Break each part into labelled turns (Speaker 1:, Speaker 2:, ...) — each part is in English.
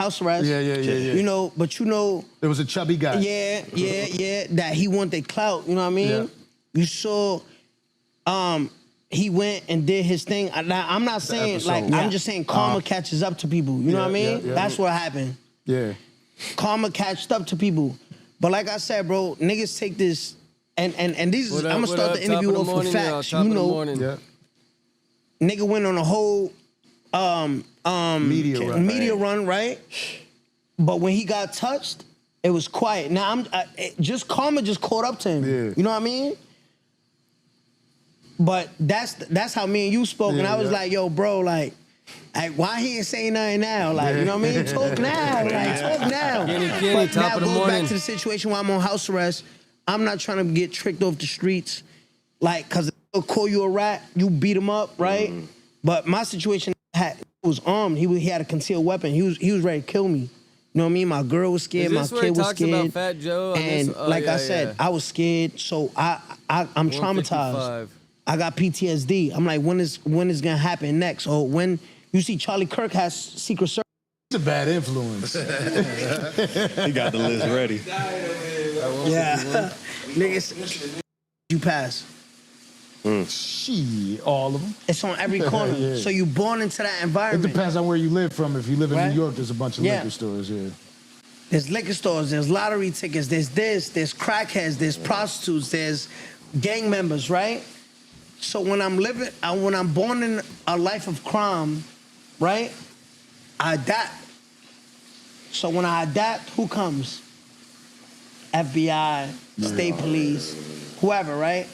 Speaker 1: house arrest.
Speaker 2: Yeah.
Speaker 1: You know, but you know.
Speaker 2: There was a chubby guy.
Speaker 1: Yeah. That he wanted clout. You know what I mean?
Speaker 2: Yeah.
Speaker 1: You saw, he went and did his thing. I'm not saying I'm just saying karma catches up to people. You know what I mean?
Speaker 2: Yeah.
Speaker 1: That's what happened.
Speaker 2: Yeah.
Speaker 1: Karma catched up to people. But like I said, bro, niggas take this and these. I'm gonna start the interview off with facts. You know, nigga went on a whole media run, right? But when he got touched, it was quiet. Now just karma just caught up to him.
Speaker 2: Yeah.
Speaker 1: You know what I mean? But that's how me and you spoke, and I was like, yo, bro, like why he ain't saying nothing now? Like, you know what I mean? Talk now, talk now.
Speaker 3: But
Speaker 1: now go back to the situation where I'm on house arrest. I'm not trying to get tricked off the streets, like, cause they'll call you a rat, you beat him up, right? But my situation was armed. He had a concealed weapon. He was ready to kill me. You know what I mean? My girl was scared. My kid was scared.
Speaker 3: About Fat Joe
Speaker 1: and like I said, I was scared. So I'm traumatized. I got PTSD. I'm like, when is gonna happen next? Or when you see Charlie Kirk has Secret Service.
Speaker 2: It's a bad influence.
Speaker 4: He got the list ready.
Speaker 1: Yeah. Niggas, you pass.
Speaker 2: She, all of them.
Speaker 1: It's on every corner.
Speaker 2: Yeah.
Speaker 1: So you born into that environment.
Speaker 2: It depends on where you live from. If you live in New York, there's a bunch of liquor stores,
Speaker 1: There's liquor stores, there's lottery tickets, there's crackheads, there's prostitutes, there's gang members, right? So when I'm born in a life of crime, right, I adapt. So when I adapt, who comes? FBI, state police, whoever, right?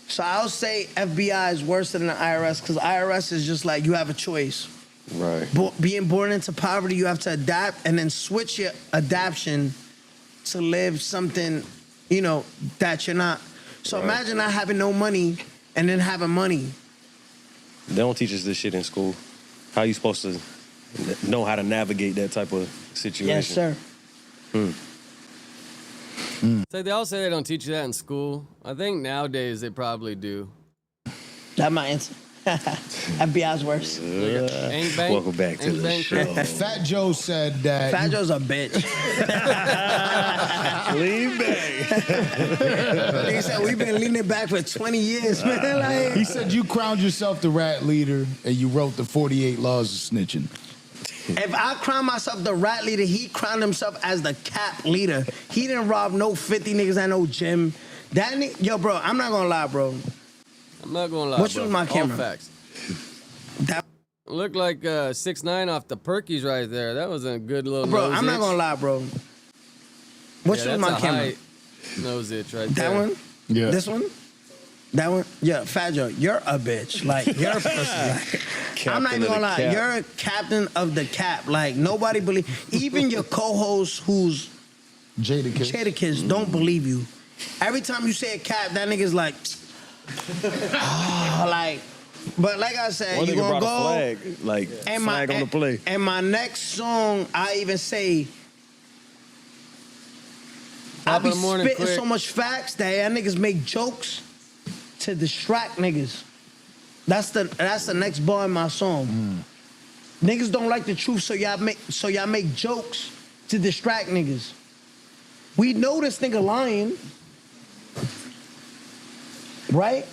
Speaker 1: So I'll say FBI is worse than the IRS because IRS is just like you have a choice.
Speaker 4: Right.
Speaker 1: Being born into poverty, you have to adapt and then switch your adaptation to live something, you know, that you're not. So imagine not having no money and then having money.
Speaker 4: They don't teach us this shit in school. How you supposed to know how to navigate that type of situation?
Speaker 1: Yes, sir.
Speaker 3: It's like they all say they don't teach you that in school. I think nowadays they probably do.
Speaker 1: That's my answer. FBI's worse.
Speaker 4: Welcome back to the show.
Speaker 2: Fat Joe said that.
Speaker 1: Fat Joe's a bitch.
Speaker 4: Lean back.
Speaker 1: He said we've been leaning back for 20 years, man. Like,
Speaker 2: he said you crowned yourself the rat leader and you wrote the 48 laws of snitching.
Speaker 1: If I crown myself the rat leader, he crowned himself as the cap leader. He didn't rob no 50 niggas at no gym. That nigga, yo, bro, I'm not gonna lie, bro.
Speaker 3: I'm not gonna lie,
Speaker 1: Which was my camera?
Speaker 3: All facts.
Speaker 1: That
Speaker 3: looked like 6ix9ine off the Perkies right there. That was a good little
Speaker 1: bro,
Speaker 3: nose
Speaker 1: I'm not
Speaker 3: itch.
Speaker 1: gonna lie, bro. Which was my camera?
Speaker 3: Nose itch right
Speaker 1: that
Speaker 3: there.
Speaker 1: One?
Speaker 2: Yeah.
Speaker 1: This one? That one? Yeah, Fat Joe, you're a bitch. Like, you're a pussy. Like, I'm not even gonna lie.
Speaker 4: Cap.
Speaker 1: You're a captain of the cap. Like, nobody believe. Even your co-host who's Jadakiss don't believe you. Every time you say a cap, that nigga's like, like. But like I said, you gonna go.
Speaker 4: Flag, like flag on the play.
Speaker 1: And my next song, I even say, I be spitting so much facts that y'all niggas make jokes to distract niggas. That's the next bar in my song. Niggas don't like the truth, so y'all make jokes to distract niggas. We know this nigga lying, right?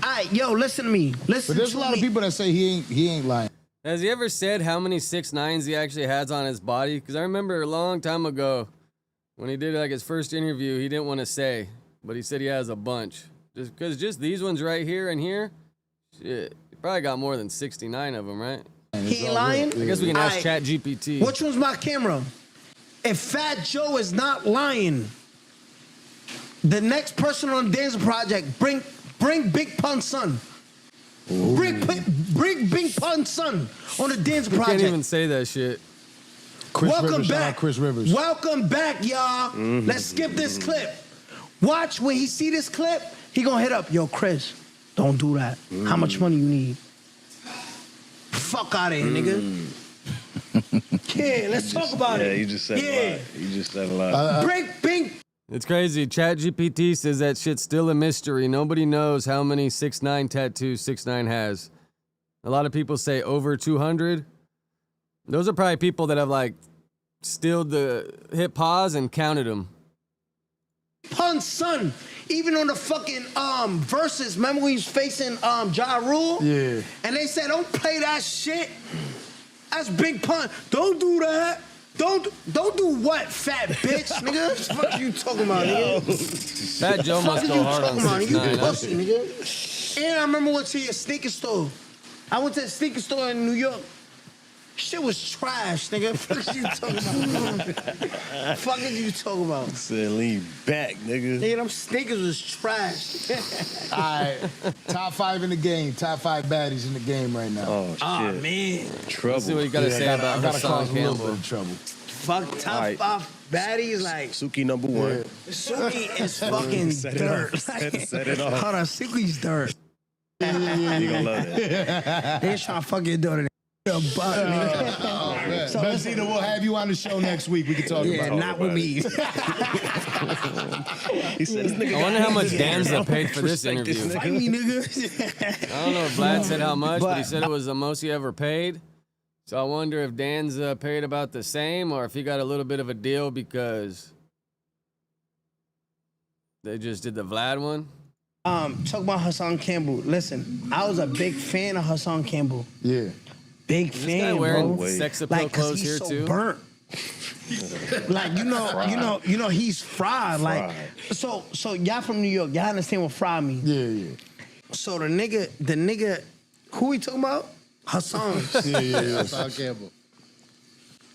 Speaker 1: All right, yo, listen to me. Listen.
Speaker 2: But there's a lot of people that say he ain't lying.
Speaker 3: Has he ever said how many 6ix9ines he actually has on his body? Because I remember a long time ago when he did like his first interview, he didn't want to say, but he said he has a bunch. Just these ones right here and here, shit, he probably got more than 69 of them, right?
Speaker 1: He ain't lying?
Speaker 3: I guess we can ask ChatGPT.
Speaker 1: Which one's my camera? If Fat Joe is not lying, the next person on the Dance Project, bring Big Pun's son. Bring Big Pun's son on the Dance Project.
Speaker 3: Can't even say that shit.
Speaker 1: Welcome back.
Speaker 2: Chris Rivers.
Speaker 1: Welcome back, y'all. Let's skip this clip. Watch when he see this clip, he gonna hit up, yo, Chris, don't do that. How much money you need? Fuck out of here, nigga. Yeah, let's talk about it.
Speaker 4: Yeah, you just said a lot. You just said a lot.
Speaker 1: Bring.
Speaker 3: It's crazy. ChatGPT says that shit's still a mystery. Nobody knows how many 6ix9ine tattoos 6ix9ine has. A lot of people say over 200. Those are probably people that have like hit pause and counted them.
Speaker 1: Pun, son. Even on the fucking verses, remember when he was facing Ja Rule?
Speaker 2: Yeah.
Speaker 1: And they said, don't play that shit. That's Big Pun. Don't do that. Don't do what, fat bitch, nigga? What the fuck you talking about, nigga?
Speaker 3: Fat Joe
Speaker 1: Fuck
Speaker 3: must
Speaker 1: is
Speaker 3: go
Speaker 1: you
Speaker 3: hard on
Speaker 1: talking about?
Speaker 3: 6ix9ine.
Speaker 1: You pussy, nigga. And I remember went to your sneaker store. I went to the sneaker store in New York. Shit was trash, nigga. Fuck is you talking about? Fuck is you talking about?
Speaker 4: Said lean back, nigga.
Speaker 1: Nigga, them sneakers was trash.
Speaker 2: All right, top 5 in the game. Top 5 baddies in the game right now.
Speaker 4: Oh, shit.
Speaker 1: Oh, man.
Speaker 4: Trouble.
Speaker 3: Let's see what you gotta say
Speaker 2: I
Speaker 3: about
Speaker 2: gotta
Speaker 3: Hassan
Speaker 2: cause a little bit
Speaker 3: Campbell.
Speaker 2: of trouble.
Speaker 1: Fuck top
Speaker 4: Alright.
Speaker 1: 5 baddies, like,
Speaker 4: Suki number 1.
Speaker 1: Suki is fucking
Speaker 4: Set it
Speaker 1: dirt.
Speaker 4: off. Set it off.
Speaker 1: Hold on, Suki's dirt.
Speaker 4: You gonna love that.
Speaker 1: They trying to fuck your daughter. A buck, nigga.
Speaker 2: Oh, man.
Speaker 1: So
Speaker 2: Benzino, we'll have you on the show next week. We can talk
Speaker 1: Yeah,
Speaker 2: about it.
Speaker 1: not with me.
Speaker 4: He said, this nigga
Speaker 3: I wonder how much Danza paid for this
Speaker 4: Respect this
Speaker 3: interview.
Speaker 4: nigga.
Speaker 1: Fight me, nigga.
Speaker 3: I don't know if Vlad said how much, but he
Speaker 1: But-
Speaker 3: said it was the most he ever paid. So I wonder if Danza paid about the same or if he got a little bit of a deal because they just did the Vlad one.
Speaker 1: Talk about Hassan Campbell. Listen, I was a big fan of Hassan Campbell.
Speaker 2: Yeah.
Speaker 1: Big
Speaker 3: This guy
Speaker 1: fan,
Speaker 3: wearing
Speaker 1: bro.
Speaker 3: sex appeal
Speaker 1: Like, cause
Speaker 3: clothes
Speaker 1: he's
Speaker 3: here
Speaker 1: so
Speaker 3: too.
Speaker 1: burnt. Like, you know, he's fried. Like, so y'all from New York, y'all understand what fried means.
Speaker 2: Yeah.
Speaker 1: So the nigga, who we talking about? Hassan.
Speaker 2: Yeah. Hassan Campbell.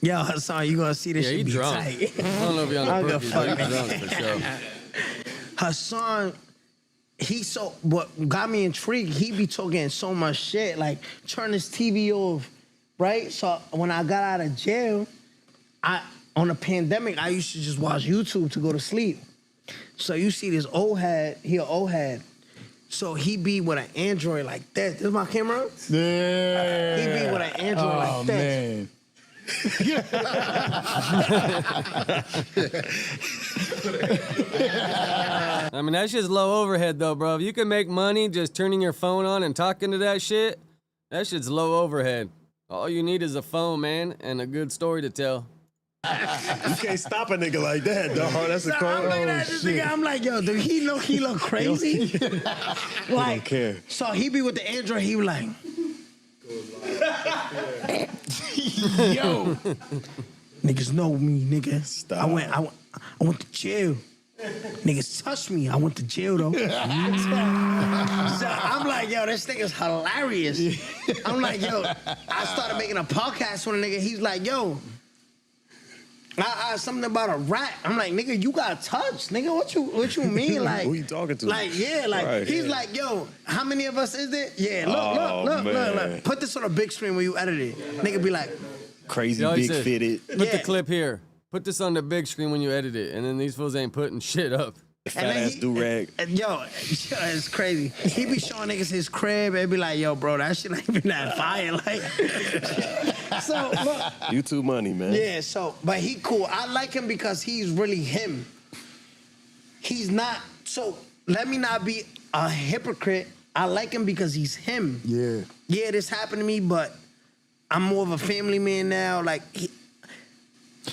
Speaker 1: Yo, Hassan, you gonna see this
Speaker 3: Yeah,
Speaker 1: shit
Speaker 3: he
Speaker 1: be
Speaker 3: drunk.
Speaker 1: tight.
Speaker 3: I don't know if he on
Speaker 1: I
Speaker 3: the
Speaker 1: don't
Speaker 3: perky,
Speaker 1: give a
Speaker 3: but
Speaker 1: fuck.
Speaker 3: he drunk for sure.
Speaker 1: Hassan, what got me intrigued, he be talking so much shit, like turn his TV off, right? So when I got out of jail, on a pandemic, I used to just watch YouTube to go to sleep. So you see this old head, he an old head. So he be with an Android like that. This is my camera?
Speaker 2: Yeah.
Speaker 1: He be with an Android like that.
Speaker 2: Man.
Speaker 3: I mean, that shit's low overhead though, bro. If you can make money just turning your phone on and talking to that shit's low overhead. All you need is a phone, man, and a good story to tell.
Speaker 4: You can't stop a nigga like that, dog. That's a
Speaker 1: So I'm
Speaker 4: call.
Speaker 1: looking at this nigga, I'm like, yo, do he know he look crazy? Like,
Speaker 4: care.
Speaker 1: so he be with the Android, he be like,
Speaker 2: Yo.
Speaker 1: niggas know me, nigga.
Speaker 4: Stop.
Speaker 1: I went to jail. Niggas touched me. I went to jail though. So I'm like, yo, this nigga's hilarious. I'm like, yo, I started making a podcast with a nigga. He's like, yo, I something about a rat. I'm like, nigga, you got touched, nigga. What you mean? Like,
Speaker 4: Who you talking to?
Speaker 1: Like, yeah, like
Speaker 4: Right.
Speaker 1: he's like, yo, how many of us is there? Yeah,
Speaker 4: Oh,
Speaker 1: look.
Speaker 4: man.
Speaker 1: Put this on a big screen when you edit it. Nigga be like,
Speaker 4: Crazy,
Speaker 3: Yo, he
Speaker 4: big
Speaker 3: said-
Speaker 4: fitted.
Speaker 3: Put the
Speaker 1: Yeah.
Speaker 3: clip here. Put this on the big screen when you edit it, and then these fools ain't putting shit up.
Speaker 4: Fat
Speaker 1: then
Speaker 4: ass do-rag.
Speaker 1: Yo, it's crazy. He be showing niggas his crib and be like, yo, bro, that shit ain't been that fire. Like, so, look,
Speaker 4: YouTube money, man.
Speaker 1: yeah, so, but he cool. I like him because he's really him. He's not, so let me not be a hypocrite. I like him because he's him.
Speaker 2: Yeah.
Speaker 1: Yeah, this happened to me, but I'm more of a family man now. Like,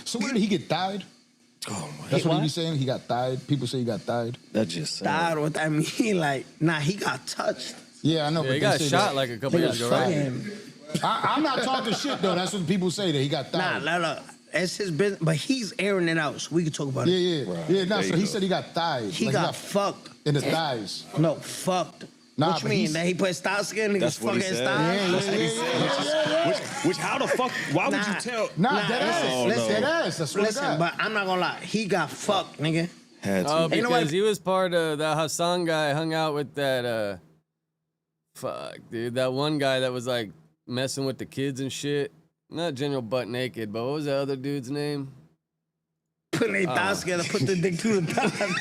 Speaker 2: So where did he get thied?
Speaker 4: Oh my.
Speaker 2: That's what he
Speaker 1: what?
Speaker 2: be saying? He got thied? People say he got thied?
Speaker 4: That just sad.
Speaker 1: died, what that mean? Like, nah, he got touched.
Speaker 2: Yeah, I know.
Speaker 3: Yeah,
Speaker 2: but
Speaker 3: he
Speaker 2: they
Speaker 3: got
Speaker 2: say
Speaker 3: shot
Speaker 2: that.
Speaker 3: like a couple years ago,
Speaker 1: Fuck
Speaker 3: right?
Speaker 1: him.
Speaker 2: I'm not talking shit, though. That's what people say, that he got
Speaker 1: Nah,
Speaker 2: thied.
Speaker 1: look, it's his business, but he's airing it out, so we can talk about it.
Speaker 2: Yeah.
Speaker 4: Right.
Speaker 2: Yeah, no,
Speaker 4: There
Speaker 2: so
Speaker 4: you
Speaker 2: he
Speaker 4: go.
Speaker 2: said he got thied.
Speaker 1: He
Speaker 2: Like,
Speaker 1: got fucked.
Speaker 2: in the thighs.
Speaker 1: No, fucked.
Speaker 2: Nah,
Speaker 1: what you
Speaker 2: but
Speaker 1: mean?
Speaker 2: he's-
Speaker 1: That he put style skin, niggas
Speaker 4: That's what he
Speaker 1: fucking
Speaker 4: said.
Speaker 1: style?
Speaker 4: Which how the fuck? Why would
Speaker 1: Nah.
Speaker 4: you tell?
Speaker 2: Nah, dead ass.
Speaker 1: listen,
Speaker 2: Dead ass. I swear to
Speaker 1: Listen,
Speaker 2: God.
Speaker 1: but I'm not gonna lie. He got fucked, nigga.
Speaker 4: Had to.
Speaker 3: Oh,
Speaker 1: Ain't
Speaker 3: because
Speaker 1: nobody-
Speaker 3: he was part of that Hassan guy hung out with that fuck, dude, that one guy that was like messing with the kids and shit. Not General Butt Naked, but what was that other dude's name?
Speaker 1: Putting their thighs together, put the dick to the thigh.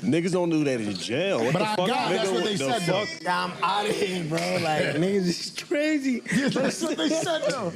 Speaker 4: Niggas don't do that in jail. What
Speaker 2: But
Speaker 4: the
Speaker 2: I
Speaker 4: fuck?
Speaker 2: got it. That's
Speaker 4: nigga?
Speaker 2: what they
Speaker 4: the
Speaker 2: said, though.
Speaker 4: fuck?
Speaker 1: I'm out of here, bro. Like, niggas is crazy.
Speaker 2: That's what they said, though.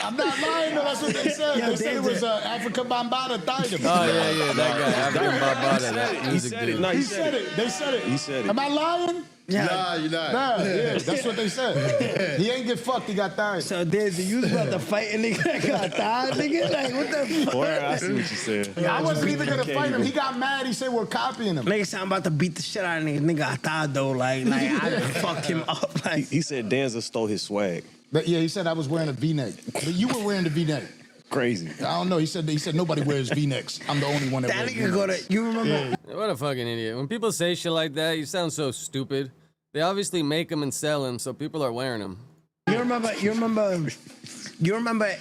Speaker 2: I'm not lying know that's what they said.
Speaker 1: Yo,
Speaker 2: They said it was Africa Bambaataa Thydam.
Speaker 3: Oh yeah, that guy. African Bambaataa, that
Speaker 4: He
Speaker 3: music
Speaker 4: said it.
Speaker 3: dude.
Speaker 4: No,
Speaker 2: He said it. They said it.
Speaker 4: He said it.
Speaker 2: Am I lying?
Speaker 5: Nah, you're not.
Speaker 2: Nah, yeah, that's what they said. He ain't get fucked, he got Thydam.
Speaker 1: So there's you was about to fight a nigga that got tired, nigga. Like what the fuck?
Speaker 4: Boy, I see what you said.
Speaker 2: I wasn't even gonna fight him. He got mad. He said we're copying him.
Speaker 1: Nigga said I'm about to beat the shit out of nigga. Nigga got tired though. Like I fucked him up. Like
Speaker 4: He said Danza stole his swag.
Speaker 2: But yeah, he said I was wearing a V-neck. But you were wearing the V-neck.
Speaker 4: Crazy.
Speaker 2: I don't know. He said nobody wears V-necks. I'm the only one that
Speaker 1: that
Speaker 2: wears
Speaker 1: nigga go to. You remember?
Speaker 3: What a fucking idiot. When people say shit like that, you sound so stupid. They obviously make them and sell them, so people are wearing them.
Speaker 1: You remember?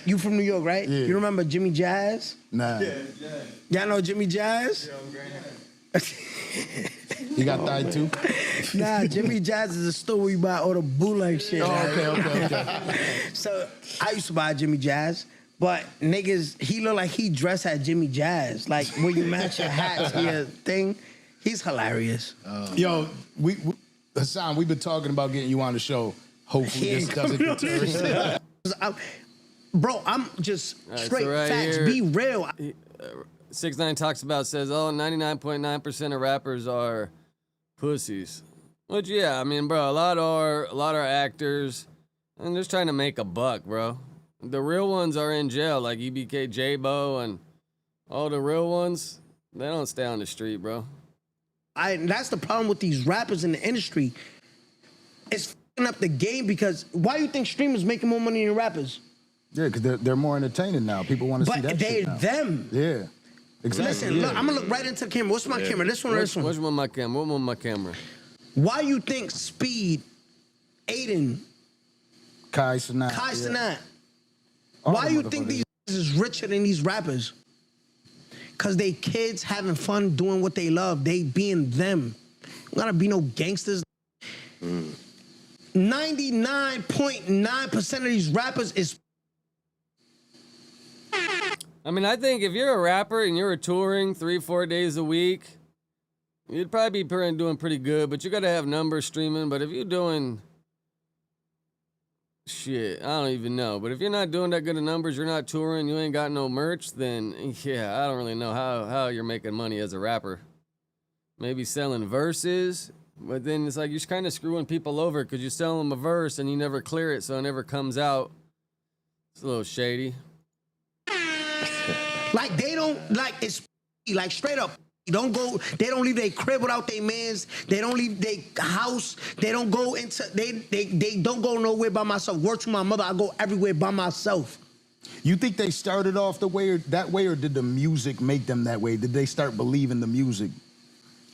Speaker 1: You from New York, right?
Speaker 2: Yeah.
Speaker 1: You remember Jimmy Jazz?
Speaker 2: Nah.
Speaker 1: Y'all know Jimmy Jazz?
Speaker 2: He got Thyd too?
Speaker 1: Nah, Jimmy Jazz is a store where you buy all the bootleg shit.
Speaker 2: Oh,
Speaker 1: right?
Speaker 2: okay.
Speaker 1: So I used to buy Jimmy Jazz, but niggas, he look like he dressed at Jimmy Jazz. Like when you match your hats to your thing, he's hilarious.
Speaker 2: Yo, Hassan, we've been talking about getting you on the show. Hopefully
Speaker 1: He
Speaker 2: this
Speaker 1: ain't
Speaker 2: doesn't
Speaker 1: coming on
Speaker 2: deter
Speaker 1: this
Speaker 2: us.
Speaker 1: Bro, I'm just
Speaker 3: right,
Speaker 1: straight
Speaker 3: so right
Speaker 1: facts.
Speaker 3: here-
Speaker 1: Be real.
Speaker 3: 6ix9ine talks about, says, 99.9% of rappers are pussies. Which, yeah, I mean, bro, a lot are actors, and just trying to make a buck, bro. The real ones are in jail, like EBK, J-Bo, and all the real ones, they don't stay on the street, bro.
Speaker 1: That's the problem with these rappers in the industry. It's fucking up the game because why you think streamers making more money than rappers?
Speaker 2: Yeah, because they're more entertaining now. People want to see
Speaker 1: But
Speaker 2: that
Speaker 1: they're
Speaker 2: shit now.
Speaker 1: them.
Speaker 2: Yeah, exactly.
Speaker 1: Listen,
Speaker 2: yeah.
Speaker 1: look, I'm gonna look right into the camera. What's my camera? This one or this one?
Speaker 3: Which one my camera? What one my camera?
Speaker 1: Why you think Speed, Aiden,
Speaker 2: Kai Cenat.
Speaker 1: Kai
Speaker 2: yeah.
Speaker 1: Cenat,
Speaker 2: All
Speaker 1: why
Speaker 2: the
Speaker 1: you think
Speaker 2: motherfuckers.
Speaker 1: these is richer than these rappers? Cause they kids having fun doing what they love. They being them. You gotta be no gangsters. 99.9% of these rappers is
Speaker 3: I mean, I think if you're a rapper and you're touring 3-4 days a week, you'd probably be doing pretty good, but you gotta have numbers streaming. But if you're doing shit, I don't even know. But if you're not doing that good of numbers, you're not touring, you ain't got no merch, then yeah, I don't really know how you're making money as a rapper. Maybe selling verses, but then it's like you're kind of screwing people over because you sell them a verse and you never clear it, so it never comes out. It's a little shady.
Speaker 1: like they don't like it's like straight up. They don't leave their crib without their mans. They don't leave their house. They don't go into they don't go nowhere by myself. Word to my mother, I go everywhere by myself.
Speaker 2: You think they started off that way, or did the music make them that way? Did they start believing the music?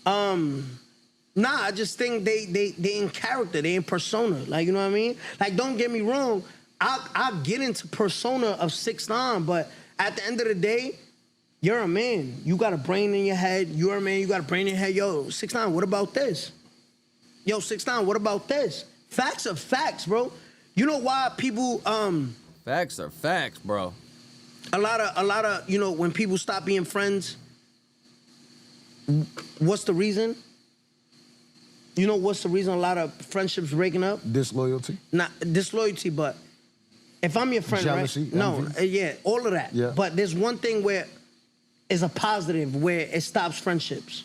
Speaker 1: Nah, I just think they in character, they in persona. Like, you know what I mean? Like, don't get me wrong, I'll get into persona of 6ix9ine, but at the end of the day, you're a man. You got a brain in your head. You're a man. You got a brain in your head. Yo, 6ix9ine, what about this? Yo, 6ix9ine, what about this? Facts are facts, bro. You know why people
Speaker 3: Facts are facts, bro.
Speaker 1: a lot of you know when people stop being friends, what's the reason? You know what's the reason a lot of friendships breaking up?
Speaker 2: Disloyalty?
Speaker 1: Not disloyalty, but if I'm your friend,
Speaker 2: Jealousy,
Speaker 1: right? No,
Speaker 2: envy?
Speaker 1: yeah, all of that.
Speaker 2: Yeah.
Speaker 1: But there's one thing where it's a positive where it stops friendships.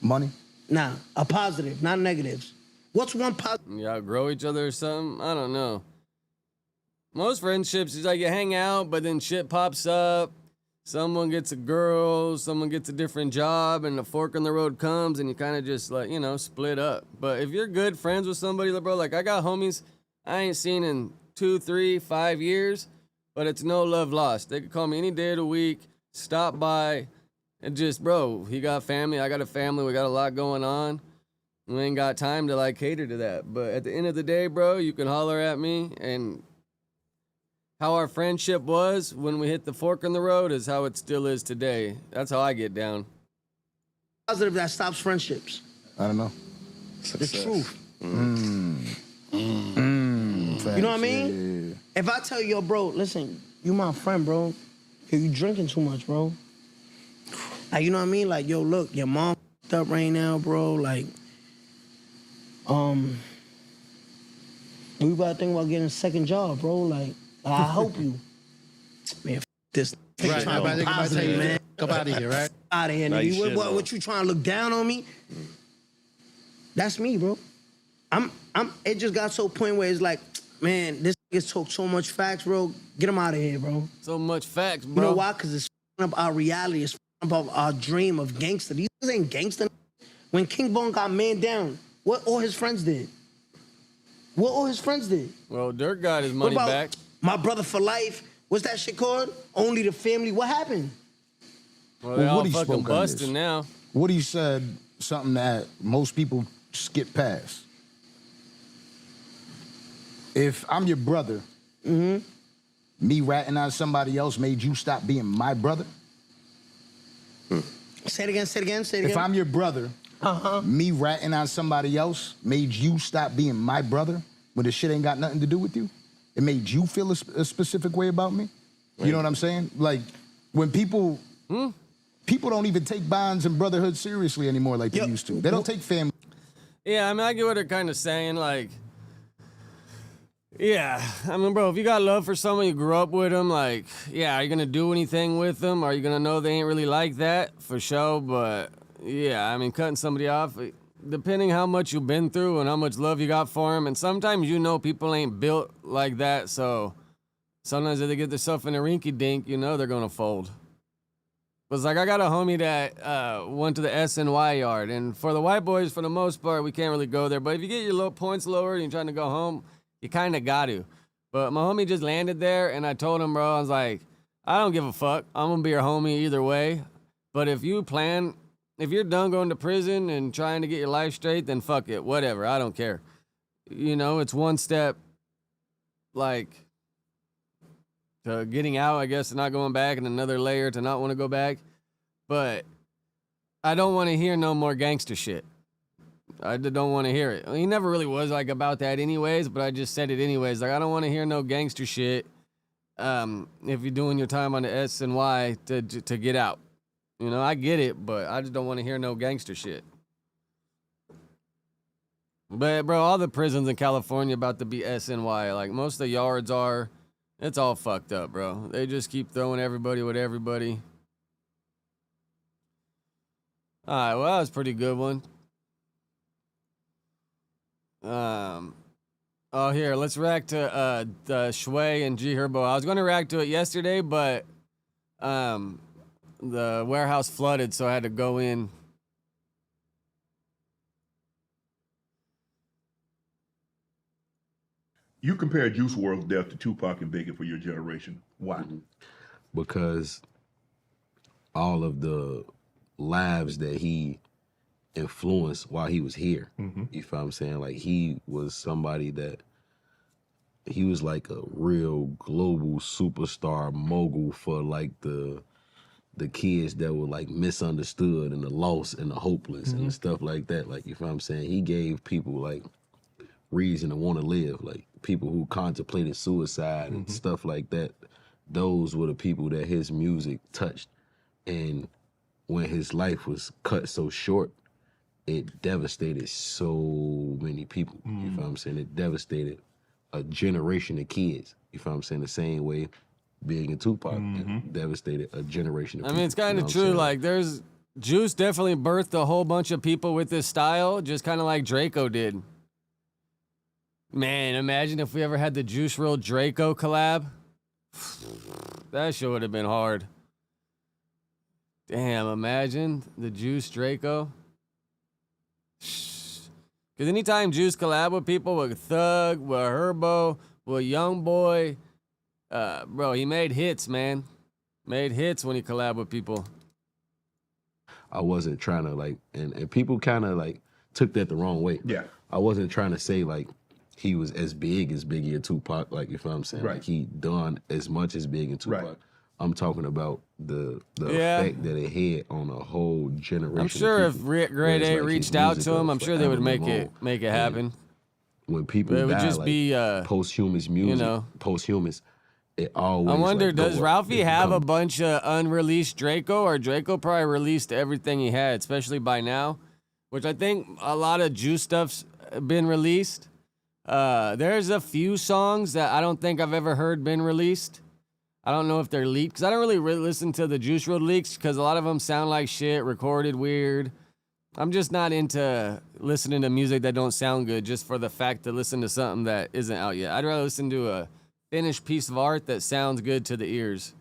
Speaker 2: Money?
Speaker 1: Nah, a positive, not negatives. What's one positive?
Speaker 3: You outgrow each other or something? I don't know. Most friendships is like you hang out, but then shit pops up. Someone gets a girl, someone gets a different job, and the fork in the road comes, and you kind of just like, you know, split up. But if you're good friends with somebody, bro, like I got homies I ain't seen in 2, 3, 5 years, but it's no love lost. They could call me any day of the week, stop by, and just, bro, he got family, I got a family, we got a lot going on. We ain't got time to like cater to that. But at the end of the day, bro, you can holler at me, and how our friendship was when we hit the fork in the road is how it still is today. That's how I get down.
Speaker 1: Positive that stops friendships.
Speaker 2: I don't know.
Speaker 1: The truth.
Speaker 2: Facts,
Speaker 1: You know what I mean?
Speaker 2: yeah.
Speaker 1: If I tell you, yo, bro, listen, you my friend, bro. Yo, you drinking too much, bro. Like, you know what I mean? Like, yo, look, your mom f***ed up right now, bro. Like, we about to think about getting a second job, bro. Like, I help you. Man, this
Speaker 5: Right,
Speaker 1: trying
Speaker 5: about
Speaker 1: to be
Speaker 5: to tell
Speaker 1: positive,
Speaker 5: you,
Speaker 1: man.
Speaker 5: come out of here, right?
Speaker 1: Out of here,
Speaker 4: Nah, you
Speaker 1: nigga.
Speaker 4: should, though.
Speaker 1: What you trying to look down on me? That's me, bro. It just got to a point where it's like, man, this niggas talk so much facts, bro. Get him out of here, bro.
Speaker 3: So much facts, bro.
Speaker 1: You know why? Because it's f***ing up our reality. It's f***ing up our dream of gangster. These niggas ain't gangster. When King Bone got man down, what all his friends did? What all his friends did?
Speaker 3: Well, Dirk got his
Speaker 1: What
Speaker 3: money
Speaker 1: about
Speaker 3: back.
Speaker 1: My Brother for Life? What's that shit called? Only the Family. What happened?
Speaker 3: Well, they all
Speaker 2: Woody
Speaker 3: fucking
Speaker 2: spoke on
Speaker 3: busted
Speaker 2: this.
Speaker 3: now.
Speaker 2: Woody said something that most people skip past. If I'm your brother, me ratting on somebody else made you stop being my brother.
Speaker 1: Say it again, say it again, say it again.
Speaker 2: If I'm your brother, me ratting on somebody else made you stop being my brother when the shit ain't got nothing to do with you. It made you feel a specific way about me. You know what I'm saying? Like, when people don't even take bonds and brotherhood seriously anymore like they
Speaker 1: Yo,
Speaker 2: used to. They don't take family.
Speaker 3: Yeah, I mean, I get what they're kind of saying. Like, yeah, I mean, bro, if you got love for someone, you grew up with them, like, yeah, are you gonna do anything with them? Are you gonna know they ain't really like that? For sure, but yeah, I mean, cutting somebody off, depending how much you've been through and how much love you got for them, and sometimes you know people ain't built like that, so sometimes if they get themselves in a rinky dink, you know they're gonna fold. But it's like, I got a homie that went to the SNY yard, and for the white boys, for the most part, we can't really go there, but if you get your points lowered and you're trying to go home, you kind of got to. But my homie just landed there, and I told him, bro, I was like, I don't give a fuck. I'm going to be your homie either way. But if you're done going to prison and trying to get your life straight, then fuck it. Whatever. I don't care. You know, it's one step, like, to getting out, I guess, to not going back, and another layer to not want to go back. But I don't want to hear no more gangster shit. I don't want to hear it. He never really was like about that anyways, but I just said it anyways. Like, I don't want to hear no gangster shit if you're doing your time on the S and Y to get out. You know, I get it, but I just don't want to hear no gangster shit. But, bro, all the prisons in California about to be S and Y. Like, most of the yards are. It's all fucked up, bro. They just keep throwing everybody with everybody. All right, well, that was a pretty good one. Oh, here, let's react to the Shui and G Herbo. I was going to react to it yesterday, but the warehouse flooded, so I had to go in.
Speaker 6: You compare Juice WRLD's death to Tupac and Biggie for your generation. Why?
Speaker 7: Because all of the lives that he influenced while he was here, you feel what I'm saying? Like, he was somebody that, he was like a real global superstar mogul for like the kids that were like misunderstood and the lost and the hopeless and the stuff like that. Like, you feel what I'm saying? He gave people like reason to want to live, like people who contemplated suicide and stuff like that. Those were the people that his music touched. And when his life was cut so short, it devastated so many people. You feel what I'm saying? It devastated a generation of kids. You feel what I'm saying? The same way Big and Tupac devastated a generation of people.
Speaker 3: I mean, it's kind
Speaker 7: you know
Speaker 3: of
Speaker 7: what I'm
Speaker 3: true.
Speaker 7: saying?
Speaker 3: Like, there's Juice definitely birthed a whole bunch of people with this style, just kind of like Draco did. Man, imagine if we ever had the Juice WRLD Draco collab. That shit would have been hard. Damn, imagine the Juice Draco. Because anytime Juice collab with people, with Thug, with Herbo, with Youngboy, bro, he made hits, man. Made hits when he collabed with people.
Speaker 7: I wasn't trying to like, and people kind of like took that the wrong way.
Speaker 6: Yeah.
Speaker 7: I wasn't trying to say like he was as big as Biggie and Tupac, like, you feel what I'm saying?
Speaker 6: Right.
Speaker 7: Like, he done as much as Big and Tupac.
Speaker 6: Right.
Speaker 7: I'm talking about the
Speaker 3: Yeah.
Speaker 7: effect that it had on a whole generation.
Speaker 3: I'm sure
Speaker 7: of
Speaker 3: if
Speaker 7: people.
Speaker 3: Grade
Speaker 7: Whereas,
Speaker 3: A
Speaker 7: like,
Speaker 3: reached
Speaker 7: his
Speaker 3: out
Speaker 7: music
Speaker 3: to him,
Speaker 7: will
Speaker 3: I'm sure they would
Speaker 7: forever
Speaker 3: make
Speaker 7: live on.
Speaker 3: it happen.
Speaker 7: When people
Speaker 3: But it would
Speaker 7: die,
Speaker 3: just
Speaker 7: like,
Speaker 3: be,
Speaker 7: posthumous music,
Speaker 3: you know.
Speaker 7: posthumous, it always.
Speaker 3: I wonder,
Speaker 7: like, go
Speaker 3: does
Speaker 7: up.
Speaker 3: Ralphie
Speaker 7: It
Speaker 3: have a
Speaker 7: become-
Speaker 3: bunch of unreleased Draco, or Draco probably released everything he had, especially by now, which I think a lot of Juice stuff's been released. There's a few songs that I don't think I've ever heard been released. I don't know if they're leaked, because I don't really listen to the Juice WRLD leaks, because a lot of them sound like shit, recorded weird. I'm just not into listening to music that don't sound good just for the fact to listen to something that isn't out yet. I'd rather listen to a finished piece of art that sounds good to the ears.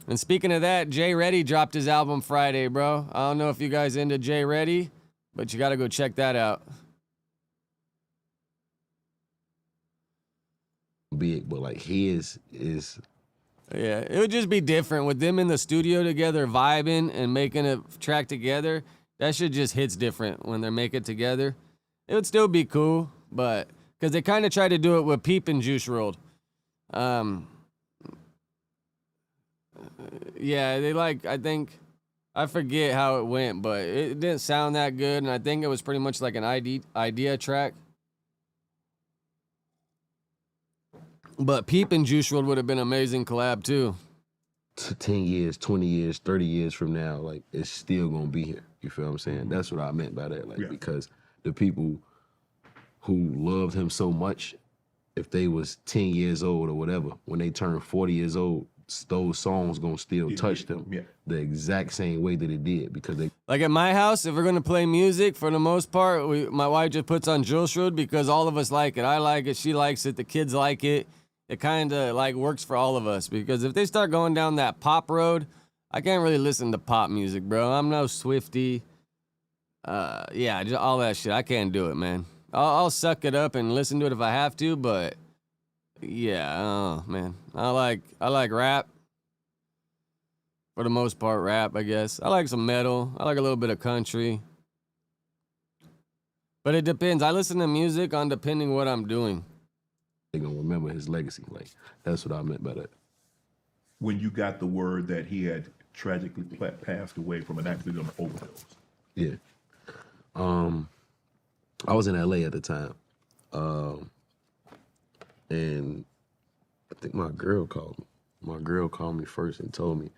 Speaker 3: And speaking of that, Jay Reddy dropped his album Friday, bro. I don't know if you guys into Jay Reddy, but you got to go check that out.
Speaker 7: Big, but like his is.
Speaker 3: Yeah, it would just be different with them in the studio together, vibing and making a track together. That shit just hits different when they make it together. It would still be cool, but because they kind of tried to do it with Peep and Juice WRLD. Yeah, they I forget how it went, but it didn't sound that good, and I think it was pretty much like an idea track. But Peep and Juice WRLD would have been an amazing collab too.
Speaker 7: 10 years, 20 years, 30 years from now, like, it's still gonna be here. You feel what I'm saying? That's what I meant by that. Like, because the people who loved him so much, if they was 10 years old or whatever, when they turn 40 years old, those songs gonna still touch them the exact same way that it did, because they...
Speaker 3: Like at my house, if we're gonna play music, for the most part, my wife just puts on Juice WRLD because all of us like it. I like it, she likes it, the kids like it. It kind of like works for all of us, because if they start going down that pop road, I can't really listen to pop music, bro. I'm no Swiftie. Yeah, just all that shit. I can't do it, man. I'll suck it up and listen to it if I have to, but yeah, man. I like rap. For the most part, rap, I guess. I like some metal. I like a little bit of country. But it depends. I listen to music on depending what I'm doing.
Speaker 7: They gonna remember his legacy. Like, that's what I meant by that.
Speaker 6: When you got the word that he had tragically passed away from an accidental overdose.
Speaker 7: Yeah. I was in LA at the time. And I think my girl called me. My girl called me first and told me.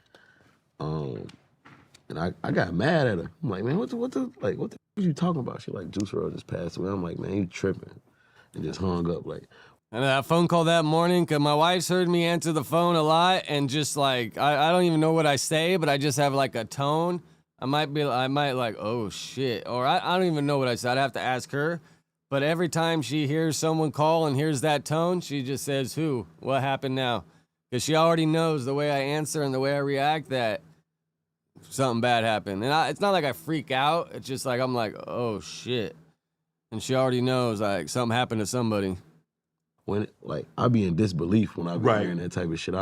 Speaker 7: And I got mad at her. I'm like, man, what the are you talking about? She like, Juice WRLD just passed away. I'm like, man, you tripping. And just hung up like.
Speaker 3: And that phone call that morning, because my wife's heard me answer the phone a lot, and just like, I don't even know what I say, but I just have like a tone. I might like, oh shit. Or I don't even know what I said. I'd have to ask her. But every time she hears someone call and hears that tone, she just says, who? What happened now? Because she already knows the way I answer and the way I react that something bad happened. And it's not like I freak out. It's just like, I'm like, oh shit. And she already knows like something happened to somebody.
Speaker 7: When I be in disbelief when I be hearing that type of shit.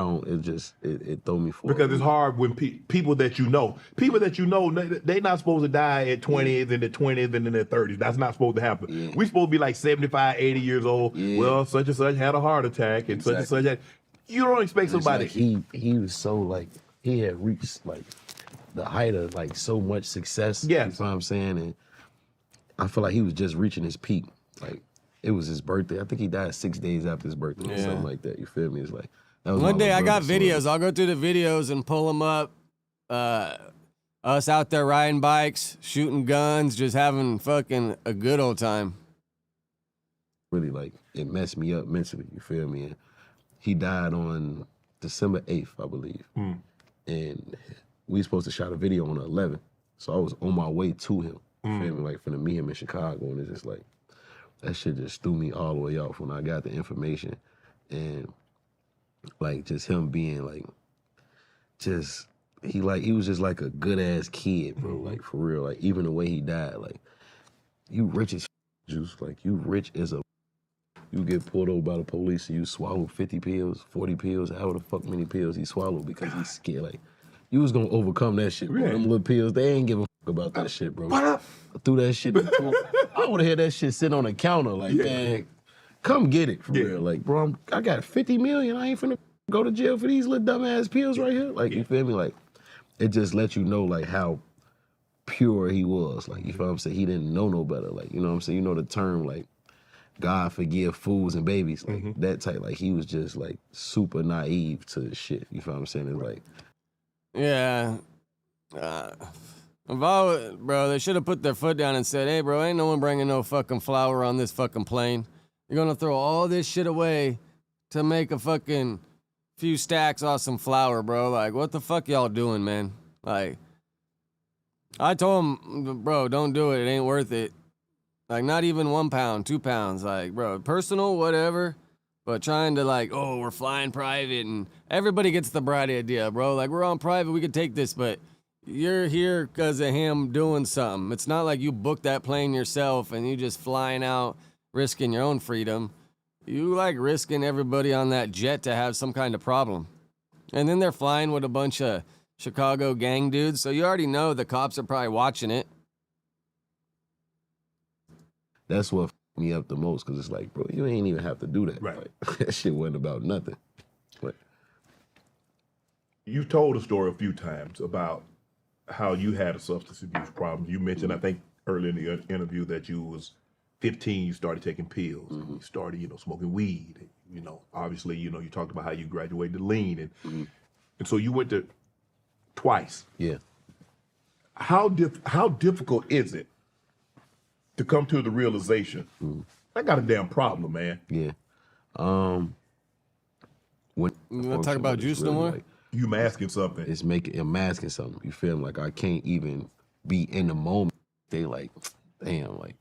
Speaker 7: It throw me for
Speaker 6: because it's hard when people that you know, they not supposed to die at 20s and the 20s and in their 30s. That's not supposed to happen. Yeah. We supposed to be like 75, 80 years old. Yeah. Well, such and such had a heart attack and such and such had. You don't expect somebody.
Speaker 7: Like he was so like he had reached like the height of like so much success.
Speaker 6: Yeah,
Speaker 7: you know what I'm saying, and I feel like he was just reaching his peak. Like. It was his birthday. I think he died 6 days after his birthday or something like that. You feel me? It's like that was
Speaker 3: one day I got videos. I'll go through the videos and pull them up. Us out there riding bikes, shooting guns, just having fucking a good old time.
Speaker 7: Really, like, it messed me up mentally. You feel me? And he died on December 8th, I believe. And we supposed to shot a video on the 11th. So I was on my way to him. You feel me? Like, finna meet him in Chicago, and it's just like, that shit just threw me all the way off when I got the information. And like just him being like, he was just like a good ass kid, bro. Like for real. Like even the way he died, like you rich as Juice. Like you rich as a. You get pulled over by the police and you swallow 50 pills, 40 pills, however the fuck many pills he swallowed because he's scared. Like you was gonna overcome that shit, bro. Them little pills, they ain't give a fuck about that shit, bro. I threw that shit. I would have had that shit sitting on the counter, like, man, come get it for real. Like, bro, I got 50 million. I ain't finna go to jail for these little dumbass pills right here. Like, you feel me? Like, it just lets you know, like, how pure he was. Like, you feel what I'm saying? He didn't know no better. Like, you know what I'm saying? You know the term, like, God forgive fools and babies. Like, that type. Like, he was just, like, super naive to shit. You feel what I'm saying? It's like,
Speaker 3: yeah. Bro, they should have put their foot down and said, hey, bro, ain't no one bringing no fucking flour on this fucking plane. You're going to throw all this shit away to make a fucking few stacks off some flour, bro. Like, what the fuck y'all doing, man? Like, I told him, bro, don't do it. It ain't worth it. Like, not even 1 pound, 2 pounds. Like, bro, personal, whatever. But trying to, like, oh, we're flying private, and everybody gets the bright idea, bro. Like, we're on private, we could take this, but you're here because of him doing something. It's not like you booked that plane yourself and you just flying out, risking your own freedom. You, like, risking everybody on that jet to have some kind of problem. And then they're flying with a bunch of Chicago gang dudes, so you already know the cops are probably watching it.
Speaker 7: That's what fucked me up the most, because it's like, bro, you ain't even have to do that.
Speaker 6: Right.
Speaker 7: Like, that shit wasn't about nothing. But
Speaker 6: You've told a story a few times about how you had a substance abuse problem. You mentioned, I think, earlier in the interview that you was 15, you started taking pills. You started, smoking weed. Obviously, you talked about how you graduated to lean. And so you went to twice.
Speaker 7: yeah.
Speaker 6: How difficult is it to come to the realization, I got a damn problem, man?
Speaker 7: Yeah. When
Speaker 3: You wanna talk about juice no more?
Speaker 7: Like,
Speaker 6: You masking something.
Speaker 7: I'm masking something. You feel me? Like I can't even be in the moment. They like, damn, like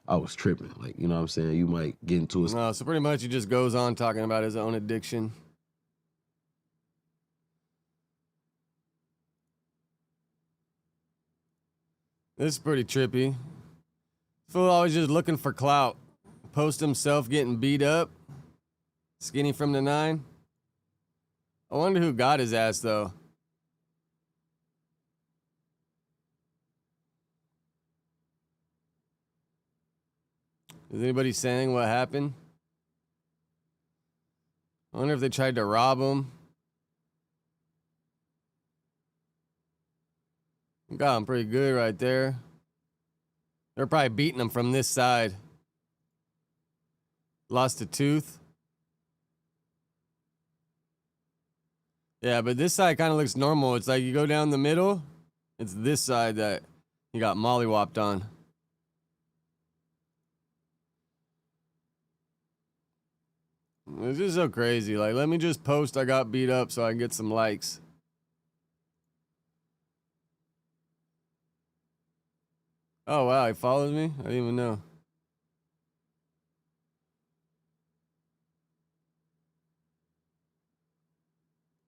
Speaker 7: I was tripping. Like, you know what I'm saying? You might get into a
Speaker 3: No, so pretty much he just goes on talking about his own addiction. This is pretty trippy. Fool always just looking for clout. Post himself getting beat up. Skinny from the 9. I wonder who got his ass, though. Is anybody saying what happened? I wonder if they tried to rob him. Got him pretty good right there. They're probably beating him from this side. Lost a tooth. Yeah, but this side kind of looks normal. It's like you go down the middle, it's this side that he got mollywopped on. It's just so crazy. Like, let me just post I got beat up so I can get some likes. Oh, wow, he follows me? I didn't even know.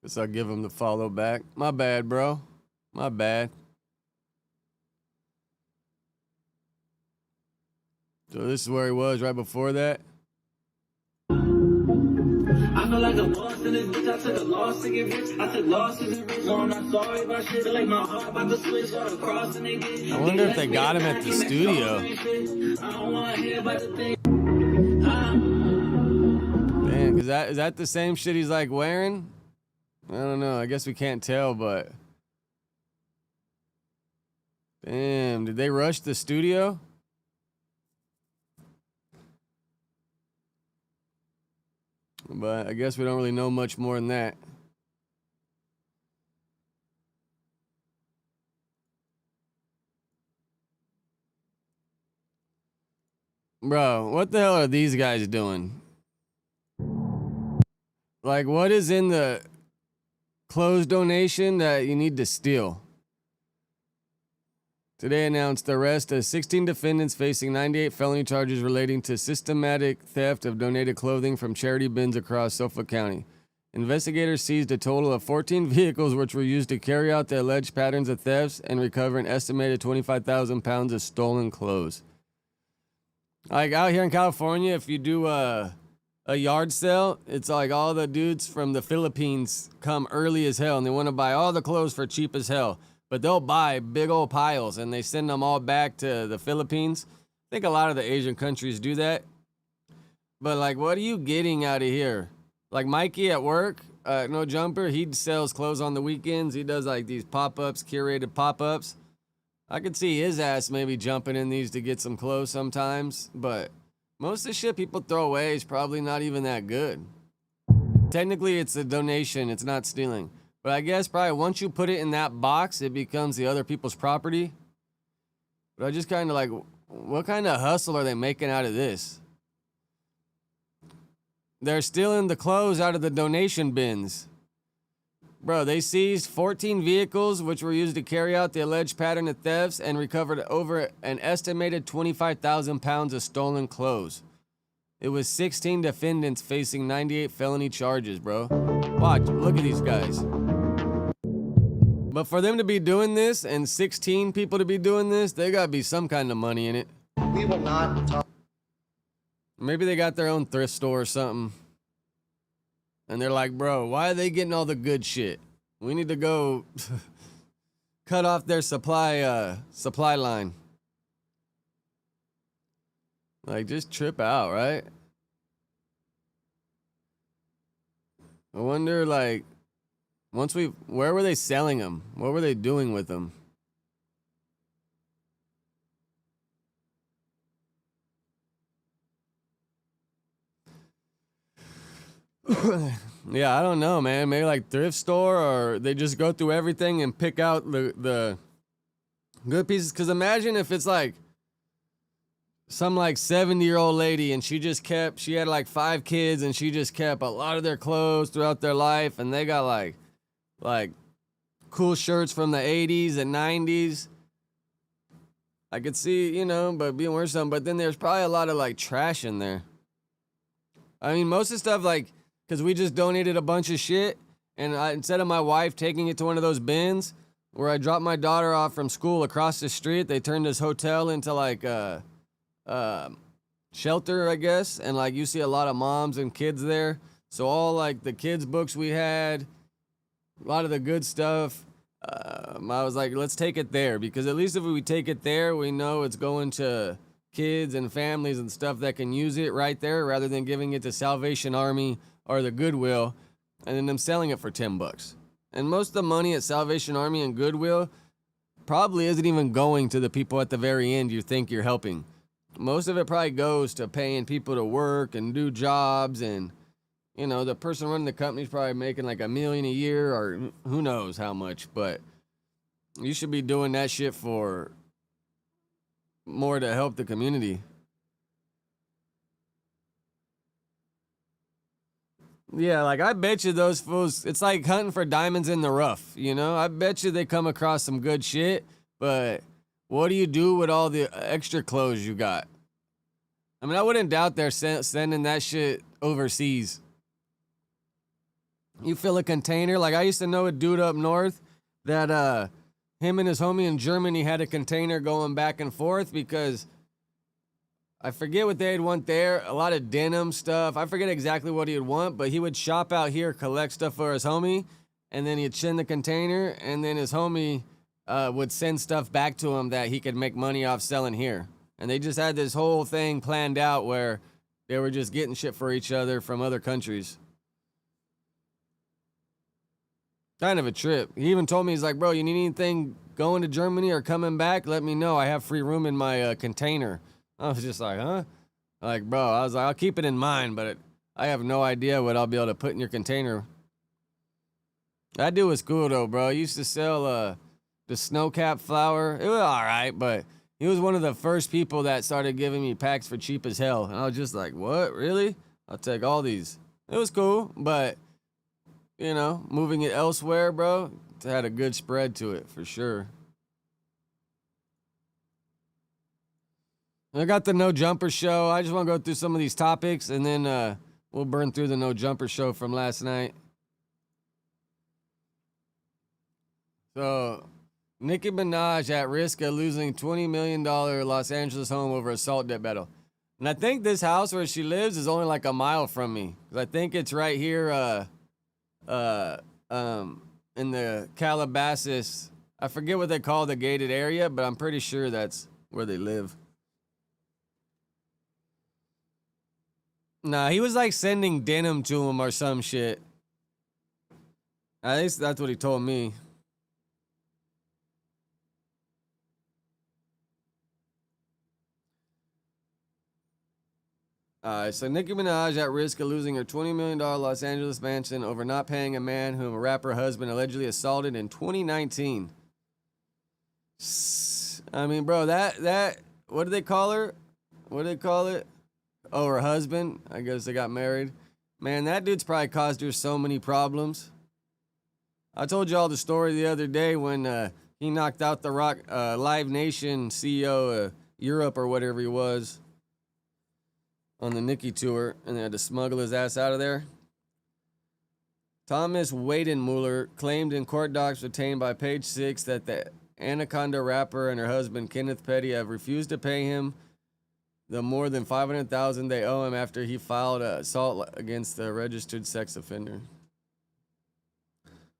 Speaker 3: Guess I'll give him the follow back. My bad, bro. My bad. So this is where he was right before that.
Speaker 5: I feel like a boss in this bitch. I took a loss to get rich. I took losses and rich. I'm not sorry about shit. Like my heart about to switch all across and they get.
Speaker 3: I wonder if they got him at the studio.
Speaker 5: I don't want to hear about the thing.
Speaker 3: Damn, is that the same shit he's like wearing? I don't know. I guess we can't tell, but damn, did they rush the studio? But I guess we don't really know much more than that. Bro, what the hell are these guys doing? Like, what is in the closed donation that you need to steal? Today announced the arrest of 16 defendants facing 98 felony charges relating to systematic theft of donated clothing from charity bins across Suffolk County. Investigators seized a total of 14 vehicles which were used to carry out the alleged patterns of thefts and recover an estimated 25,000 pounds of stolen clothes. Like out here in California, if you do a yard sale, it's like all the dudes from the Philippines come early as hell and they want to buy all the clothes for cheap as hell. But they'll buy big old piles and they send them all back to the Philippines. I think a lot of the Asian countries do that. But like, what are you getting out of here? Like Mikey at work, No Jumper, he sells clothes on the weekends. He does like these pop-ups, curated pop-ups. I could see his ass maybe jumping in these to get some clothes sometimes. But most of the shit people throw away is probably not even that good. Technically, it's a donation. It's not stealing. But I guess probably once you put it in that box, it becomes the other people's property. But I just kind of like, what kind of hustle are they making out of this? They're stealing the clothes out of the donation bins. Bro, they seized 14 vehicles which were used to carry out the alleged pattern of thefts and recovered over an estimated 25,000 pounds of stolen clothes. It was 16 defendants facing 98 felony charges, bro. Watch, look at these guys. But for them to be doing this and 16 people to be doing this, they gotta be some kind of money in it.
Speaker 8: We will not talk.
Speaker 3: Maybe they got their own thrift store or something. And they're like, bro, why are they getting all the good shit? We need to go cut off their supply line. Like, just trip out, right? I wonder, like, where were they selling them? What were they doing with them? Yeah, I don't know, man. Maybe like thrift store, or they just go through everything and pick out the good pieces. Because imagine if it's like some like 70-year-old lady and she had like 5 kids and she just kept a lot of their clothes throughout their life, and they got like cool shirts from the 80s and 90s. I could see, but being worth something. But then there's probably a lot of like trash in there. I mean, most of the stuff, like, because we just donated a bunch of shit, and instead of my wife taking it to one of those bins where I dropped my daughter off from school across the street, they turned this hotel into like a shelter, I guess. And like you see a lot of moms and kids there. So all like the kids' books we had, a lot of the good stuff. I was like, let's take it there, because at least if we take it there, we know it's going to kids and families and stuff that can use it right there, rather than giving it to Salvation Army or the Goodwill and then them selling it for $10. And most of the money at Salvation Army and Goodwill probably isn't even going to the people at the very end you think you're helping. Most of it probably goes to paying people to work and do jobs, and the person running the company's probably making like $1 million a year, or who knows how much. But you should be doing that shit for more to help the community. Yeah, like I bet you those fools, it's like hunting for diamonds in the rough, I bet you they come across some good shit, but what do you do with all the extra clothes you got? I mean, I wouldn't doubt they're sending that shit overseas. You fill a container, like I used to know a dude up north that him and his homie in Germany had a container going back and forth, because I forget what they'd want there. A lot of denim stuff. I forget exactly what he'd want, but he would shop out here, collect stuff for his homie, and then he'd send the container, and then his homie would send stuff back to him that he could make money off selling here. And they just had this whole thing planned out where they were just getting shit for each other from other countries. Kind of a trip. He even told me, he's like, bro, you need anything going to Germany or coming back? Let me know. I have free room in my container. I was just like, huh? Like, bro, I was like, I'll keep it in mind, but I have no idea what I'll be able to put in your container. That dude was cool, though, bro. He used to sell the snowcap flour. It was all right, but he was one of the first people that started giving me packs for cheap as hell. And I was just like, what? Really? I'll take all these. It was cool, but, moving it elsewhere, bro, it had a good spread to it, for sure. I got the No Jumper show. I just want to go through some of these topics, and then we'll burn through the No Jumper show from last night. So, Nicki Minaj at risk of losing $20 million Los Angeles home over assault debt battle. And I think this house where she lives is only like a mile from me, because I think it's right here in the Calabasas. I forget what they call the gated area, but I'm pretty sure that's where they live. Nah, he was like sending denim to him or some shit. At least that's what he told me. So Nicki Minaj at risk of losing her $20 million Los Angeles mansion over not paying a man whom a rapper husband allegedly assaulted in 2019. I mean, bro, that what do they call her? What do they call it? Oh, her husband. I guess they got married. Man, that dude's probably caused her so many problems. I told y'all the story the other day when he knocked out the Live Nation CEO of Europe or whatever he was on the Nicki tour, and they had to smuggle his ass out of there. Thomas Weidenmuller claimed in court docs obtained by Page Six that the Anaconda rapper and her husband Kenneth Petty have refused to pay him the more than $500,000 they owe him after he filed assault against a registered sex offender.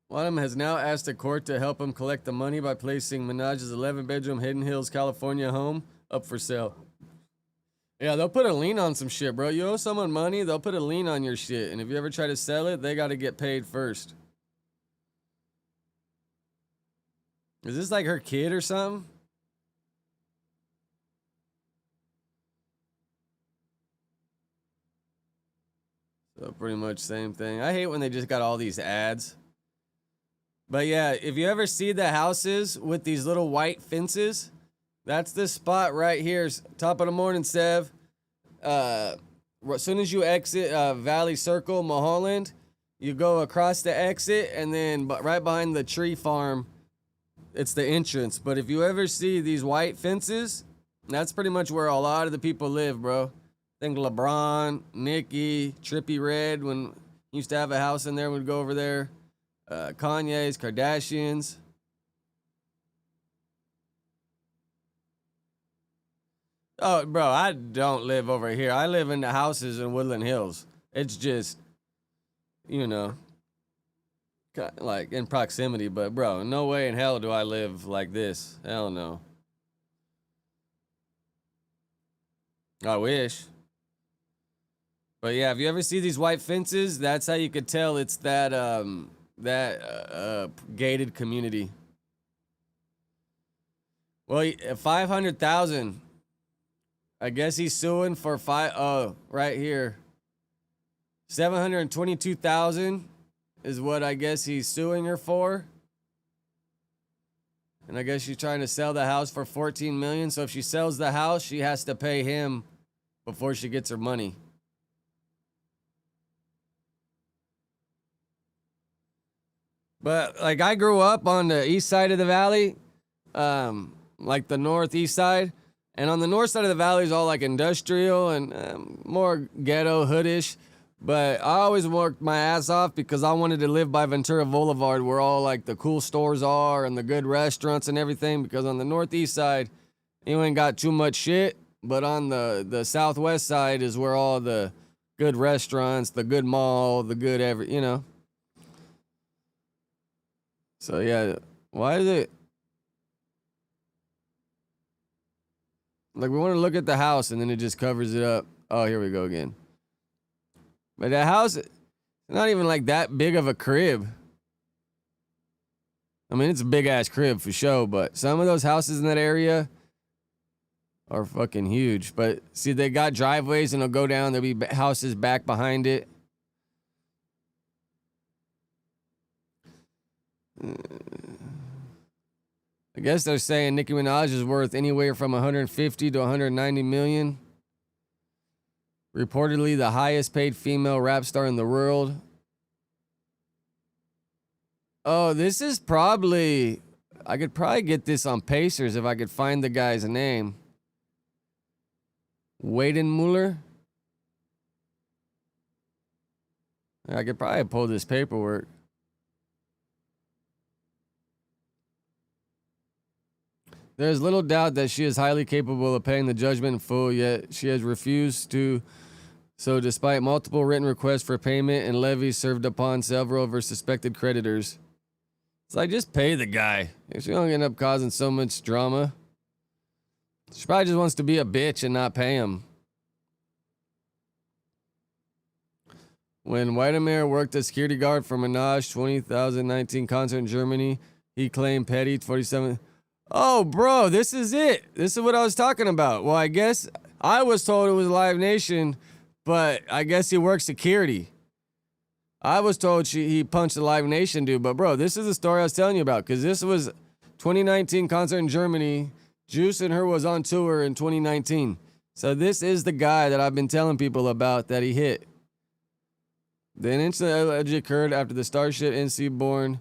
Speaker 3: Wadham has now asked the court to help him collect the money by placing Minaj's 11-bedroom Hidden Hills, California home up for sale. Yeah, they'll put a lien on some shit, bro. You owe someone money, they'll put a lien on your shit. And if you ever try to sell it, they got to get paid first. Is this like her kid or something? So pretty much same thing. I hate when they just got all these ads. But yeah, if you ever see the houses with these little white fences, that's this spot right here. Top of the morning, Sev. As soon as you exit Valley Circle, Mulholland, you go across the exit, and then right behind the tree farm, it's the entrance. But if you ever see these white fences, that's pretty much where a lot of the people live, bro. I think LeBron, Nicki, Trippie Redd, when he used to have a house in there, would go over there. Kanye's, Kardashians. Oh, bro, I don't live over here. I live in the houses in Woodland Hills. It's just, you know, like in proximity. But, bro, no way in hell do I live like this. Hell no. I wish. But, yeah, if you ever see these white fences, that's how you could tell it's that gated community. Well, 500,000. I guess he's suing for right here. 722,000 is what I guess he's suing her for. And I guess she's trying to sell the house for 14 million. So if she sells the house, she has to pay him before she gets her money. But like I grew up on the east side of the valley, like the northeast side. And on the north side of the valley is all like industrial and more ghetto, hoodish. But I always worked my ass off because I wanted to live by Ventura Boulevard where all like the cool stores are and the good restaurants and everything. Because on the northeast side, you ain't got too much shit. But on the southwest side is where all the good restaurants, the good mall, the good you know. So yeah, why is it? Like, we want to look at the house, and then it just covers it up. Oh, here we go again. But that house, it's not even, like, that big of a crib. I mean, it's a big-ass crib for sure, but some of those houses in that area are fucking huge. But, see, they got driveways, and they'll go down. There'll be houses back behind it. I guess they're saying Nicki Minaj is worth anywhere from 150 to 190 million. Reportedly the highest paid female rap star in the world. Oh, this is probably... I could probably get this on Pacers if I could find the guy's name. Weidenmuller. I could probably pull this paperwork. There is little doubt that she is highly capable of paying the judgment in full, yet she has refused to. So despite multiple written requests for payment and levies served upon several of her suspected creditors. It's like, just pay the guy. If you don't end up causing so much drama. She probably just wants to be a bitch and not pay him. When Weidenmuller worked as security guard for Minaj 2019 concert in Germany, he claimed Petty 47... Oh, bro, this is it. This is what I was talking about. Well, I guess I was told it was Live Nation, but I guess he works security. I was told he punched the Live Nation dude, but bro, this is the story I was telling you about because this was 2019 concert in Germany. Juice and her was on tour in 2019. So this is the guy that I've been telling people about that he hit. The incident allegedly occurred after the Starship NC-born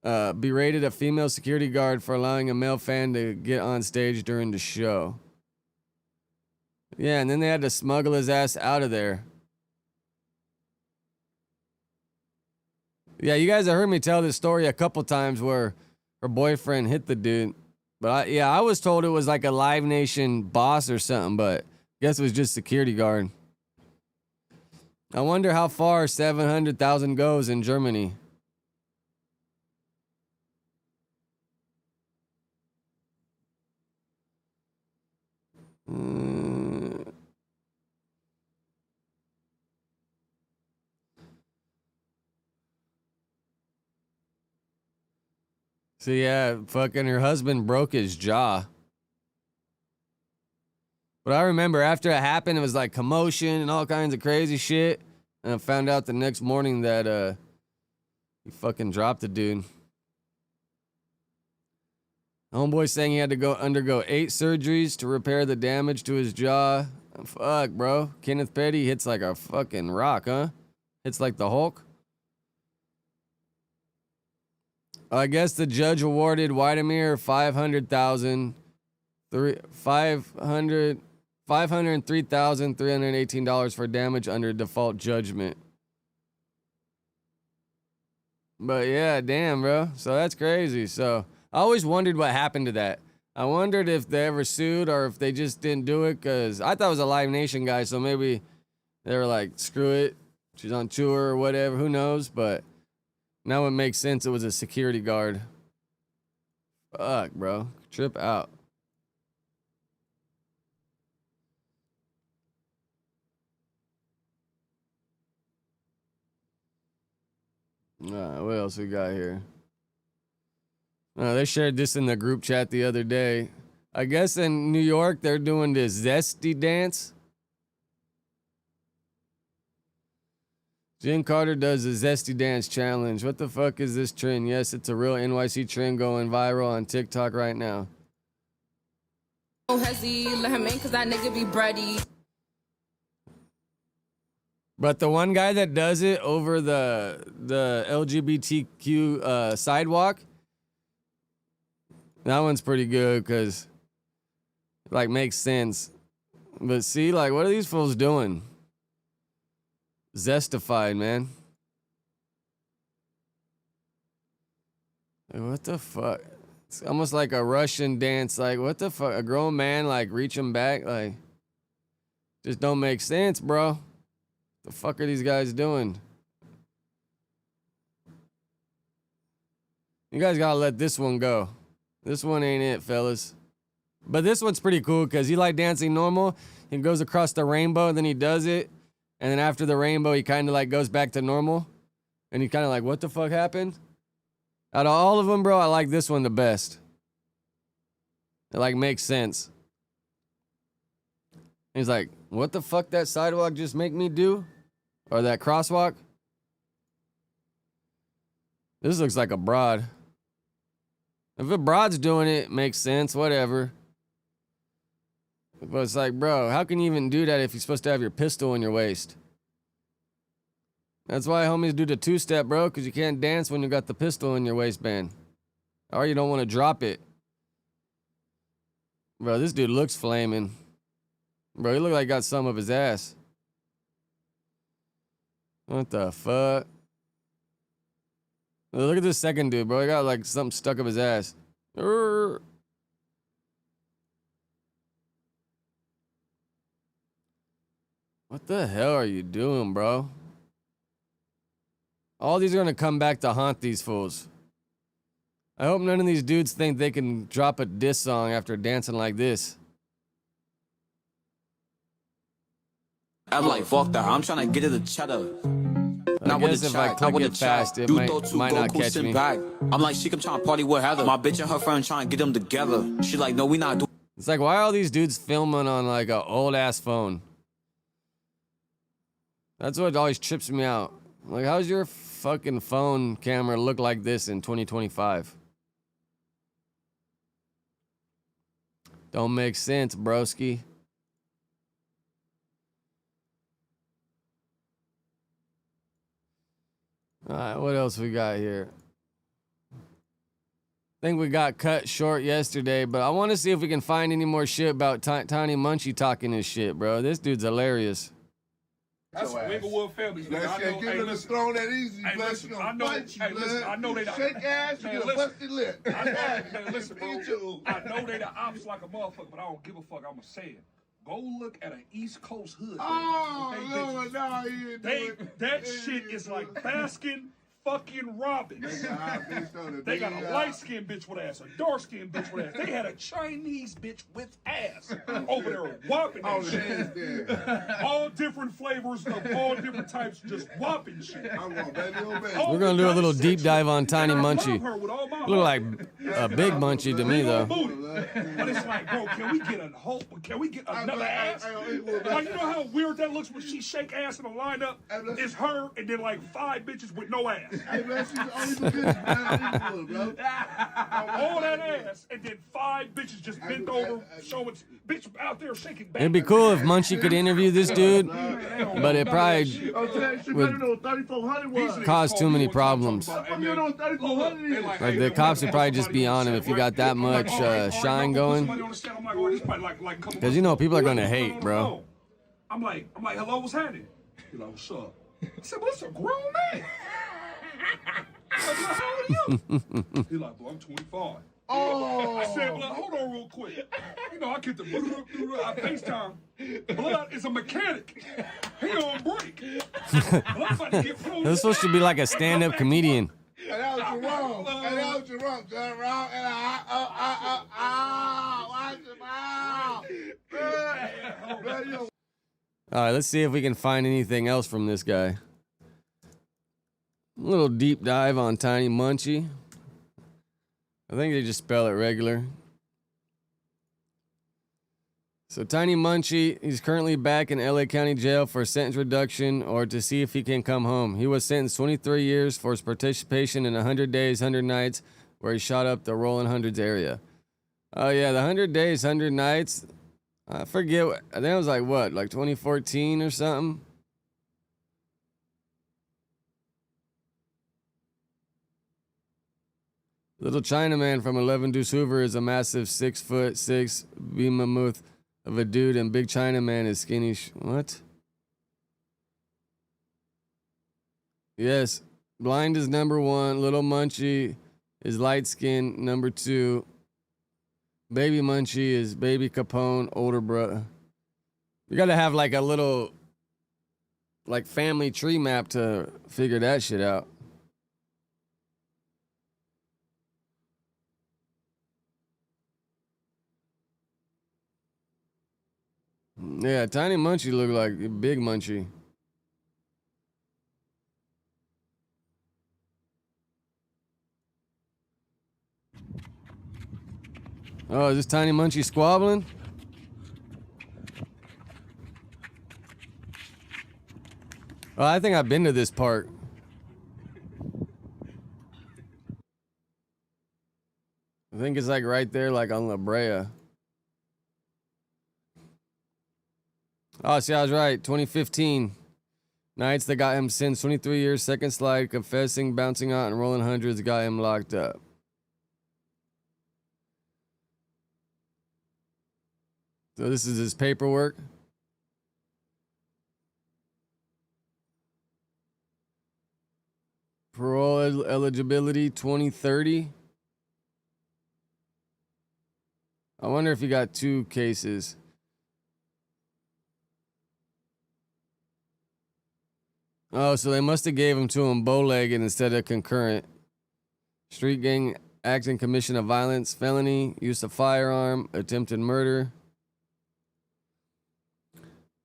Speaker 3: berated a female security guard for allowing a male fan to get on stage during the show. Yeah, and then they had to smuggle his ass out of there. Yeah, you guys have heard me tell this story a couple times where her boyfriend hit the dude. But I was told it was like a Live Nation boss or something, but I guess it was just security guard. I wonder how far 700,000 goes in Germany. So yeah, fucking her husband broke his jaw. But I remember after it happened, it was like commotion and all kinds of crazy shit. And I found out the next morning that he fucking dropped the dude. Homeboy saying he had to go undergo 8 surgeries to repair the damage to his jaw. Fuck, bro. Kenneth Petty hits like a fucking rock, huh? Hits like the Hulk. I guess the judge awarded Whitemire $503,318 for damage under default judgment. But yeah, damn, bro. So that's crazy. So I always wondered what happened to that. I wondered if they ever sued or if they just didn't do it, because I thought it was a Live Nation guy, so maybe they were like, screw it. She's on tour or whatever. Who knows? But now it makes sense. It was a security guard. Fuck, bro. Trip out. What else we got here? They shared this in the group chat the other day. I guess in New York, they're doing this zesty dance. Jen Carter does the zesty dance challenge. What the fuck is this trend? Yes, it's a real NYC trend going viral on TikTok right now.
Speaker 8: Hezzy, let him in cause that nigga be bready.
Speaker 3: But the one guy that does it over the LGBTQ sidewalk, that one's pretty good because like makes sense. But see, like, what are these fools doing? Zestified, man. Like, what the fuck? It's almost like a Russian dance. Like, what the fuck? A grown man, like, reaching back. Like, just don't make sense, bro. The fuck are these guys doing? You guys gotta let this one go. This one ain't it, fellas. But this one's pretty cool because he like dancing normal. He goes across the rainbow, and then he does it. And then after the rainbow, he kind of like goes back to normal. And he kind of like, what the fuck happened? Out of all of them, bro, I like this one the best. It like makes sense. He's like, what the fuck that sidewalk just make me do? Or that crosswalk? This looks like a broad. If a broad's doing it, makes sense, whatever. But it's like, bro, how can you even do that if you're supposed to have your pistol in your waist? That's why homies do the 2-step, bro, because you can't dance when you got the pistol in your waistband. Or you don't want to drop it. Bro, this dude looks flaming. Bro, he look like he got some of his ass. What the fuck? Look at this second dude, bro. He got like something stuck up his ass. What the hell are you doing, bro? All these are gonna come back to haunt these fools. I hope none of these dudes think they can drop a diss song after dancing like this.
Speaker 9: I'm like, fuck that. I'm trying to get to the cheddar.
Speaker 3: I guess if I click it fast, it might not catch me.
Speaker 9: I'm like, she come trying to party with Heather. My bitch and her friend trying to get them together. She like, no, we not doing.
Speaker 3: It's like, why are all these dudes filming on like an old ass phone? That's what always trips me out. Like, how's your fucking phone camera look like this in 2025? Don't make sense, broski. All right, what else we got here? think we got cut short yesterday, but I want to see if we can find any more shit about Tiny Munchie talking his shit, bro. This dude's hilarious.
Speaker 10: That's some Inglewood families.
Speaker 11: That shit, give it a throne that easy,
Speaker 10: hey,
Speaker 11: blood.
Speaker 10: listen,
Speaker 11: You
Speaker 10: I
Speaker 11: gonna
Speaker 10: know,
Speaker 11: fight you,
Speaker 10: hey, listen,
Speaker 11: blood.
Speaker 10: I know they
Speaker 11: Shake ass, you
Speaker 10: man,
Speaker 11: get a
Speaker 10: listen,
Speaker 11: busted lip.
Speaker 10: I know, man, listen, bro. I know they the ops like a motherfucker, but I don't give a fuck. I'ma say it. Go look at an East Coast hood.
Speaker 11: Oh, Lord, no, he ain't doing
Speaker 10: that shit is like Baskin fucking Robbins. They got a light-skinned bitch with ass, a dark-skinned bitch with ass. They had a Chinese bitch with ass over there whopping that shit. All different flavors of all different types, just whopping shit.
Speaker 3: We're gonna do a little deep dive on Tiny Munchie. Look like a big Munchie to me though.
Speaker 10: But it's like, bro, can we get a whole? Can we get another ass? Like, you know how weird that looks when she shake ass in a lineup? It's her and then like 5 bitches with no ass.
Speaker 11: Hey, man, she's the only bitch, man. Bro.
Speaker 10: All that ass, and then 5 bitches just bent over, showing bitch out there shaking back.
Speaker 3: It'd be cool if Munchie could interview this dude, but it probably would cause too many problems. Like the cops would probably just be on him if you got that much shine going. Because you know people are gonna hate, bro.
Speaker 10: I'm like, hello, what's happening? He's like, what's up? I said, well, it's a grown man. I said, how old are you? He's like, well, I'm 25.
Speaker 11: Oh.
Speaker 10: I said, well, hold on real quick. You know, I get the I FaceTime. Blood is a mechanic. He on break. But I'm about to get pulled.
Speaker 3: This is supposed to be like a stand-up comedian.
Speaker 11: And that was wrong. And that was wrong. Done wrong. And watch him out.
Speaker 3: All right, let's see if we can find anything else from this guy. A little deep dive on Tiny Munchie. I think they just spell it regular. So Tiny Munchie, he's currently back in LA County Jail for a sentence reduction or to see if he can come home. He was sentenced 23 years for his participation in 100 Days, 100 Nights, where he shot up the Rollin' Hundreds area. Oh yeah, the 100 Days, 100 Nights. I forget. I think it was like what, like 2014 or something. Little Chinaman from 11 Deuce Hoover is a massive 6'6" behemoth of a dude, and Big Chinaman is skinny. What? Yes, Blind is number 1. Little Munchie is light skinned, number 2. Baby Munchie is Baby Capone, older brother. You gotta have like a little like family tree map to figure that shit out. Yeah, Tiny Munchie look like a big Munchie. Oh, is this Tiny Munchie squabbling? Oh, I think I've been to this park. I think it's like right there, like on La Brea. Oh, see, I was right. 2015. Nights that got him sentenced 23 years, second slide, confessing, bouncing out, and rolling hundreds got him locked up. So this is his paperwork. Parole eligibility 2030. I wonder if he got 2 cases. Oh, so they must have gave him to him bow-legged instead of concurrent. Street gang act in commission of violence, felony, use of firearm, attempted murder.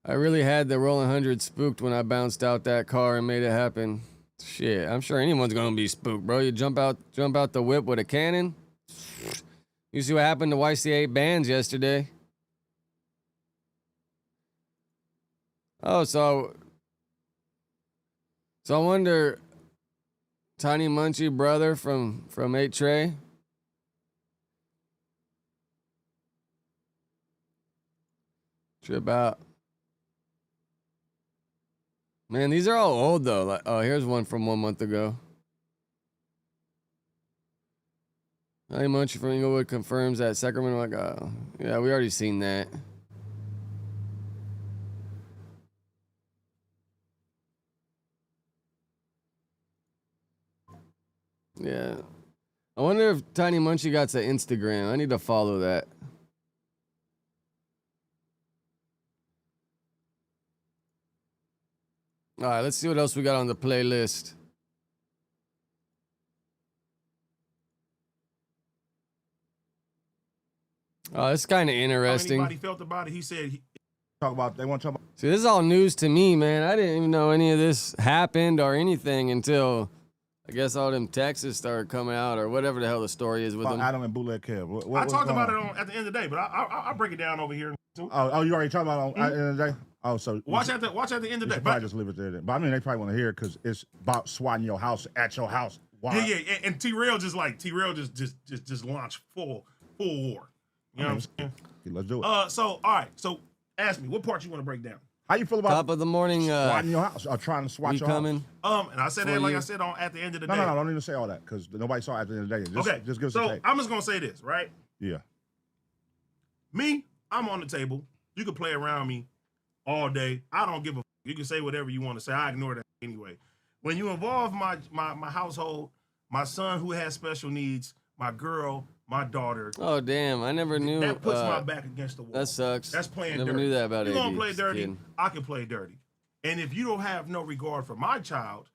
Speaker 3: I really had the rolling 100 spooked when I bounced out that car and made it happen. Shit, I'm sure anyone's gonna be spooked, bro. You jump out the whip with a cannon. You see what happened to YCA bands yesterday? Oh, so I wonder, Tiny Munchie brother from 8 Trey. Trip out. Man, these are all old though. Like, oh, here's one from 1 month ago. How much from Inglewood confirms that Sacramento? Like, yeah, we already seen that. Yeah. I wonder if Tiny Munchie got to Instagram. I need to follow that. All right, let's see what else we got on the playlist. Oh, it's kind of interesting.
Speaker 12: How anybody felt about it? He said they want to talk about.
Speaker 3: See, this is all news to me, man. I didn't even know any of this happened or anything until I guess all them texts started coming out or whatever the hell the story is with them.
Speaker 12: Adam and Bootleg Kev.
Speaker 6: I talked about it at the end of the day, but I'll break it down over here too.
Speaker 12: Oh, you already talked about it at the end of the day? Oh, so
Speaker 6: watch at the end of the day.
Speaker 12: Probably just leave it there. But I mean, they probably want to hear it because it's about swatting your house at your house. Why?
Speaker 6: Yeah. And T-Rail just launched full war. You know what I'm saying?
Speaker 12: Okay, let's do it.
Speaker 6: So all right. So ask me, what part you want to break down?
Speaker 12: How you feel about
Speaker 3: top of the morning?
Speaker 12: Swatting your house or trying to swat your
Speaker 3: coming?
Speaker 12: house?
Speaker 6: And I said that like I said at the end of the day.
Speaker 12: No, don't even say all that because nobody saw it at the end of the day.
Speaker 6: Okay,
Speaker 12: just give us
Speaker 6: so
Speaker 12: a take.
Speaker 6: I'm just gonna say this, right?
Speaker 12: Yeah.
Speaker 6: Me, I'm on the table. You can play around me all day. I don't give a. You can say whatever you want to say. I ignore that anyway. When you involve my household, my son who has special needs, my girl, my daughter.
Speaker 3: Oh damn! I never knew.
Speaker 6: That puts my back against the wall.
Speaker 3: That sucks.
Speaker 6: That's playing
Speaker 3: never
Speaker 6: dirty.
Speaker 3: Knew that about
Speaker 6: you
Speaker 3: AD.
Speaker 6: gonna play dirty?
Speaker 3: Kid.
Speaker 6: I can play dirty. And if you don't have no regard for my child,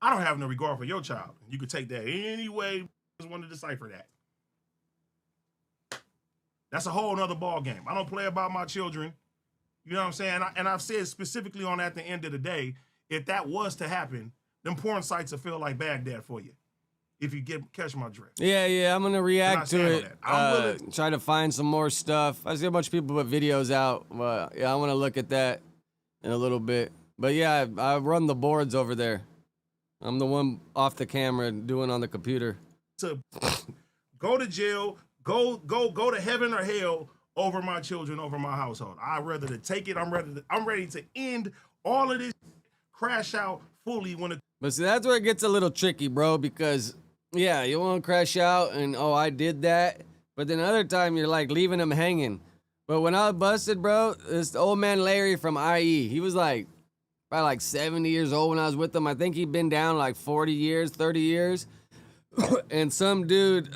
Speaker 6: I don't have no regard for your child. You could take that any way you just want to decipher that. That's a whole nother ball game. I don't play about my children. You know what I'm saying? And I've said specifically on at the end of the day, if that was to happen, them porn sites will feel like Baghdad for you. If you catch my drift.
Speaker 3: Yeah, I'm gonna react to it.
Speaker 6: I'm
Speaker 3: try to find some more stuff. I see a bunch of people put videos out. Yeah, I want to look at that in a little bit. But yeah, I run the boards over there. I'm the one off the camera doing on the computer.
Speaker 6: To go to jail, go to heaven or hell over my children, over my household. I'd rather to take it. I'm ready to end all of this, crash out fully when it.
Speaker 3: But see, that's where it gets a little tricky, bro, because yeah, you want to crash out and oh, I did that. But then another time you're like leaving them hanging. But when I was busted, bro, this old man Larry from IE, he was like probably like 70 years old when I was with him. I think he'd been down like 40 years, 30 years. And some dude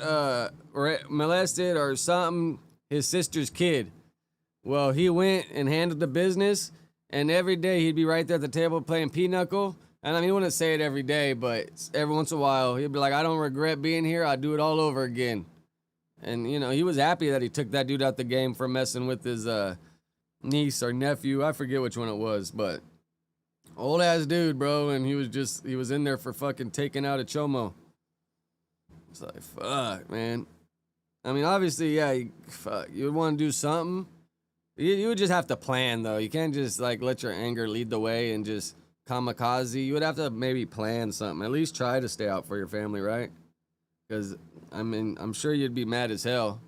Speaker 3: molested or something his sister's kid. Well, he went and handled the business, and every day he'd be right there at the table playing pinochle. And I mean, he wouldn't say it every day, but every once in a while, he'd be like, I don't regret being here. I'd do it all over again. And, you know, he was happy that he took that dude out the game for messing with his niece or nephew. I forget which one it was, but old ass dude, bro. And he was in there for fucking taking out a chomo. It's like, fuck, man. I mean, obviously, yeah, you would want to do something. You would just have to plan, though. You can't just, like, let your anger lead the way and just kamikaze. You would have to maybe plan something. At least try to stay out for your family, right? Because, I mean, I'm sure you'd be mad as hell.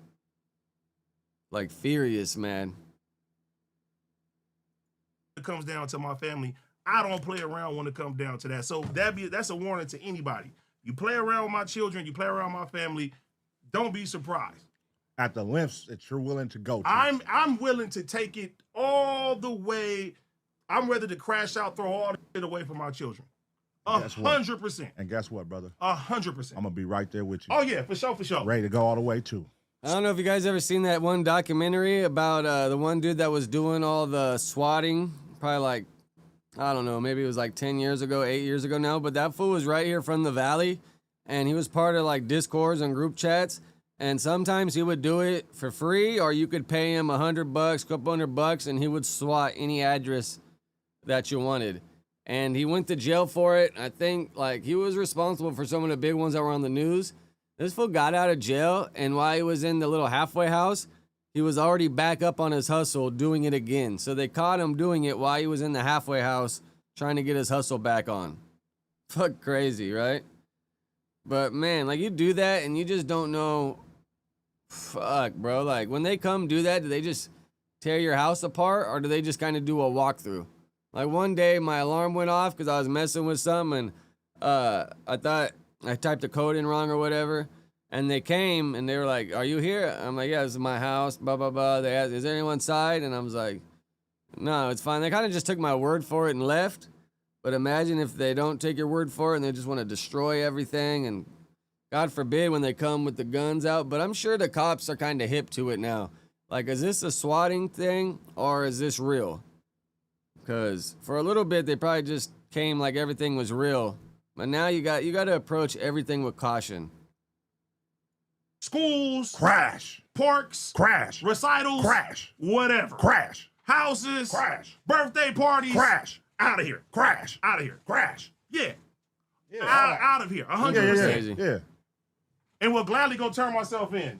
Speaker 3: Like, furious, man.
Speaker 6: It comes down to my family. I don't play around when it comes down to that. So that's a warning to anybody. You play around with my children, you play around with my family, don't be surprised.
Speaker 12: At the lengths that you're willing to go to.
Speaker 6: I'm willing to take it all the way. I'm ready to crash out, throw all the shit away from my children. 100%.
Speaker 12: And guess what, brother?
Speaker 6: 100%.
Speaker 12: I'm gonna be right there with you.
Speaker 6: Oh yeah, for sure.
Speaker 12: Ready to go all the way too.
Speaker 3: I don't know if you guys ever seen that one documentary about the one dude that was doing all the swatting, probably like, I don't know, maybe it was like 10 years ago, 8 years ago now, but that fool was right here from the Valley, and he was part of like Discords and group chats, and sometimes he would do it for free, or you could pay him $100, couple $100, and he would swat any address that you wanted. And he went to jail for it. I think like he was responsible for some of the big ones that were on the news. This fool got out of jail, and while he was in the little halfway house, he was already back up on his hustle doing it again. So they caught him doing it while he was in the halfway house trying to get his hustle back on. Fuck crazy, right? But man, like you do that and you just don't know. Fuck, bro. Like when they come do that, do they just tear your house apart or do they just kind of do a walkthrough? Like one day my alarm went off because I was messing with something and I thought I typed the code in wrong or whatever. And they came and they were like, "Are you here?" I'm like, "Yeah, this is my house." Blah blah blah. They asked, "Is there anyone inside?" And I was like, "No, it's fine." They kind of just took my word for it and left. But imagine if they don't take your word for it and they just want to destroy everything. And God forbid when they come with the guns out. But I'm sure the cops are kind of hip to it now. Like, is this a swatting thing or is this real? Because for a little bit they probably just came like everything was real. But now you got to approach everything with caution.
Speaker 10: Schools,
Speaker 12: Crash.
Speaker 10: parks,
Speaker 12: Crash.
Speaker 10: recitals,
Speaker 12: Crash.
Speaker 10: whatever.
Speaker 12: Crash.
Speaker 10: Houses,
Speaker 12: Crash.
Speaker 10: birthday parties,
Speaker 12: Crash.
Speaker 10: out of here.
Speaker 12: Crash.
Speaker 10: Out of here.
Speaker 12: Crash.
Speaker 10: Yeah.
Speaker 12: Yeah.
Speaker 10: Out of here. 100%.
Speaker 3: Crazy.
Speaker 12: Yeah.
Speaker 10: And will gladly go turn myself in.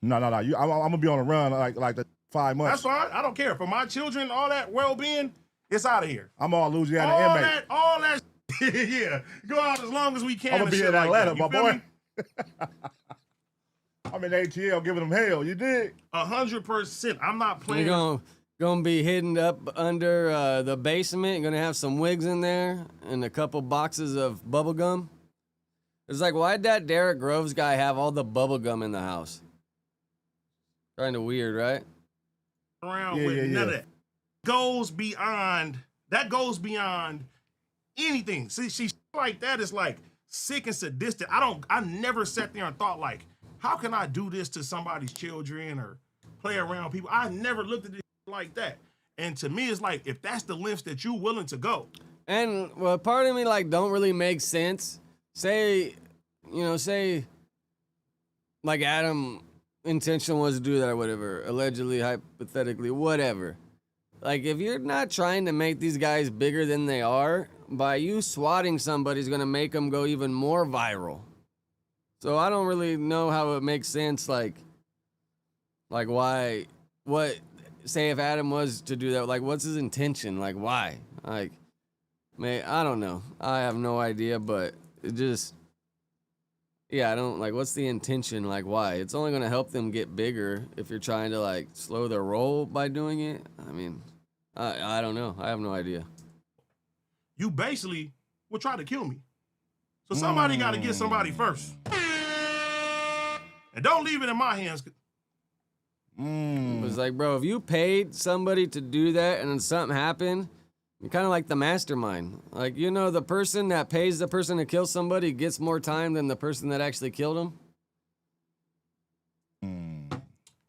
Speaker 12: No. I'm gonna be on a run like the 5 months.
Speaker 10: That's fine. I don't care. For my children, all that well-being, it's out of here.
Speaker 12: I'm all Louisiana
Speaker 10: All
Speaker 12: inmate.
Speaker 10: that, yeah. Go out as long as we can.
Speaker 12: I'm gonna
Speaker 10: and
Speaker 12: be
Speaker 10: shit
Speaker 12: in
Speaker 10: like
Speaker 12: Atlanta,
Speaker 10: that. You
Speaker 12: my
Speaker 10: feel
Speaker 12: boy.
Speaker 10: me?
Speaker 12: I'm in ATL giving them hell. You dig?
Speaker 10: 100%. I'm not playing.
Speaker 3: You're gonna be hidden up under the basement. You're gonna have some wigs in there and a couple boxes of bubble gum. It's like, why'd that Derek Groves guy have all the bubble gum in the house? Kind of weird, right?
Speaker 10: Around
Speaker 12: Yeah,
Speaker 10: with
Speaker 12: yeah,
Speaker 10: none
Speaker 12: yeah.
Speaker 10: of that. That goes beyond anything. See, shit like that is like sick and sadistic. I never sat there and thought like, how can I do this to somebody's children or play around people? I never looked at it like that. And to me, it's like, if that's the lengths that you're willing to go.
Speaker 3: And well, part of me like don't really make sense. Say like Adam intention was to do that or whatever, allegedly, hypothetically, whatever. Like, if you're not trying to make these guys bigger than they are, by you swatting somebody's gonna make them go even more viral. So I don't really know how it makes sense, like why, say if Adam was to do that, like what's his intention? Like why? Like, I don't know. I have no idea, but it just, yeah, I don't, like, what's the intention? Like why? It's only gonna help them get bigger if you're trying to like slow their roll by doing it. I mean, I don't know. I have no idea.
Speaker 10: You basically will try to kill me. So somebody got to get somebody first. And don't leave it in my hands.
Speaker 3: It's like, bro, if you paid somebody to do that and then something happened, you're kind of like the mastermind. Like, you know, the person that pays the person to kill somebody gets more time than the person that actually killed him.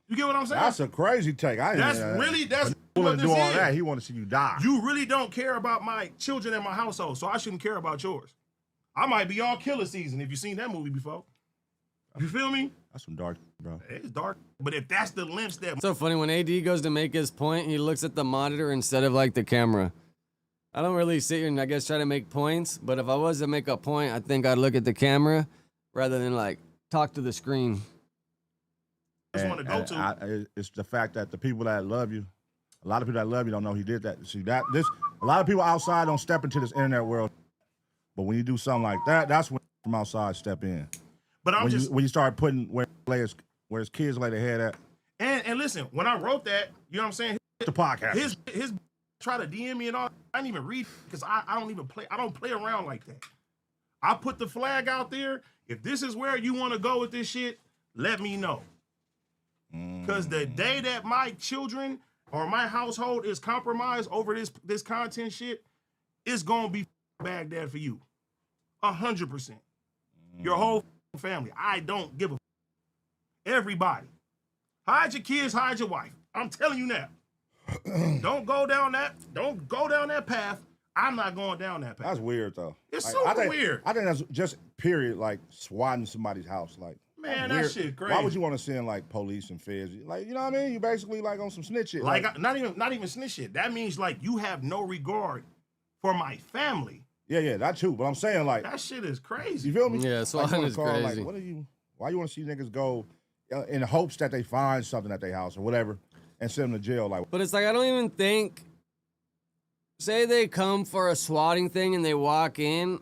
Speaker 10: You get what I'm saying?
Speaker 12: That's a crazy take.
Speaker 10: That's
Speaker 12: He
Speaker 10: what
Speaker 12: want to
Speaker 10: this
Speaker 12: do all
Speaker 10: is.
Speaker 12: that. He want to see you die.
Speaker 10: You really don't care about my children and my household, so I shouldn't care about yours. I might be on killer season if you've seen that movie before. You feel me?
Speaker 12: That's some dark, bro.
Speaker 10: It's dark. But if that's the lengths that...
Speaker 3: It's so funny, when AD goes to make his point, he looks at the monitor instead of like the camera. I don't really sit here and I guess try to make points, but if I was to make a point, I think I'd look at the camera rather than like talk to the screen.
Speaker 12: It's the fact that the people that love you, a lot of people that love you don't know he did that. See a lot of people outside don't step into this internet world, but when you do something like that, that's when from outside step in.
Speaker 10: But
Speaker 12: when you start putting where his kids lay their head at.
Speaker 10: And listen, when I wrote that, you know what I'm saying?
Speaker 12: The podcast.
Speaker 10: His try to DM me and all. I didn't even read because I don't even play. I don't play around like that. I put the flag out there. If this is where you want to go with this shit, let me know. Because the day that my children or my household is compromised over this content shit, it's gonna be Baghdad for you. 100%. Your whole family. I don't give a everybody. Hide your kids, hide your wife. I'm telling you now. Don't go down that path. I'm not going down that path.
Speaker 12: That's weird though.
Speaker 10: It's
Speaker 12: like,
Speaker 10: super weird.
Speaker 12: I think that's just period, like swatting somebody's house. Like,
Speaker 10: man, that shit crazy.
Speaker 12: Why would you want to send like police and feds? Like, you know what I mean? You basically like on some snitch shit.
Speaker 10: Like not even snitch shit. That means like you have no regard for my family.
Speaker 12: Yeah, that too. But I'm saying like
Speaker 10: that shit is crazy.
Speaker 12: You feel me?
Speaker 3: Yeah, swatting is crazy.
Speaker 12: Like, why you want to see niggas go in hopes that they find something at their house or whatever and send them to jail? Like,
Speaker 3: but it's like I don't even think. Say they come for a swatting thing and they walk in.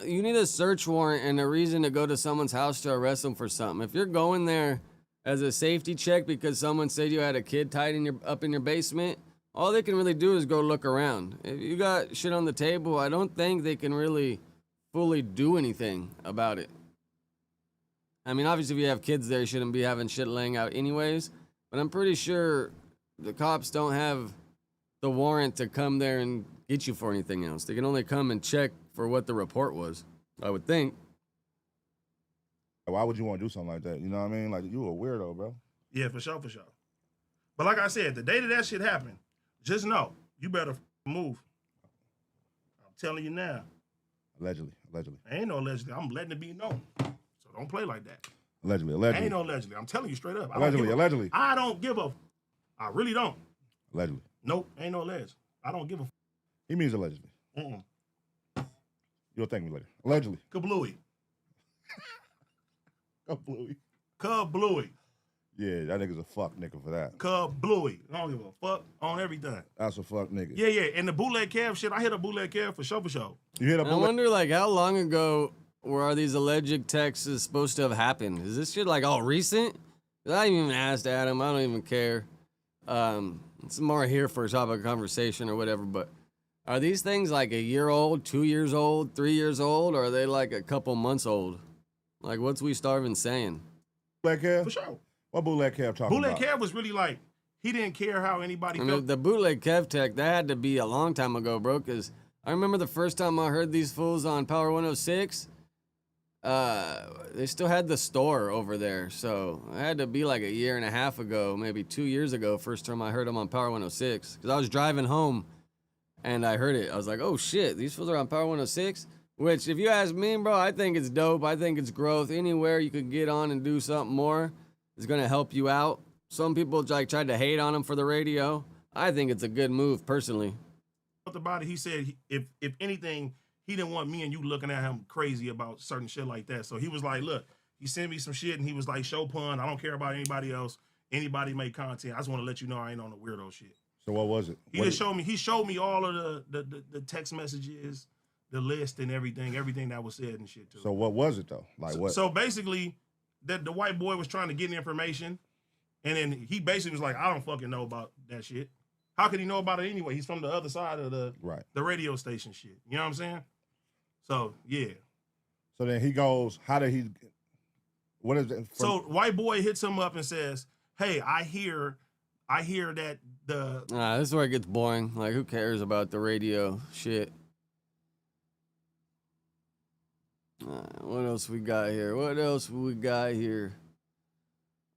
Speaker 3: You need a search warrant and a reason to go to someone's house to arrest them for something. If you're going there as a safety check because someone said you had a kid tied up in your basement, all they can really do is go look around. If you got shit on the table, I don't think they can really fully do anything about it. I mean, obviously, if you have kids there, you shouldn't be having shit laying out anyways. But I'm pretty sure the cops don't have the warrant to come there and get you for anything else. They can only come and check for what the report was, I would think.
Speaker 12: Why would you want to do something like that? You know what I mean? Like, you a weirdo, bro.
Speaker 10: Yeah, for sure. But like I said, the day that shit happened, just know, you better move. I'm telling you now.
Speaker 12: Allegedly.
Speaker 10: Ain't no allegedly. I'm letting it be known. So don't play like that.
Speaker 12: Allegedly.
Speaker 10: Ain't no allegedly. I'm telling you straight up.
Speaker 12: Allegedly.
Speaker 10: I don't give a. I really don't.
Speaker 12: Allegedly.
Speaker 10: Nope, ain't no alleged. I don't give a.
Speaker 12: He means allegedly. You'll thank me later. Allegedly.
Speaker 10: Kablooey. Kablooey.
Speaker 12: Yeah, that nigga's a fuck nigga for that.
Speaker 10: Kablooey. I don't give a fuck on everything.
Speaker 12: That's a fuck nigga.
Speaker 10: Yeah. And the bootleg Kev shit, I hit a bootleg Kev for sure.
Speaker 12: You hit a
Speaker 3: I wonder, like, how long ago were these alleged texts supposed to have happened? Is this shit, like, all recent? 'Cause I didn't even ask Adam. I don't even care. It's more here for a topic of conversation or whatever, but are these things like a year old, 2 years old, 3 years old, or are they like a couple months old? Like, what's We Starvin' saying?
Speaker 12: Bootleg Kev?
Speaker 10: For sure.
Speaker 12: What bootleg Kev talking
Speaker 10: Bootleg
Speaker 12: about?
Speaker 10: Kev was really like, he didn't care how anybody
Speaker 3: I
Speaker 10: felt.
Speaker 3: mean, the bootleg Kev tech, that had to be a long time ago, bro, because I remember the first time I heard these fools on Power 106, they still had the store over there, so it had to be like a year and a half ago, maybe 2 years ago, first time I heard them on Power 106, because I was driving home, and I heard it. I was like, oh, shit, these fools are on Power 106? Which, if you ask me, bro, I think it's dope. I think it's growth. Anywhere you could get on and do something more is going to help you out. Some people like tried to hate on him for the radio. I think it's a good move, personally.
Speaker 10: About it, he said if anything, he didn't want me and you looking at him crazy about certain shit like that. So he was like, look, he sent me some shit and he was like, show pun. I don't care about anybody else. Anybody make content. I just want to let you know I ain't on the weirdo shit.
Speaker 12: So what was it?
Speaker 10: He showed me all of the text messages, the list and everything that was said and shit too.
Speaker 12: So what was it though? Like what?
Speaker 10: So basically, the white boy was trying to get the information, and then he basically was like, I don't fucking know about that shit. How could he know about it anyway? He's from the other side of the radio station shit. You know what I'm saying? So yeah.
Speaker 12: So then he goes, how did he? What is it?
Speaker 10: So white boy hits him up and says, hey, I hear that the.
Speaker 3: This is where it gets boring. Like, who cares about the radio shit? What else we got here?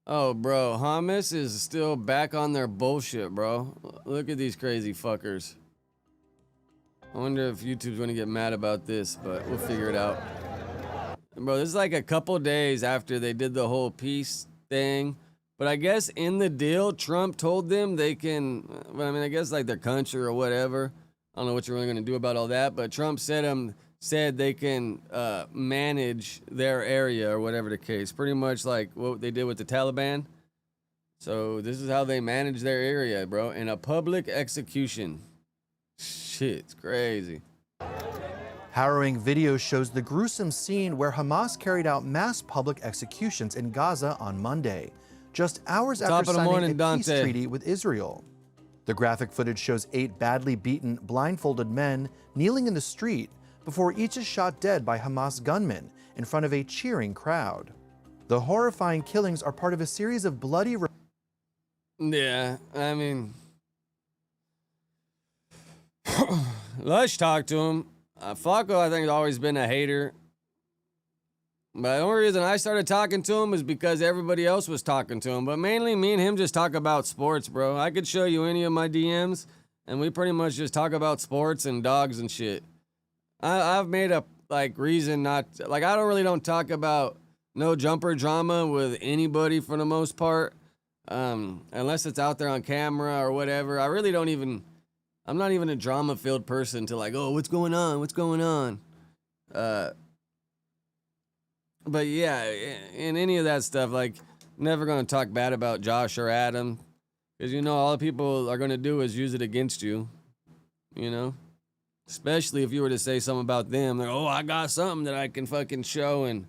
Speaker 3: Oh, bro, Hamas is still back on their bullshit, bro. Look at these crazy fuckers. I wonder if YouTube's gonna get mad about this, but we'll figure it out. And bro, this is like a couple days after they did the whole peace thing. But I guess in the deal, Trump told them they can, I mean, I guess like their country or whatever. I don't know what you're really gonna do about all that, but Trump said they can manage their area or whatever the case. Pretty much like what they did with the Taliban. So this is how they manage their area, bro. In a public execution. Shit's crazy.
Speaker 13: Harrowing video shows the gruesome scene where Hamas carried out mass public executions in Gaza on Monday, just hours after signing a peace treaty with Israel. The graphic footage shows 8 badly beaten, blindfolded men kneeling in the street before each is shot dead by Hamas gunmen in front of a cheering crowd. The horrifying killings are part of a series of bloody...
Speaker 3: Yeah, I mean... Let's talk to him. Flacco, I think, has always been a hater. But the only reason I started talking to him is because everybody else was talking to him. But mainly me and him just talk about sports, bro. I could show you any of my DMs, and we pretty much just talk about sports and dogs and shit. I've made a reason not to, I don't talk about no jumper drama with anybody for the most part, unless it's out there on camera or whatever. I really don't even. I'm not even a drama filled person to oh, what's going on. But yeah, in any of that stuff, never gonna talk bad about Josh or Adam, because all the people are gonna do is use it against you, Especially if you were to say something about them, they're, oh, I got something that I can fucking show and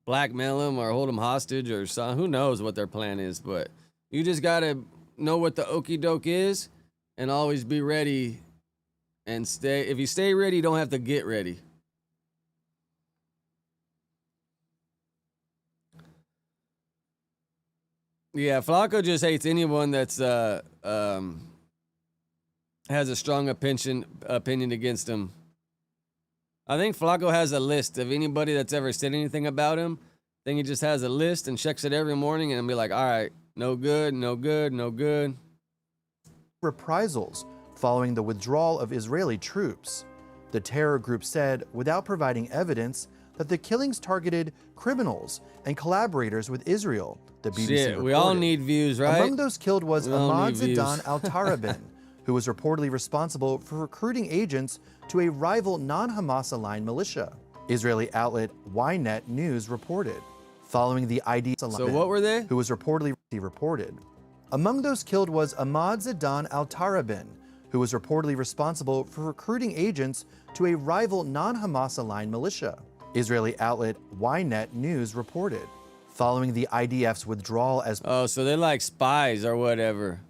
Speaker 3: blackmail them or hold them hostage or something. Who knows what their plan is, but you just gotta know what the okie doke is and always be ready and stay. If you stay ready, you don't have to get ready. Yeah, Flacco just hates anyone that's has a strong opinion against him. I think Flacco has a list of anybody that's ever said anything about him. I think he just has a list and checks it every morning and be like, all right, no good, no good, no good.
Speaker 13: Reprisals following the withdrawal of Israeli troops. The terror group said, without providing evidence, that the killings targeted criminals and collaborators with Israel, the BBC
Speaker 3: Shit,
Speaker 13: reported.
Speaker 3: we all need views, right?
Speaker 13: Among those killed was
Speaker 3: We all
Speaker 13: Ahmad
Speaker 3: need views.
Speaker 13: Zidan al-Tarabin, who was reportedly responsible for recruiting agents to a rival non-Hamas-aligned militia. Israeli outlet Ynet News reported. Following the IDF
Speaker 3: So what were they?
Speaker 13: Who was reportedly reported. Among those killed was Ahmad Zidan al-Tarabin, who was reportedly responsible for recruiting agents to a rival non-Hamas-aligned militia. Israeli outlet Ynet News reported. Following the IDF's withdrawal as...
Speaker 3: Oh, so they're like spies or whatever.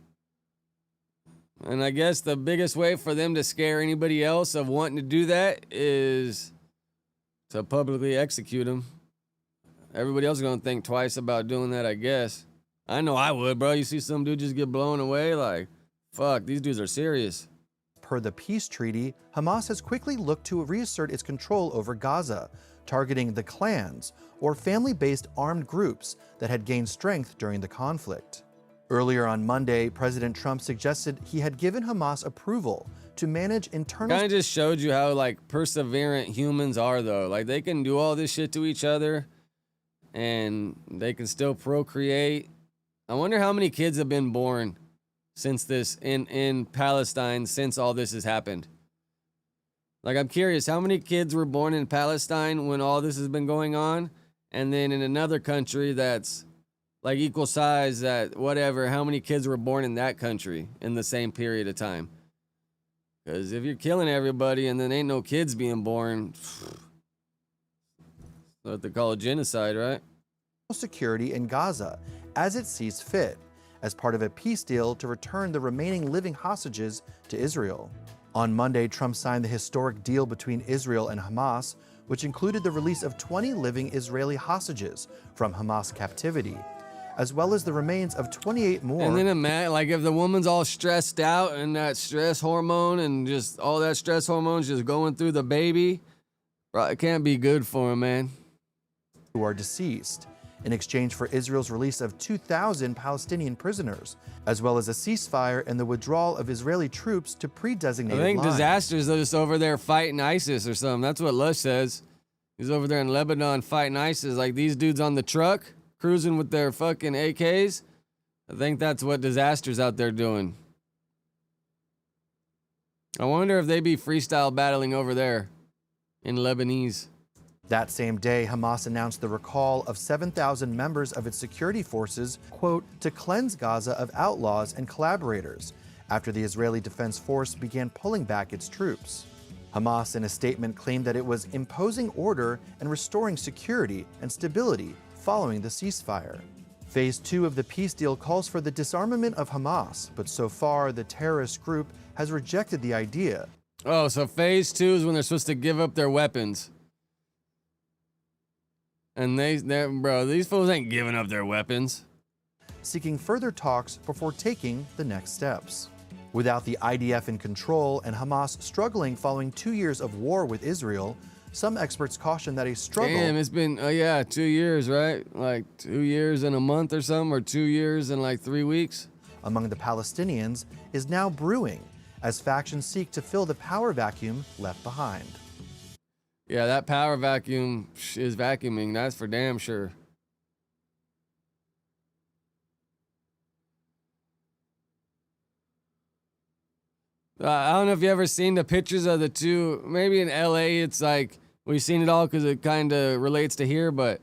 Speaker 3: And I guess the biggest way for them to scare anybody else of wanting to do that is to publicly execute them. Everybody else is going to think twice about doing that, I guess. I know I would, bro. You see some dude just get blown away, like, fuck, these dudes are serious.
Speaker 13: Per the peace treaty, Hamas has quickly looked to reassert its control over Gaza, targeting the clans, or family-based armed groups that had gained strength during the conflict. Earlier on Monday, President Trump suggested he had given Hamas approval to manage internal...
Speaker 3: Kind of just showed you how, like, perseverant humans are, though. Like, they can do all this shit to each other, and they can still procreate. I wonder how many kids have been born since this in Palestine since all this has happened. Like, I'm curious, how many kids were born in Palestine when all this has been going on? And then in another country that's like equal size, that whatever, how many kids were born in that country in the same period of time? Because if you're killing everybody and then ain't no kids being born, that's what they call a genocide, right?
Speaker 13: security in Gaza as it sees fit, as part of a peace deal to return the remaining living hostages to Israel. On Monday, Trump signed the historic deal between Israel and Hamas, which included the release of 20 living Israeli hostages from Hamas captivity, as well as the remains of 28 more.
Speaker 3: And then imagine, like, if the woman's all stressed out and that stress hormone and just all that stress hormones just going through the baby, bro, it can't be good for him, man.
Speaker 13: Who are deceased, in exchange for Israel's release of 2,000 Palestinian prisoners, as well as a ceasefire and the withdrawal of Israeli troops to pre-designated
Speaker 3: I think
Speaker 13: lines.
Speaker 3: Disaster's just over there fighting ISIS or something. That's what Lush says. He's over there in Lebanon fighting ISIS. Like, these dudes on the truck cruising with their fucking AKs. I think that's what Disaster's out there doing. I wonder if they be freestyle battling over there in Lebanese.
Speaker 13: That same day, Hamas announced the recall of 7,000 members of its security forces, quote, to cleanse Gaza of outlaws and collaborators, after the Israeli Defense Force began pulling back its troops. Hamas, in a statement, claimed that it was imposing order and restoring security and stability following the ceasefire. Phase 2 of the peace deal calls for the disarmament of Hamas, but so far the terrorist group has rejected the idea.
Speaker 3: Oh, so phase 2 is when they're supposed to give up their weapons. And bro, these fools ain't giving up their weapons.
Speaker 13: Seeking further talks before taking the next steps. Without the IDF in control and Hamas struggling following 2 years of war with Israel, some experts caution that a struggle...
Speaker 3: Damn, it's been, 2 years, right? Like 2 years and a month or something, or 2 years and like 3 weeks?
Speaker 13: Among the Palestinians is now brewing as factions seek to fill the power vacuum left behind.
Speaker 3: Yeah, that power vacuum is vacuuming, that's for damn sure. I don't know if you ever seen the pictures of the two, maybe in LA it's like, we've seen it all because it kind of relates to here, but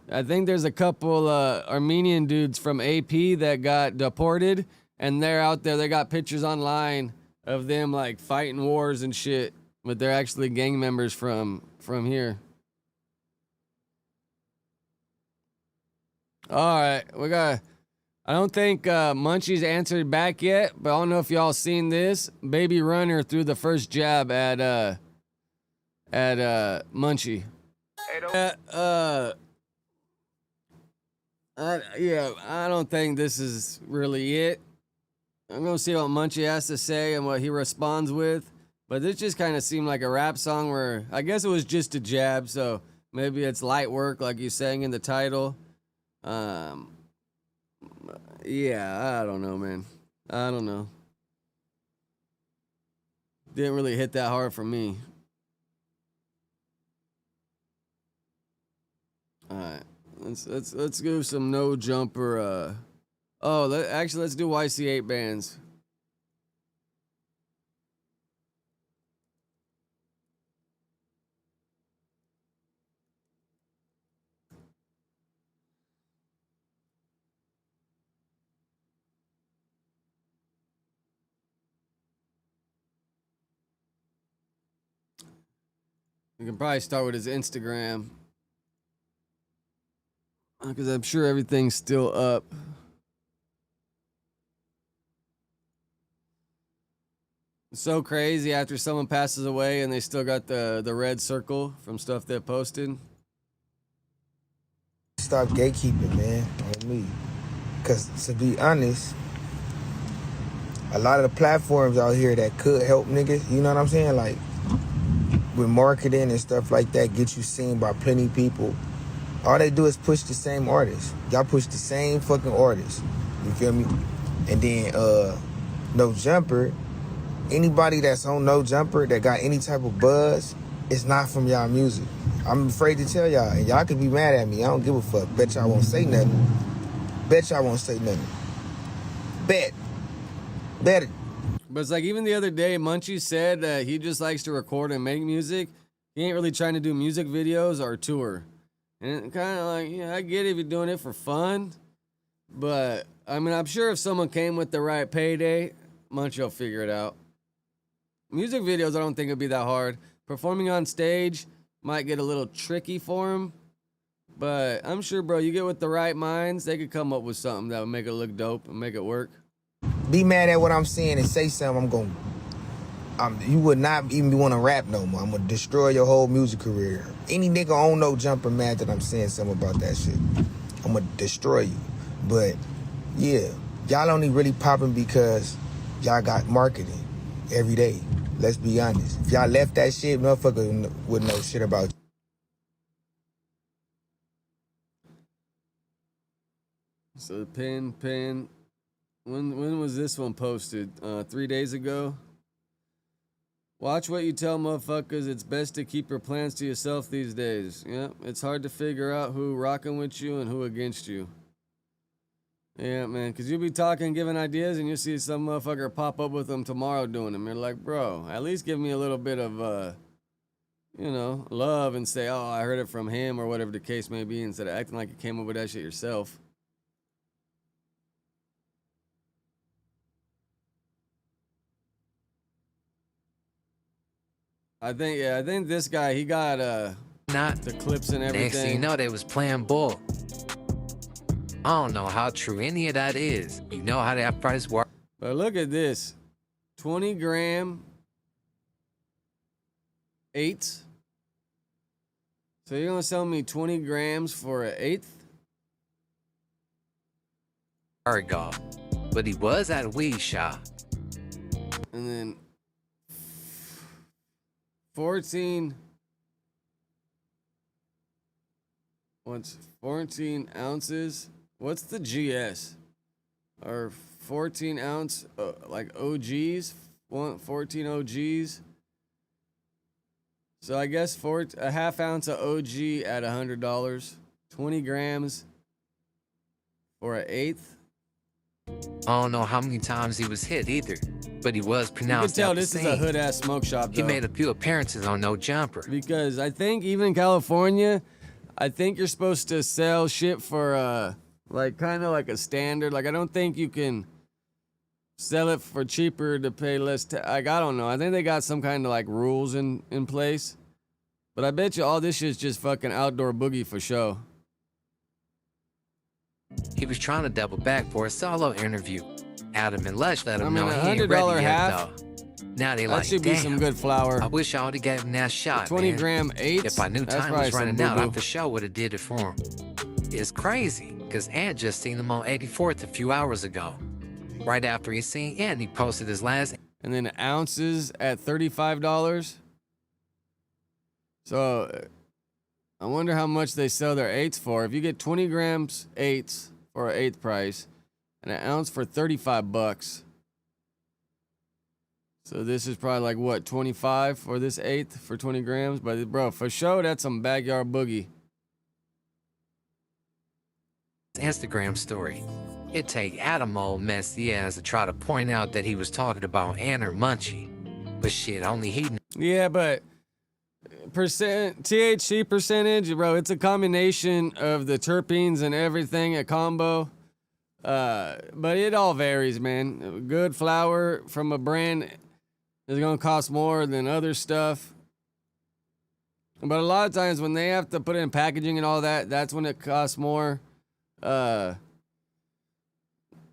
Speaker 3: I think there's a couple Armenian dudes from AP that got deported, and they're out there, they got pictures online of them like fighting wars and shit, but they're actually gang members from here. All right, I don't think Munchie's answered back yet, but I don't know if y'all seen this. Baby Runner threw the first jab at Munchie. Yeah, I don't think this is really it. I'm gonna see what Munchie has to say and what he responds with. But this just kind of seemed like a rap song where I guess it was just a jab, so maybe it's light work like you sang in the title. Yeah, I don't know, man. I don't know. Didn't really hit that hard for me. All right, let's go some no jumper. Let's do YCA bands. We can probably start with his Instagram. Because I'm sure everything's still up. It's so crazy after someone passes away and they still got the red circle from stuff they posted.
Speaker 14: Stop gatekeeping, man, on me. Because to be honest, a lot of the platforms out here that could help niggas, you know what I'm saying? Like, with marketing and stuff like that, get you seen by plenty of people. All they do is push the same artists. Y'all push the same fucking artists. You feel me? And then No Jumper, anybody that's on No Jumper that got any type of buzz, it's not from y'all music. I'm afraid to tell y'all, and y'all can be mad at me. I don't give a fuck. Bet y'all won't say nothing. Bet y'all won't say nothing. Bet it.
Speaker 3: But it's like even the other day, Munchie said that he just likes to record and make music. He ain't really trying to do music videos or tour. And kind of like, yeah, I get it if you're doing it for fun. But, I mean, I'm sure if someone came with the right payday, Munchie will figure it out. Music videos, I don't think it'd be that hard. Performing on stage might get a little tricky for him. But I'm sure, bro, you get with the right minds, they could come up with something that would make it look dope and make it work.
Speaker 14: Be mad at what I'm saying and say something, you would not even want to rap no more. I'm going to destroy your whole music career. Any nigga on No Jumper mad that I'm saying something about that shit. I'm going to destroy you. But, yeah, y'all only really popping because y'all got marketing every day. Let's be honest. If y'all left that shit, motherfucker wouldn't know shit about you.
Speaker 3: So pin. When was this one posted? 3 days ago? Watch what you tell motherfuckers. It's best to keep your plans to yourself these days. Yeah, it's hard to figure out who rocking with you and who against you. Yeah, man, because you'll be talking, giving ideas, and you'll see some motherfucker pop up with them tomorrow doing them. You're like, bro, at least give me a little bit of, love and say, oh, I heard it from him or whatever the case may be, instead of acting like you came up with that shit yourself. I think this guy, he got the clips and everything.
Speaker 15: Next thing you know, they was playing bull. I don't know how true any of that is. You know how that price works.
Speaker 3: But look at this. 20 gram eighths. So you're gonna sell me 20 grams for an eighth?
Speaker 15: Argo. But he was at a weed shop.
Speaker 3: And then 14 ounces. What's the GS? Or 14 ounce like OGs? 14 OGs. So I guess a half ounce of OG at $100. 20 grams for an eighth.
Speaker 15: I don't know how many times he was hit either, but he was pronounced.
Speaker 3: You can tell this is a hood ass smoke shop. Though.
Speaker 15: He made a few appearances on No Jumper.
Speaker 3: Because I think even in California, I think you're supposed to sell shit for like kind of like a standard. Like I don't think you can sell it for cheaper to pay less. Like I don't know. I think they got some kind of like rules in place. But I bet you all this shit's just fucking outdoor boogie for show.
Speaker 15: He was trying to double back for a solo interview. Adam and Lush let him know he ain't
Speaker 3: $100
Speaker 15: ready yet,
Speaker 3: half.
Speaker 15: though. Now they
Speaker 3: That
Speaker 15: like,
Speaker 3: should be
Speaker 15: damn,
Speaker 3: some good flour.
Speaker 15: I wish I would have gave him that shot,
Speaker 3: 20
Speaker 15: man.
Speaker 3: gram eights.
Speaker 15: If I knew
Speaker 3: That's
Speaker 15: time
Speaker 3: probably
Speaker 15: was running
Speaker 3: some
Speaker 15: out,
Speaker 3: boo-boo.
Speaker 15: I for sure would have did it for him. It's crazy, because Ant just seen him on 84th a few hours ago. Right after he seen Ant, he posted his last.
Speaker 3: And then ounces at $35. So I wonder how much they sell their eighths for. If you get 20 grams eighths for an eighth price and an ounce for $35. So this is probably like what, 25 for this eighth for 20 grams? But bro, for sure, that's some backyard boogie.
Speaker 15: Instagram story. It take Adam old messy ass to try to point out that he was talking about Ant or Munchie. But shit, only he.
Speaker 3: Yeah, but THC percentage, bro, it's a combination of the terpenes and everything, a combo. But it all varies, man. Good flower from a brand is gonna cost more than other stuff. But a lot of times when they have to put it in packaging and all that, that's when it costs more.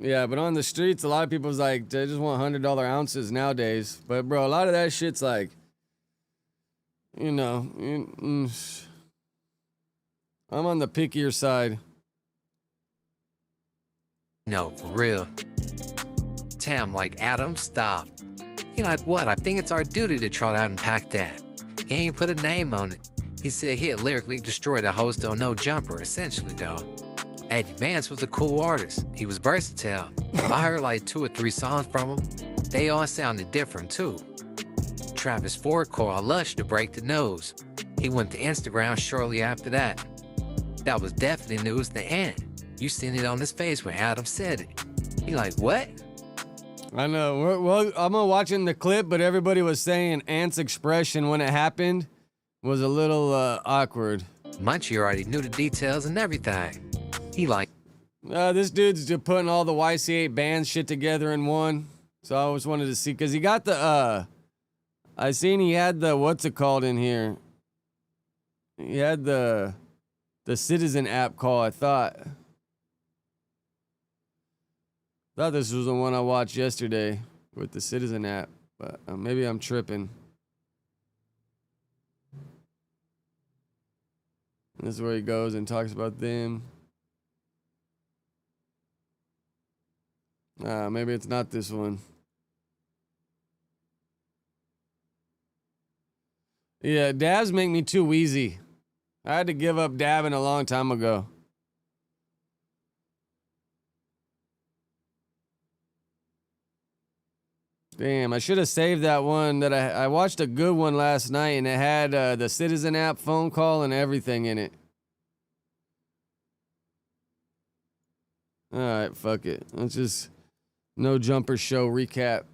Speaker 3: Yeah, but on the streets, a lot of people's like, they just want $100 ounces nowadays. But bro, a lot of that shit's like, you know, I'm on the pickier side.
Speaker 15: No, for real. Tam, like, Adam, stop. He like, what? I think it's our duty to try out and pack that. He ain't put a name on it. He said he'd lyrically destroy the host on No Jumper, essentially, though. EightyBands was a cool artist. He was versatile. I heard like 2 or 3 songs from him. They all sounded different, too. Travis Ford called Lush to break the news. He went to Instagram shortly after that. That was definitely news to Ant. You seen it on his face when Adam said it. He like, what?
Speaker 3: I know. Well, I'm watching the clip, but everybody was saying Ant's expression when it happened was a little awkward.
Speaker 15: Munchie already knew the details and everything. He like,
Speaker 3: this dude's just putting all the YCA bands shit together in one. So I always wanted to see, because he got the, I seen he had the, what's it called in here? He had the Citizen app call, I thought. Thought this was the one I watched yesterday with the Citizen app, but maybe I'm tripping. This is where he goes and talks about them. Maybe it's not this one. Yeah, dabs make me too wheezy. I had to give up dabbing a long time ago. Damn, I should have saved that one that I watched a good one last night, and it had the Citizen app phone call and everything in it. All right, fuck it. Let's just No Jumper show recap.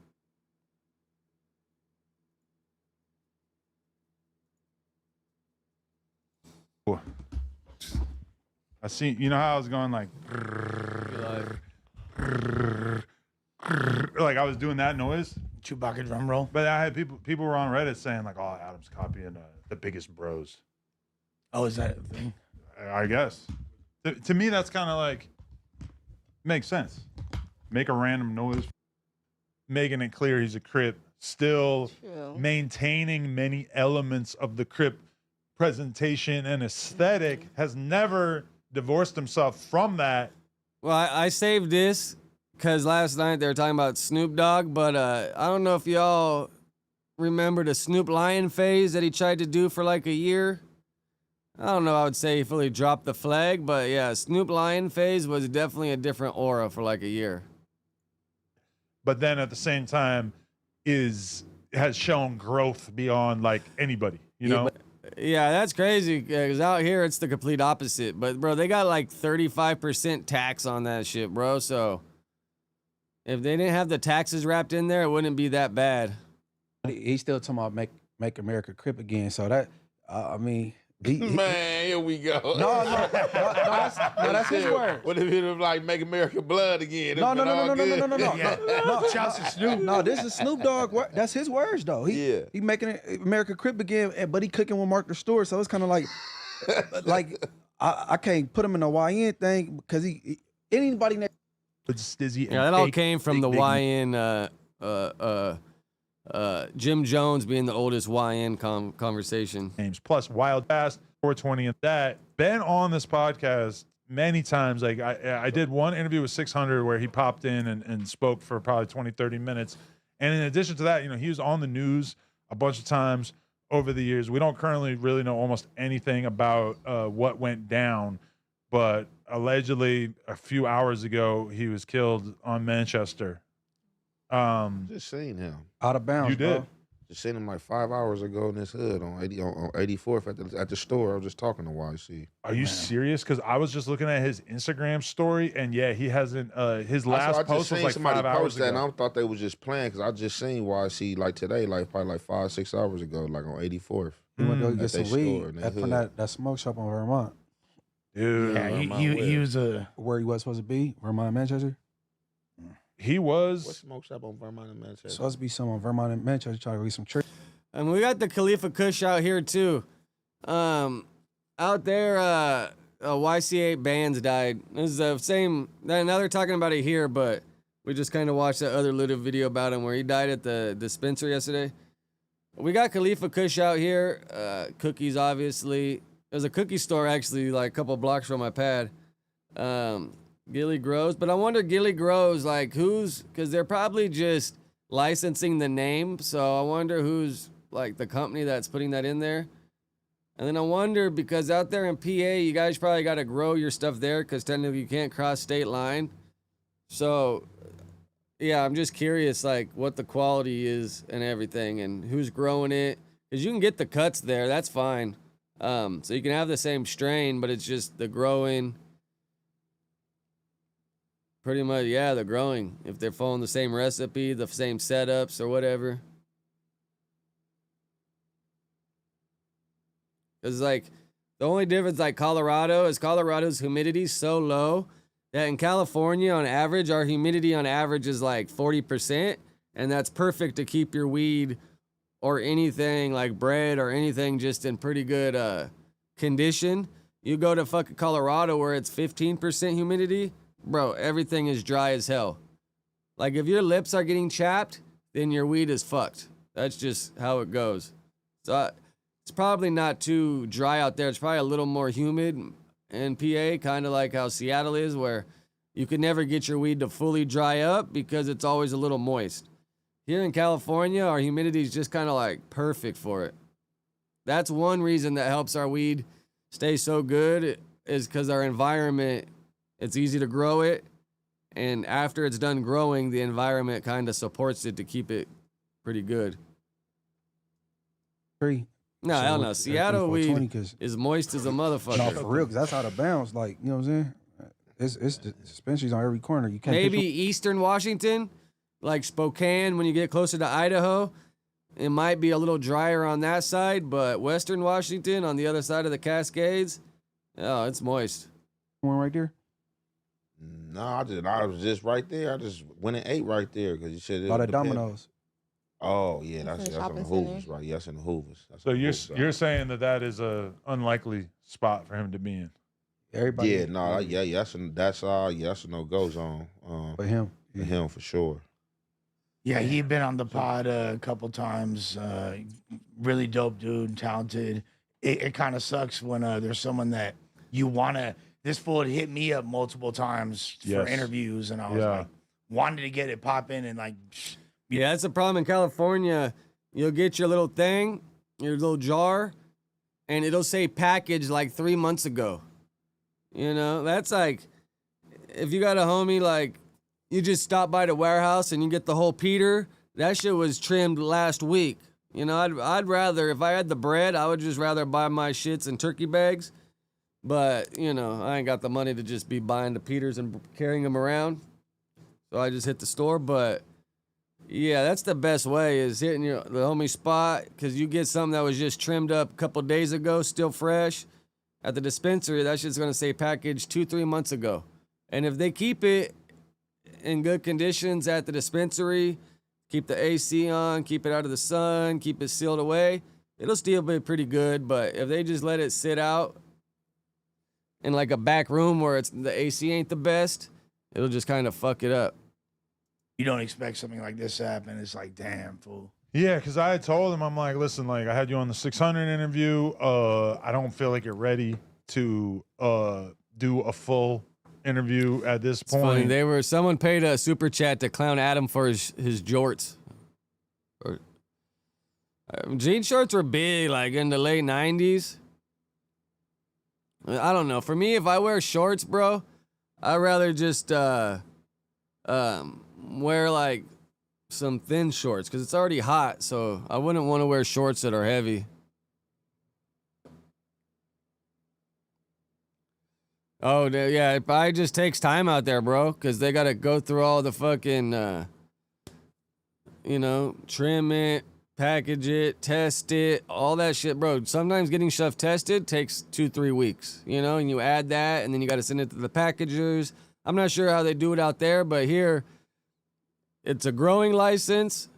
Speaker 12: I seen, you know how I was going like, like I was doing that noise.
Speaker 1: Chewbacca drum roll.
Speaker 12: But I had people were on Reddit saying like, oh, Adam's copying the Biggest Bros.
Speaker 1: Oh, is that a thing?
Speaker 12: I guess. To me, that's kind of like, makes sense. Make a random noise, making it clear he's a Crip, still maintaining many elements of the Crip presentation and aesthetic, has never divorced himself from that.
Speaker 3: Well, I saved this because last night they were talking about Snoop Dogg, but I don't know if y'all remember the Snoop Lion phase that he tried to do for like a year. I don't know, I would say he fully dropped the flag, but yeah, Snoop Lion phase was definitely a different aura for like a year.
Speaker 12: But then at the same time has shown growth beyond like anybody, you know?
Speaker 3: Yeah, that's crazy, because out here it's the complete opposite. But bro, they got like 35% tax on that shit, bro. So if they didn't have the taxes wrapped in there, it wouldn't be that bad.
Speaker 16: He's still talking about make America Crip again. So that, I mean,
Speaker 11: Man, here we go.
Speaker 16: No, that's his word.
Speaker 11: What if it was like make America blood again?
Speaker 16: No.
Speaker 1: Shouts to Snoop.
Speaker 16: No, this is Snoop Dogg. That's his words though. He making America Crip again, but he cooking with Mark the Stewart. So it's kind of like, I can't put him in a YN thing because anybody.
Speaker 3: Yeah, that all came from the YN. Jim Jones being the oldest YN conversation.
Speaker 12: Names plus Wild Fast 420 and that. Been on this podcast
Speaker 17: many times. Like I did one interview with 600 where he popped in and spoke for probably 20, 30 minutes. And in addition to that, you know, he was on the news a bunch of times over the years. We don't currently really know almost anything about what went down, but allegedly a few hours ago he was killed on Manchester.
Speaker 18: Just seen him
Speaker 16: out of bounds.
Speaker 17: You did.
Speaker 16: Bro.
Speaker 18: Just seen him like 5 hours ago in this hood on 84th at the store. I was just talking to YC.
Speaker 17: Are you serious? Because I was just looking at his Instagram story, and yeah, he hasn't. His last post was like 5 hours ago.
Speaker 18: And I thought they was just playing because I just seen YC like today, like probably like 5, 6 hours ago, like on 84th.
Speaker 16: He went to go get some
Speaker 18: store
Speaker 16: weed
Speaker 18: in
Speaker 16: from that smoke shop on Vermont.
Speaker 17: Dude,
Speaker 19: Yeah, he was
Speaker 16: where he was supposed to be, Vermont and Manchester.
Speaker 17: He was.
Speaker 18: What smoke shop on Vermont and Manchester?
Speaker 16: Supposed to be some on Vermont and Manchester trying to get some trick.
Speaker 3: And we got the Khalifa Kush out here too. Out there, YCA Bands died. This is the same. Now they're talking about it here, but we just kind of watched that other little video about him where he died at the dispenser yesterday. We got Khalifa Kush out here. Cookies, obviously. There's a cookie store actually, like a couple blocks from my pad. Gilly Grows, but I wonder Gilly Grows, like who's, because they're probably just licensing the name. So I wonder who's like the company that's putting that in there. And then I wonder, because out there in PA, you guys probably got to grow your stuff there because technically you can't cross state line. So yeah, I'm just curious, like what the quality is and everything and who's growing it. Because you can get the cuts there, that's fine. So you can have the same strain, but it's just the growing. Pretty much, yeah, they're growing. If they're following the same recipe, the same setups or whatever. Because, like, the only difference, like Colorado, is Colorado's humidity so low that in California, on average, our humidity on average is like 40%. And that's perfect to keep your weed or anything like bread or anything just in pretty good condition. You go to fucking Colorado where it's 15% humidity. Bro, everything is dry as hell. Like, if your lips are getting chapped, then your weed is fucked. That's just how it goes. So, it's probably not too dry out there. It's probably a little more humid in PA, kind of like how Seattle is, where you can never get your weed to fully dry up because it's always a little moist. Here in California, our humidity is just kind of like perfect for it. That's one reason that helps our weed stay so good, is because our environment, it's easy to grow it, and after it's done growing, the environment kind of supports it to keep it pretty good. No, hell no. Seattle weed is moist as a motherfucker.
Speaker 16: No, for real, because that's out of bounds. Like, you know what I'm saying? It's the dispensaries on every corner. You can't.
Speaker 3: Maybe Eastern Washington, like Spokane, when you get closer to Idaho, it might be a little drier on that side, but Western Washington, on the other side of the Cascades, oh, it's moist.
Speaker 16: One right there?
Speaker 18: No, I was just right there. I just went and ate right there because you said it.
Speaker 16: By the Domino's.
Speaker 18: Oh yeah, that's in the Hoovers, right? Yes, in the Hoovers.
Speaker 17: So you're saying that is a unlikely spot for him to be in.
Speaker 16: Everybody.
Speaker 18: Yeah, no, that's a no go zone.
Speaker 16: For him.
Speaker 18: For him for sure.
Speaker 19: Yeah, he'd been on the pod a couple times. Really dope dude, talented. It kind of sucks when there's someone that you want to. This fool had hit me up multiple times for interviews, and I was like, wanted to get it popping and like.
Speaker 3: Yeah, that's the problem in California. You'll get your little thing, your little jar, and it'll say packaged like 3 months ago. You know, that's like, if you got a homie, like, you just stop by the warehouse and you get the whole Peter, that shit was trimmed last week. You know, I'd rather, if I had the bread, I would just rather buy my shits in turkey bags. But, you know, I ain't got the money to just be buying the Peters and carrying them around. So I just hit the store, but... yeah, that's the best way, is hitting the homie spot, because you get something that was just trimmed up a couple days ago, still fresh. At the dispensary, that shit's going to say packaged 2-3 months ago. And if they keep it in good conditions at the dispensary, keep the AC on, keep it out of the sun, keep it sealed away, it'll still be pretty good. But if they just let it sit out in like a back room where the AC ain't the best, it'll just kind of fuck it up.
Speaker 19: You don't expect something like this to happen. It's like, damn, fool.
Speaker 17: Yeah, because I had told him, I'm like, listen, like, I had you on the 600 interview. I don't feel like you're ready to do a full interview at this
Speaker 3: It's funny.
Speaker 17: point.
Speaker 3: Someone paid a super chat to clown Adam for his jorts. Jean shorts were big, like in the late 90s. I don't know. For me, if I wear shorts, bro, I'd rather just wear like some thin shorts because it's already hot. So I wouldn't want to wear shorts that are heavy. Oh, yeah. It probably just takes time out there, bro, because they got to go through all the fucking, trim it, package it, test it, all that shit, bro. Sometimes getting stuff tested takes 2-3 weeks, and you add that, and then you got to send it to the packagers. I'm not sure how they do it out there, but here, it's a growing license,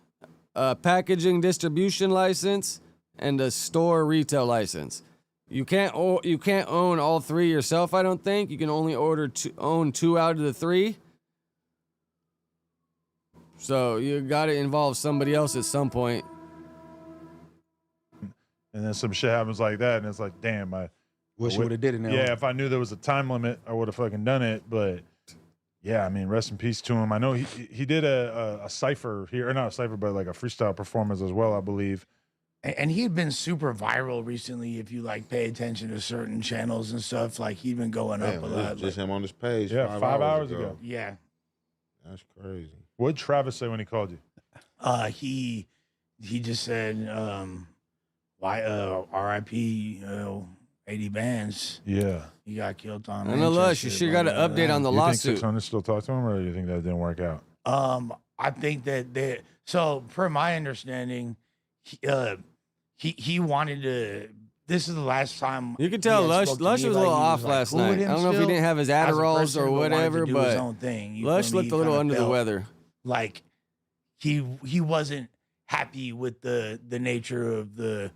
Speaker 3: a packaging distribution license, and a store retail license. You can't own all three yourself, I don't think. You can only own 2 out of the 3. So you got to involve somebody else at some point.
Speaker 17: And then some shit happens like that, and it's like, damn,
Speaker 16: Wish you would have did it now.
Speaker 17: Yeah, if I knew there was a time limit, I would have fucking done it. But yeah, I mean, rest in peace to him. I know he did a cipher here, or not a cipher, but like a freestyle performance as well, I believe.
Speaker 19: And he had been super viral recently. If you like pay attention to certain channels and stuff, like he'd been going up a lot.
Speaker 18: Just him on this page.
Speaker 17: Yeah, 5 hours ago.
Speaker 19: Yeah.
Speaker 18: That's crazy.
Speaker 17: What did Travis say when he called you?
Speaker 19: He just said, R.I.P. 80Bands.
Speaker 17: Yeah.
Speaker 19: He got killed on.
Speaker 3: I know, Lush, you sure got an update on the
Speaker 17: You
Speaker 3: lawsuit.
Speaker 17: think 600 still talk to him, or do you think that didn't work out?
Speaker 19: I think that so per my understanding, he wanted to. This is the last time
Speaker 3: You could tell Lush was a little off last night. I don't know if he didn't have his Adderalls or whatever, but Lush looked a little under the weather.
Speaker 19: Like he wasn't happy with the nature of the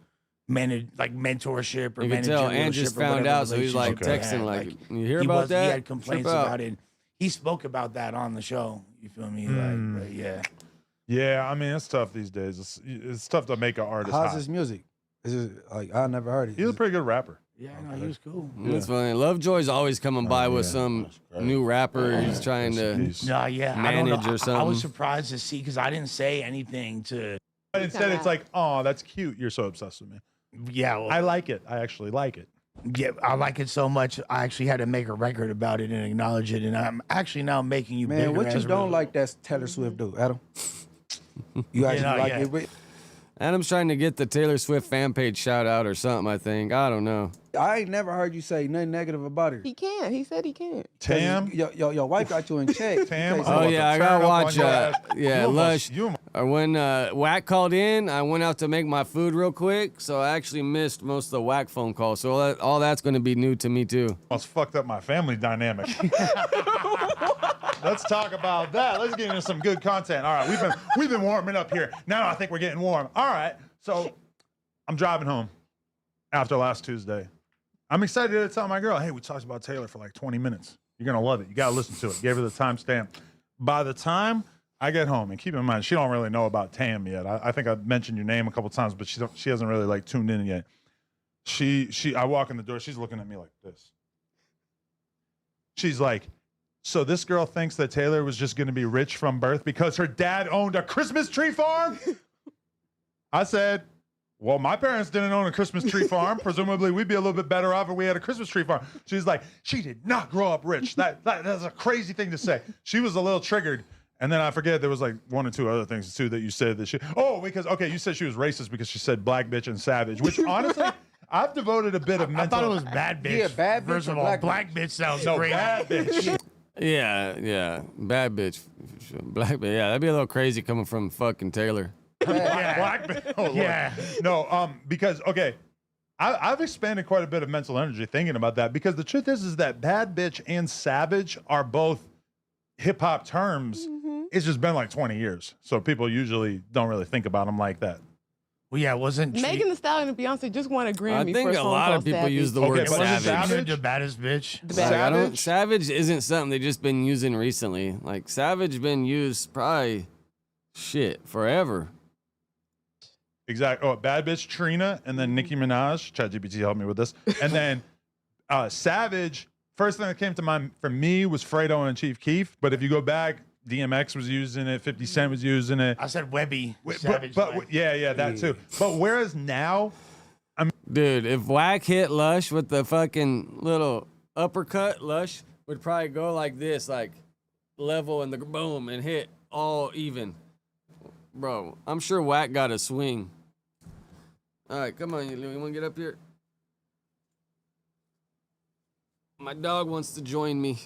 Speaker 19: mentorship or
Speaker 3: You could tell
Speaker 19: managerialship
Speaker 3: Ant just
Speaker 19: or
Speaker 3: found
Speaker 19: whatever
Speaker 3: out, so he's like
Speaker 19: relationship they
Speaker 3: texting,
Speaker 19: had.
Speaker 3: like, you hear
Speaker 19: he
Speaker 3: about that?
Speaker 19: He had complaints
Speaker 3: Trip out.
Speaker 19: about it. He spoke about that on the show. You feel me? Like, but yeah.
Speaker 17: Yeah, I mean, it's tough these days. It's tough to make an artist
Speaker 16: How's
Speaker 17: hot.
Speaker 16: his music? Is it like I never heard it?
Speaker 17: He's a pretty good rapper.
Speaker 19: Yeah, no, he was cool.
Speaker 3: That's funny. Lovejoy's always coming by with some new rapper he's trying to
Speaker 19: No, yeah,
Speaker 3: manage
Speaker 19: I don't know.
Speaker 3: or something.
Speaker 19: I was surprised to see because I didn't say anything to.
Speaker 17: But instead, it's like, oh, that's cute. You're so obsessed with me.
Speaker 19: Yeah, well,
Speaker 17: I like it. I actually like it.
Speaker 19: Yeah, I like it so much. I actually had to make a record about it and acknowledge it, and I'm actually now making you
Speaker 16: Man,
Speaker 19: bigger.
Speaker 16: what you
Speaker 19: as a
Speaker 16: don't
Speaker 19: result.
Speaker 16: like that's Taylor Swift do, Adam? You actually
Speaker 19: Yeah,
Speaker 16: like
Speaker 19: yeah.
Speaker 16: it? With,
Speaker 3: Adam's trying to get the Taylor Swift fan page shout out or something, I think. I don't know.
Speaker 16: I ain't never heard you say nothing negative about her.
Speaker 20: He can't. He said he can't.
Speaker 17: Tam?
Speaker 16: Your wife got you in check.
Speaker 17: Tam?
Speaker 3: Oh, yeah, I gotta watch.
Speaker 17: Yeah,
Speaker 3: Lush. When Wack called in, I went out to make my food real quick, so I actually missed most of the Wack phone calls. So all that's going to be new to me, too.
Speaker 17: Almost fucked up my family dynamic. Let's talk about that. Let's get into some good content. All right, we've been warming up here. Now I think we're getting warm. All right, so I'm driving home after last Tuesday. I'm excited to tell my girl, hey, we talked about Taylor for like 20 minutes. You're gonna love it. You gotta listen to it. Gave her the timestamp. By the time I get home, and keep in mind, she don't really know about Tam yet. I think I mentioned your name a couple times, but she hasn't really like tuned in yet. I walk in the door, she's looking at me like this. She's like, so this girl thinks that Taylor was just gonna be rich from birth because her dad owned a Christmas tree farm? I said, well, my parents didn't own a Christmas tree farm. Presumably, we'd be a little bit better off if we had a Christmas tree farm. She's like, she did not grow up rich. That's a crazy thing to say. She was a little triggered. And then I forget, there was like 1 or 2 other things too that you said that you said she was racist because she said black bitch and savage, which honestly, I've devoted a bit of mental.
Speaker 19: I thought it was bad bitch.
Speaker 16: Yeah, bad bitch
Speaker 19: First
Speaker 16: or
Speaker 19: of all,
Speaker 16: black
Speaker 19: black bitch sounds
Speaker 17: No,
Speaker 19: great.
Speaker 17: bad bitch.
Speaker 3: Yeah. Bad bitch. Black bitch. Yeah, that'd be a little crazy coming from fucking Taylor.
Speaker 17: Black bitch. Oh, Lord.
Speaker 19: Yeah.
Speaker 17: No, because, okay, I've expanded quite a bit of mental energy thinking about that because the truth is that bad bitch and savage are both hip-hop terms. It's just been like 20 years. So people usually don't really think about them like that.
Speaker 19: Well, yeah, it wasn't.
Speaker 20: Megan Thee Stallion and Beyonce just won a Grammy.
Speaker 3: I think
Speaker 20: for
Speaker 3: a
Speaker 20: song
Speaker 3: lot
Speaker 20: called
Speaker 3: of people
Speaker 20: Savage.
Speaker 3: use the word
Speaker 17: wasn't
Speaker 3: savage.
Speaker 19: The baddest bitch.
Speaker 3: Savage isn't something they just been using recently. Like savage been used probably forever.
Speaker 17: Exactly. Oh, bad bitch Trina, and then Nicki Minaj. ChatGPT helped me with this. And then Savage first thing that came to mind for me was Fredo and Chief Keef. But if you go back, DMX was using it, 50 Cent was using it.
Speaker 19: I said Webby.
Speaker 17: But yeah, that too. But whereas now,
Speaker 3: dude, if Wack hit Lush with the fucking little uppercut, Lush would probably go like this, like level and the boom and hit all even. Bro, I'm sure Wack got a swing. All right, come on, you want to get up here? My dog wants to join me.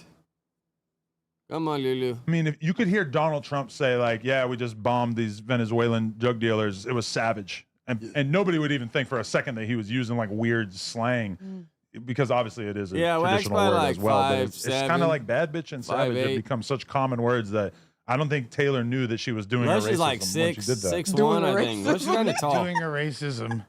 Speaker 3: Come on, Lulu.
Speaker 17: I mean, if you could hear Donald Trump say, like, yeah, we just bombed these Venezuelan drug dealers, it was savage. And nobody would even think for a second that he was using, like, weird slang. Because obviously it is a traditional word
Speaker 3: like
Speaker 17: as well.
Speaker 3: 5'7",
Speaker 17: But it's kind of like bad bitch and savage.
Speaker 3: 5'8".
Speaker 17: Have become such common words that I don't think Taylor knew that she was doing
Speaker 3: Lush
Speaker 17: a racism
Speaker 3: is like
Speaker 17: when she did that.
Speaker 3: 6'1", I think. Lush is kind of tall.
Speaker 19: Doing a racism.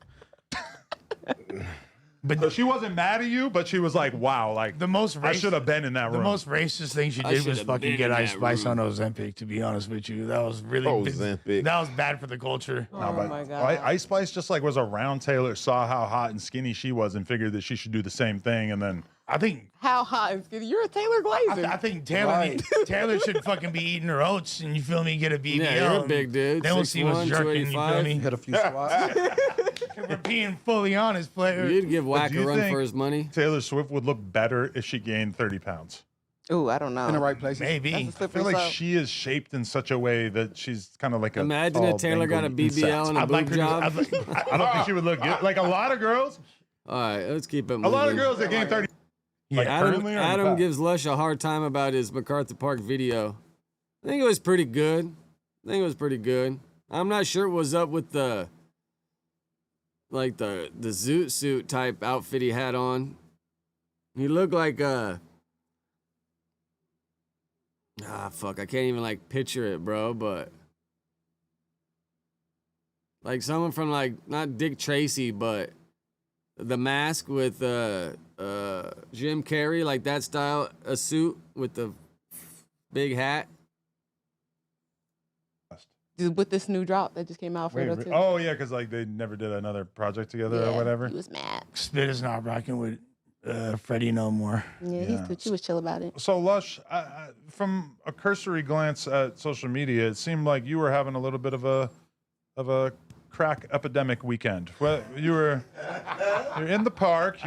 Speaker 17: But so she wasn't mad at you, but she was like, wow, like I should have been in that room.
Speaker 19: The most racist thing she did was fucking get Ice Spice on Ozempic, to be honest with you. That was really
Speaker 18: Ozempic.
Speaker 19: That was bad for the culture.
Speaker 17: No, but Ice Spice just like was around Taylor, saw how hot and skinny she was, and figured that she should do the same thing. And then
Speaker 19: I think
Speaker 20: How hot and skinny? You're a Taylor Glazer.
Speaker 19: I think Taylor should fucking be eating her oats, and you feel me, get a BBL.
Speaker 3: Yeah, you're a big dude.
Speaker 19: Then we'll see what's
Speaker 3: 6'1",
Speaker 19: jerking. You feel me?
Speaker 13: Hit a few squats.
Speaker 19: We're being fully honest, player.
Speaker 3: You'd give
Speaker 17: But
Speaker 3: Wack
Speaker 17: do
Speaker 3: a
Speaker 17: you
Speaker 3: run
Speaker 17: think
Speaker 3: for his money.
Speaker 17: Taylor Swift would look better if she gained 30 pounds.
Speaker 20: Ooh, I don't know.
Speaker 13: In the right place.
Speaker 19: Maybe.
Speaker 20: That's a
Speaker 17: I
Speaker 20: slippery
Speaker 17: feel like
Speaker 20: slope.
Speaker 17: she is shaped in such a way that she's kind of like a
Speaker 3: Imagine
Speaker 17: tall,
Speaker 3: if Taylor got a
Speaker 17: dangly
Speaker 3: BBL and a
Speaker 19: I'd like
Speaker 3: boob
Speaker 19: her to-
Speaker 3: job.
Speaker 17: I don't think she would look good. Like a lot of girls,
Speaker 3: All right, let's keep it moving.
Speaker 17: a lot of girls that gain 30. Like
Speaker 3: Adam,
Speaker 17: currently or in the
Speaker 3: Adam
Speaker 17: past?
Speaker 3: gives Lush a hard time about his MacArthur Park video. I think it was pretty good. I'm not sure what was up with the zoot suit type outfit he had on. He looked like fuck, I can't even like picture it, bro, but like someone from like not Dick Tracy, but The Mask with Jim Carrey, like that style, a suit with the big hat.
Speaker 20: With this new drop that just came out for too.
Speaker 17: Oh yeah, because like they never did another project together or whatever.
Speaker 20: He was mad.
Speaker 19: Spit is not rocking with Freddie no more.
Speaker 20: Yeah, he was chill about it.
Speaker 17: So Lush, from a cursory glance at social media, it seemed like you were having a little bit of a crack epidemic weekend. Well, you're in the park.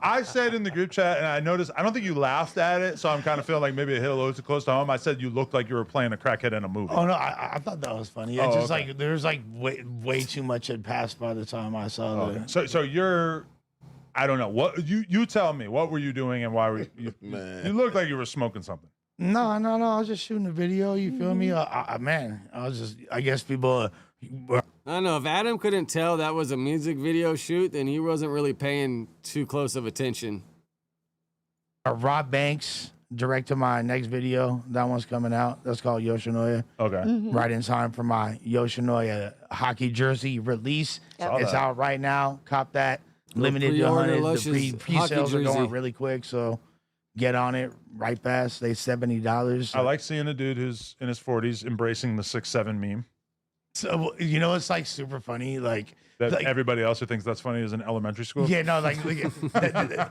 Speaker 17: I said in the group chat, and I noticed, I don't think you laughed at it, so I'm kind of feeling like maybe it hit a little too close to home. I said you looked like you were playing a crackhead in a movie.
Speaker 19: Oh no, I thought that was funny.
Speaker 17: Oh,
Speaker 19: It's just
Speaker 17: okay.
Speaker 19: like there's like way too much had passed by the time I saw
Speaker 17: Okay.
Speaker 19: the.
Speaker 17: So you're, I don't know what you tell me. What were you doing and why were you? You looked like you were smoking something.
Speaker 19: No, I was just shooting a video. You feel me? I guess people.
Speaker 3: I don't know. If Adam couldn't tell that was a music video shoot, then he wasn't really paying too close of attention.
Speaker 19: Rob Banks directed my next video. That one's coming out. That's called Yoshinoya.
Speaker 17: Okay.
Speaker 19: Right in time for my Yoshinoya hockey jersey release.
Speaker 20: Yep.
Speaker 19: It's out right now. Cop that.
Speaker 3: Go
Speaker 19: Limited to
Speaker 3: pre-order
Speaker 19: 100.
Speaker 3: Lush's
Speaker 19: The pre-sales
Speaker 3: hockey
Speaker 19: are going
Speaker 3: jersey.
Speaker 19: really quick, so get on it right fast. They $70.
Speaker 17: I like seeing a dude who's in his 40s embracing the 6'7" meme.
Speaker 19: So it's like super funny. Like
Speaker 17: Everybody else who thinks that's funny is in elementary school.
Speaker 19: Yeah, no, that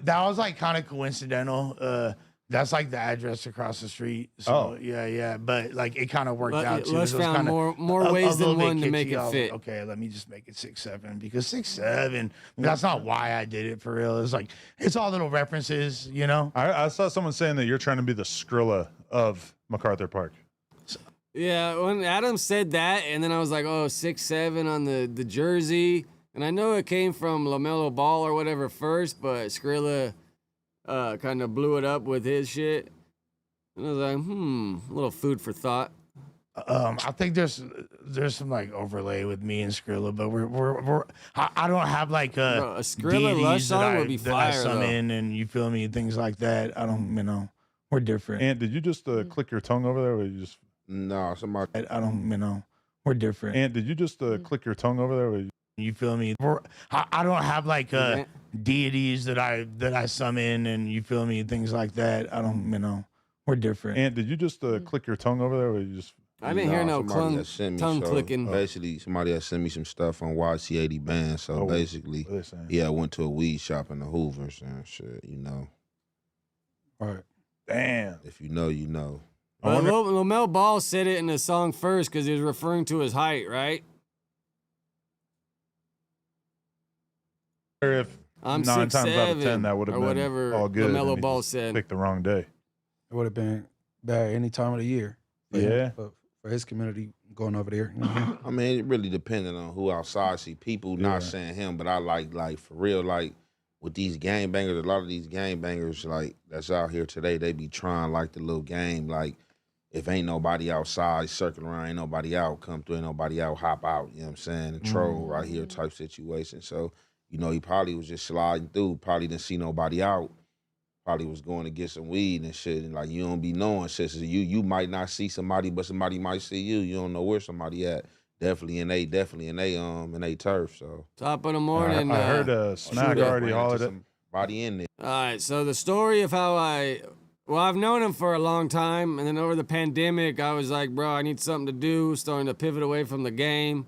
Speaker 19: was like kind of coincidental. That's like the address across the street. So yeah, but like it kind of worked out too.
Speaker 3: Lush
Speaker 19: It was
Speaker 3: found
Speaker 19: kinda
Speaker 3: more ways
Speaker 19: little
Speaker 3: than
Speaker 19: bit
Speaker 3: one to make
Speaker 19: kitschy.
Speaker 3: it
Speaker 19: I was
Speaker 3: fit.
Speaker 19: like, okay, let me just make it 6'7" because 6'7". That's not why I did it for real. It's like it's all little references, you know.
Speaker 17: I saw someone saying that you're trying to be the Skrilla of MacArthur Park.
Speaker 3: Yeah, when Adam said that, and then I was like, oh, 6'7" on the jersey. And I know it came from LaMelo Ball or whatever first, but Skrilla kind of blew it up with his shit. And I was like, a little food for thought.
Speaker 19: I think there's some like overlay with me and Skrilla, but we're I don't have like
Speaker 3: Bro, a Skrilla Lush song would be fire, though.
Speaker 19: summon and you feel me, things like that. I don't, we're different.
Speaker 17: And did you just click your tongue over there, or you just?
Speaker 18: No, somebody.
Speaker 19: I don't, we're different.
Speaker 17: And did you just click your tongue over there? Or
Speaker 19: you feel me? I don't have like deities that I summon and you feel me, things like that. I don't, we're different.
Speaker 17: And did you just click your tongue over there, or you just?
Speaker 3: I didn't hear no
Speaker 18: somebody that sent me,
Speaker 3: tongue
Speaker 18: so
Speaker 3: clicking.
Speaker 18: Basically, somebody had sent me some stuff on YCA EightyBands. So basically,
Speaker 17: what are they saying?
Speaker 18: yeah, I went to a weed shop in the Hoovers and shit, you know.
Speaker 16: Right.
Speaker 17: Damn.
Speaker 18: If you know, you know.
Speaker 3: But LaMelo Ball said it in the song first because he was referring to his height, right?
Speaker 17: If
Speaker 3: I'm
Speaker 17: 9 times out of 10
Speaker 3: 6'7",
Speaker 17: that would have
Speaker 3: or
Speaker 17: been
Speaker 3: whatever
Speaker 17: all good.
Speaker 3: LaMelo
Speaker 17: and he
Speaker 3: Ball
Speaker 17: just
Speaker 3: said.
Speaker 17: Picked the wrong day.
Speaker 16: It would have been bad any time of the year. For him,
Speaker 17: Yeah.
Speaker 16: for his community going over there.
Speaker 18: I mean, it really depending on who outside. See, people not saying him, but I like for real, like with these gang bangers, a lot of these gang bangers, like that's out here today, they be trying like the little game, like if ain't nobody outside, circle around, ain't nobody out, come through, ain't nobody out, hop out, you know what I'm saying, and troll right here type situation. So, you know, he probably was just sliding through, probably didn't see nobody out, probably was going to get some weed and shit, and like you don't be knowing shit. So you might not see somebody, but somebody might see you. You don't know where somebody at. Definitely in they turf. So
Speaker 3: Top of the morning.
Speaker 17: I heard Smack already hollered it.
Speaker 18: Body in there.
Speaker 3: All right, so the story of how I've known him for a long time, and then over the pandemic, I was like, bro, I need something to do, starting to pivot away from the game.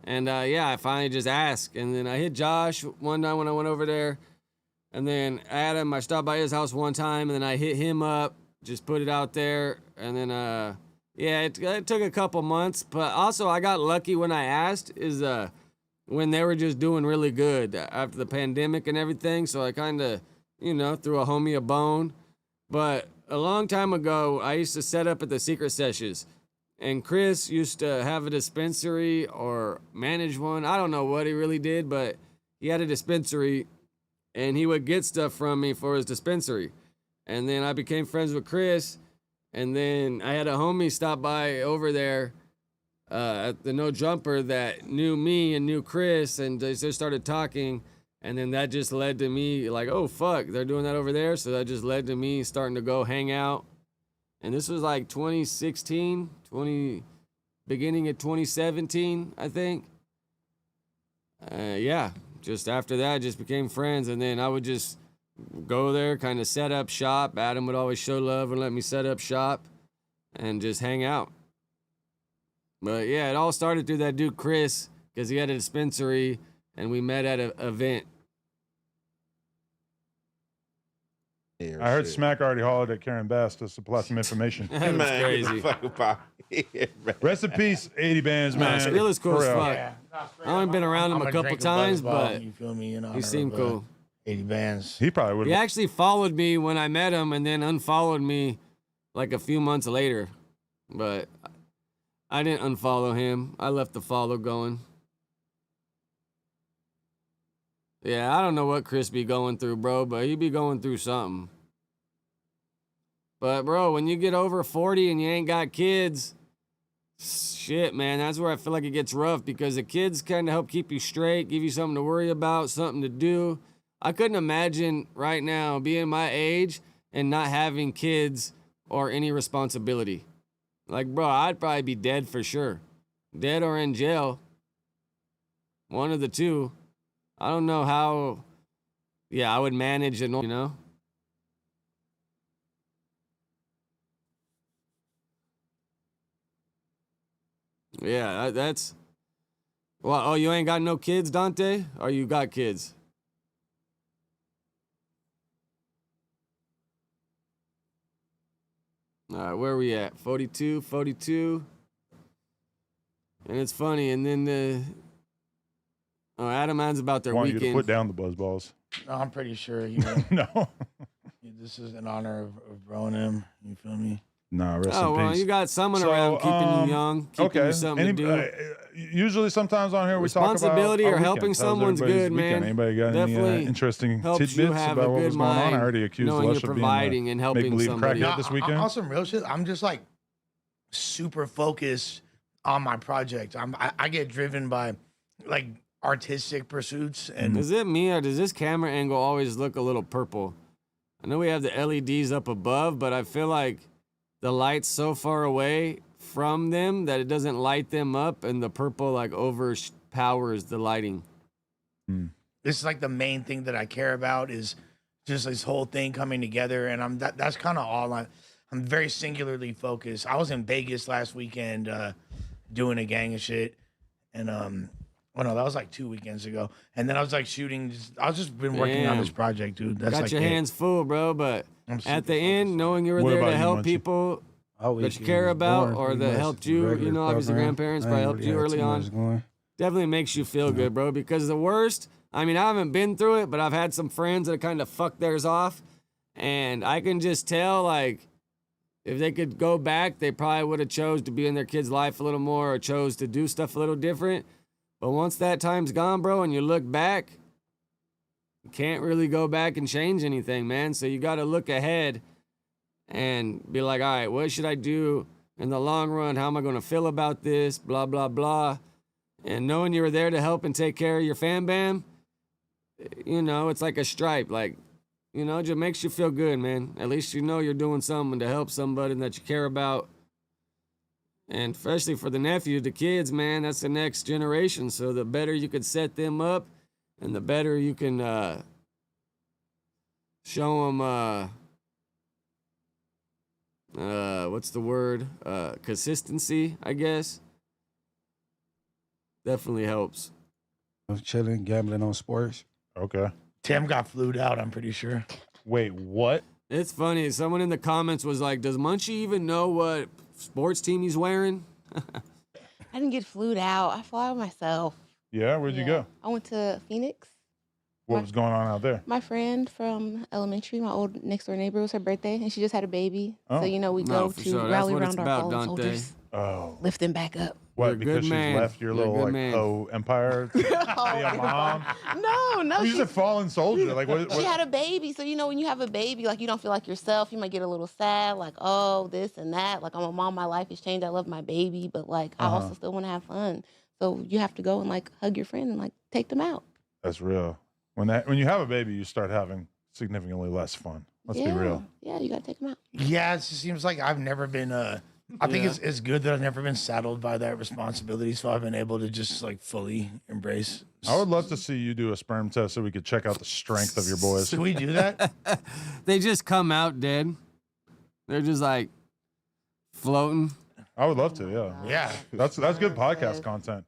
Speaker 3: And I finally just asked. And then I hit Josh one night when I went over there. And then Adam, I stopped by his house one time, and then I hit him up, just put it out there. And then, it took a couple months. But also, I got lucky when I asked, when they were just doing really good after the pandemic and everything. So I kind of, threw a homie a bone. But a long time ago, I used to set up at the Secret Sessions. And Chris used to have a dispensary or manage one. I don't know what he really did, but he had a dispensary. And he would get stuff from me for his dispensary. And then I became friends with Chris. And then I had a homie stop by over there at the No Jumper that knew me and knew Chris. And they just started talking. And then that just led to me like, oh, fuck, they're doing that over there. So that just led to me starting to go hang out. And this was like 2016, beginning of 2017, I think. Just after that, just became friends. And then I would just go there, kind of set up shop. Adam would always show love and let me set up shop and just hang out. But yeah, it all started through that dude, Chris, because he had a dispensary and we met at an event.
Speaker 17: I heard Smack already hollered at Karen Bass to supply some information.
Speaker 3: That was crazy.
Speaker 17: Rest in peace, 80 bands, man.
Speaker 3: Skrill is cool as
Speaker 17: For real.
Speaker 3: fuck. I've only been around him a couple times, but
Speaker 19: you feel me?
Speaker 3: he seemed cool.
Speaker 19: 80 bands.
Speaker 17: He probably would.
Speaker 3: He actually followed me when I met him and then unfollowed me like a few months later. But I didn't unfollow him. I left the follow going. Yeah, I don't know what Chris be going through, bro, but he be going through something. But, bro, when you get over 40 and you ain't got kids, shit, man, that's where I feel like it gets rough because the kids kind of help keep you straight, give you something to worry about, something to do. I couldn't imagine right now being my age and not having kids or any responsibility. Like, bro, I'd probably be dead for sure. Dead or in jail. One of the two. I don't know how, I would manage it, Yeah, that's... Well, oh, you ain't got no kids, Dante? Or you got kids? All right, where are we at? 42. And it's funny, and then Oh, Adam Ann's about their
Speaker 17: want
Speaker 3: weekend.
Speaker 17: you to put down the buzzballs.
Speaker 19: No, I'm pretty sure.
Speaker 17: No.
Speaker 19: This is in honor of growing him. You feel me?
Speaker 17: Nah, rest
Speaker 3: Oh,
Speaker 17: in
Speaker 3: well,
Speaker 17: peace.
Speaker 3: you got someone around keeping you young, keeping you something to do.
Speaker 17: Usually, sometimes on here we talk about
Speaker 3: Responsibility
Speaker 17: our
Speaker 3: or helping
Speaker 17: weekends. How's
Speaker 3: someone's
Speaker 17: everybody's
Speaker 3: good,
Speaker 17: weekend?
Speaker 3: man.
Speaker 17: Anybody got
Speaker 3: Definitely
Speaker 17: any interesting
Speaker 3: helps
Speaker 17: tidbits
Speaker 3: you have
Speaker 17: about
Speaker 3: a
Speaker 17: what
Speaker 3: good
Speaker 17: was going on? I
Speaker 3: mind,
Speaker 17: already accused
Speaker 3: knowing
Speaker 17: Lush
Speaker 3: you're
Speaker 17: of being
Speaker 3: providing and helping
Speaker 17: make-believe
Speaker 3: somebody.
Speaker 17: crackhead this weekend.
Speaker 19: On some real shit, I'm just like super focused on my project. I get driven by like artistic pursuits. And
Speaker 3: Is it me or does this camera angle always look a little purple? I know we have the LEDs up above, but I feel like the light's so far away from them that it doesn't light them up, and the purple like overpowers the lighting.
Speaker 19: this is like the main thing that I care about is just this whole thing coming together, and that's kind of all I'm very singularly focused. I was in Vegas last weekend doing a gang of shit, and oh no, that was like 2 weekends ago. And then I was like shooting. I was just been working on this project, dude. That's
Speaker 3: Got
Speaker 19: like
Speaker 3: your hands full, bro. But at the end, knowing you were
Speaker 12: What
Speaker 3: there
Speaker 12: about
Speaker 3: to
Speaker 12: you,
Speaker 3: help
Speaker 12: Munchie?
Speaker 3: people
Speaker 16: Our
Speaker 3: that you
Speaker 16: weekend
Speaker 3: care
Speaker 16: was
Speaker 3: about
Speaker 16: boring,
Speaker 3: or
Speaker 16: pretty
Speaker 3: that
Speaker 16: much.
Speaker 3: helped you,
Speaker 16: Regular
Speaker 3: obviously
Speaker 16: program.
Speaker 3: grandparents
Speaker 16: I
Speaker 3: probably
Speaker 16: ain't
Speaker 3: helped
Speaker 16: really
Speaker 3: you
Speaker 16: had
Speaker 3: early
Speaker 16: too much
Speaker 3: on.
Speaker 16: going.
Speaker 3: Definitely makes you feel good, bro, because the worst, I mean, I haven't been through it, but I've had some friends that kind of fucked theirs off, and I can just tell, like, if they could go back, they probably would have chose to be in their kid's life a little more or chose to do stuff a little different. But once that time's gone, bro, and you look back, you can't really go back and change anything, man. So you got to look ahead and be like, all right, what should I do in the long run? How am I going to feel about this? Blah, blah, blah. And knowing you were there to help and take care of your fam bam, you know, it's like a stripe. Like, you know, it just makes you feel good, man. At least you know you're doing something to help somebody that you care about. And especially for the nephew, the kids, man, that's the next generation. So the better you can set them up and the better you can show them, what's the word? Consistency, I guess. Definitely helps.
Speaker 16: Chilling, gambling on sports.
Speaker 12: Okay.
Speaker 19: Tim got flued out, I'm pretty sure.
Speaker 12: Wait, what?
Speaker 3: It's funny. Someone in the comments was like, does Munchie even know what sports team he's wearing?
Speaker 20: I didn't get flued out. I fly myself.
Speaker 12: Yeah, where'd you go?
Speaker 20: I went to Phoenix.
Speaker 12: What was going on out there?
Speaker 20: My friend from elementary, my old next door neighbor, it was her birthday, and she just had a baby.
Speaker 12: Oh.
Speaker 20: So, you know, we
Speaker 3: No,
Speaker 20: go
Speaker 3: for
Speaker 20: to
Speaker 3: sure. That's
Speaker 20: rally
Speaker 3: what it's
Speaker 20: around our
Speaker 3: about,
Speaker 20: fallen
Speaker 3: Dante.
Speaker 20: soldiers,
Speaker 12: Oh.
Speaker 20: lift them back up.
Speaker 12: What,
Speaker 3: You're a
Speaker 12: because
Speaker 3: good
Speaker 12: she's
Speaker 3: man.
Speaker 12: left your
Speaker 3: You're a
Speaker 12: little,
Speaker 3: good
Speaker 12: like,
Speaker 3: man.
Speaker 12: empire to be a mom?
Speaker 20: No,
Speaker 12: You said fallen soldier. Like, what?
Speaker 20: She had a baby, so you know when you have a baby, like you don't feel like yourself. You might get a little sad, like oh this and that. Like I'm a mom, my life has changed. I love my baby, but like I also still want to have fun. So you have to go and like hug your friend and like take them out.
Speaker 12: That's real. When you have a baby, you start having significantly less fun. Let's be real.
Speaker 20: Yeah, you gotta take them out.
Speaker 19: Yeah, it just seems like I've never been. I think it's good that I've never been saddled by that responsibility, so I've been able to just like fully embrace.
Speaker 12: I would love to see you do a sperm test so we could check out the strength of your boys.
Speaker 19: Should we do that?
Speaker 3: They just come out dead. They're just like floating.
Speaker 12: I would love to, yeah.
Speaker 19: Yeah.
Speaker 12: That's good podcast content.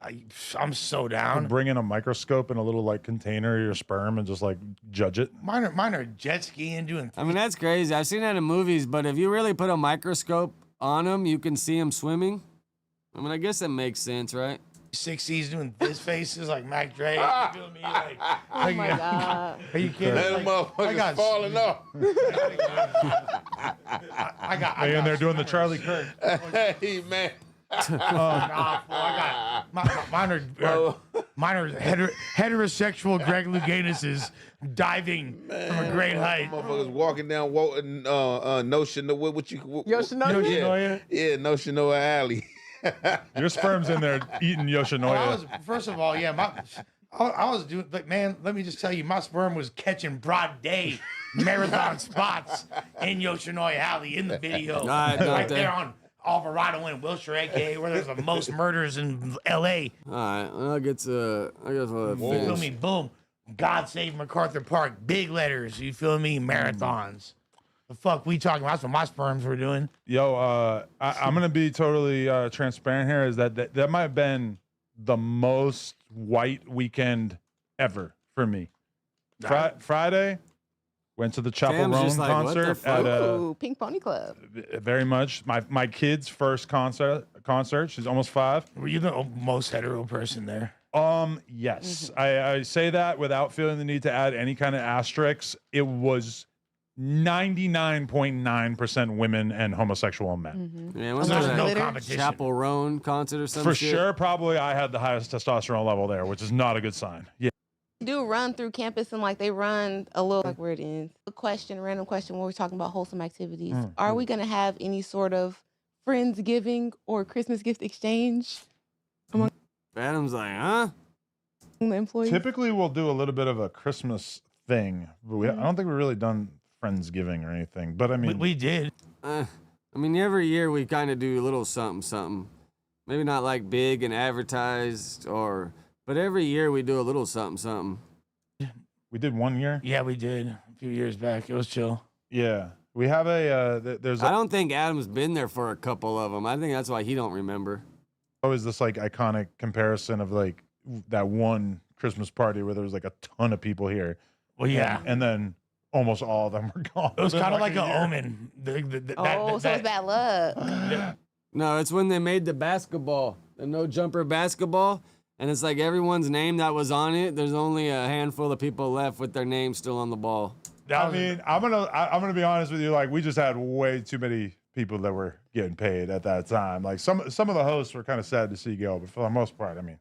Speaker 19: I'm so down.
Speaker 12: Bring in a microscope and a little like container of your sperm and just like judge it.
Speaker 19: Mine are jet skiing, doing.
Speaker 3: I mean, that's crazy. I've seen that in movies, but if you really put a microscope on them, you can see them swimming. I mean, I guess that makes sense, right?
Speaker 19: 60s doing this faces like Mac Dre. You feel me? Like,
Speaker 20: Oh my god.
Speaker 19: Are you kidding?
Speaker 18: That
Speaker 19: Like,
Speaker 18: motherfucker's falling off.
Speaker 19: I got.
Speaker 12: Hey, and they're doing the Charlie Kirk.
Speaker 18: Hey, man.
Speaker 19: Nah, fool, I got mine are heterosexual Greg Louganis diving from a great height.
Speaker 18: Motherfuckers walking down Notion, what you?
Speaker 20: Yoshinoya?
Speaker 18: Yeah, Noshinoya Alley.
Speaker 12: Your sperm's in there eating Yoshinoya.
Speaker 19: First of all, yeah, I was doing, but man, let me just tell you, my sperm was catching broad day marathon spots in Yoshinoya Alley in the video, right there on Alvarado and Wilshire, aka where there's the most murders in L.A.
Speaker 3: All right, I guess we'll
Speaker 19: You feel me? Boom. God save MacArthur Park. Big letters. You feel me? Marathons. The fuck we talking about? That's what my sperms were doing.
Speaker 12: Yo, I'm gonna be totally transparent here. Is that might have been the most white weekend ever for me. Friday, went to the Chapel Roan concert at
Speaker 20: Pink Pony Club.
Speaker 12: very much my kid's first concert. She's almost 5.
Speaker 19: Were you the most hetero person there?
Speaker 12: Yes. I say that without feeling the need to add any kind of asterisks. It was 99.9% women and homosexual men.
Speaker 3: Yeah, was
Speaker 19: There's
Speaker 3: that
Speaker 19: no competition.
Speaker 3: Chapel Roan concert or something?
Speaker 12: For sure, probably I had the highest testosterone level there, which is not a good sign. Yeah.
Speaker 20: Do run through campus and like they run a little like where it ends. A random question when we're talking about wholesome activities. Are we gonna have any sort of Friendsgiving or Christmas gift exchange among
Speaker 3: Adam's like, huh?
Speaker 20: the employees?
Speaker 12: Typically, we'll do a little bit of a Christmas thing, but I don't think we've really done Friendsgiving or anything. But I mean,
Speaker 19: We did.
Speaker 3: I mean, every year we kind of do a little something. Maybe not like big and advertised, but every year we do a little something.
Speaker 12: we did one year.
Speaker 19: Yeah, we did a few years back. It was chill.
Speaker 12: Yeah, we have there's
Speaker 3: I don't think Adam's been there for a couple of them. I think that's why he don't remember.
Speaker 12: always this like iconic comparison of like that one Christmas party where there was like a ton of people here.
Speaker 19: Well, yeah.
Speaker 12: And then
Speaker 17: almost all of them were gone.
Speaker 19: It was kind of like an
Speaker 17: a year.
Speaker 19: omen.
Speaker 20: So it's bad luck.
Speaker 3: No, it's when they made the basketball, the no jumper basketball, and it's like everyone's name that was on it. There's only a handful of people left with their name still on the ball.
Speaker 17: I mean, I'm gonna be honest with you. Like, we just had way too many people that were getting paid at that time. Like, some of the hosts were kind of sad to see go, but for the most part, I mean,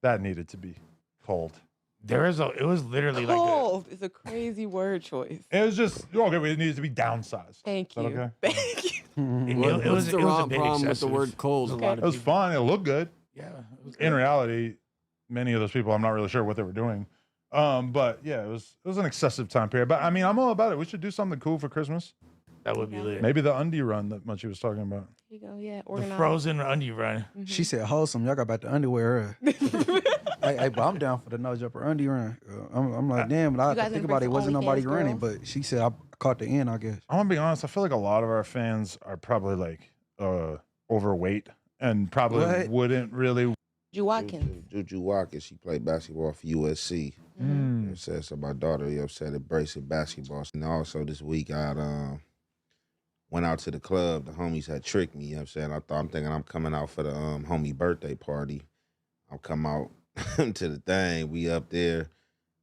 Speaker 17: that needed to be cold.
Speaker 19: It was literally
Speaker 20: Cold is a crazy word choice.
Speaker 17: It was just okay. It needed to be downsized.
Speaker 20: Thank
Speaker 17: Is that
Speaker 20: you.
Speaker 17: okay?
Speaker 20: Thank you.
Speaker 3: What's the wrong problem with the word cold?
Speaker 17: It was fun. It looked good.
Speaker 19: Yeah.
Speaker 17: In reality, many of those people, I'm not really sure what they were doing. But yeah, it was an excessive time period. But I mean, I'm all about it. We should do something cool for Christmas.
Speaker 19: That would be lit.
Speaker 17: Maybe the undie run that Munchie was talking about.
Speaker 20: There you go. Yeah.
Speaker 19: The
Speaker 20: Organized.
Speaker 19: frozen undie run.
Speaker 16: She said wholesome. Y'all got about the underwear. Hey, but I'm down for the no jumper undie run. I'm like, damn, but I think about it, wasn't nobody running, but she said I caught the end, I guess.
Speaker 17: I'm gonna be honest. I feel like a lot of our fans are probably like overweight and probably wouldn't really.
Speaker 20: Juju Watkins.
Speaker 18: Juju Watkins, she played basketball for USC. You know what I'm saying? So my daughter, you know what I'm saying, embracing basketball. And also this week I went out to the club. The homies had tricked me, you know what I'm saying? I'm thinking I'm coming out for the homie birthday party. I'll come out to the thing. We up there.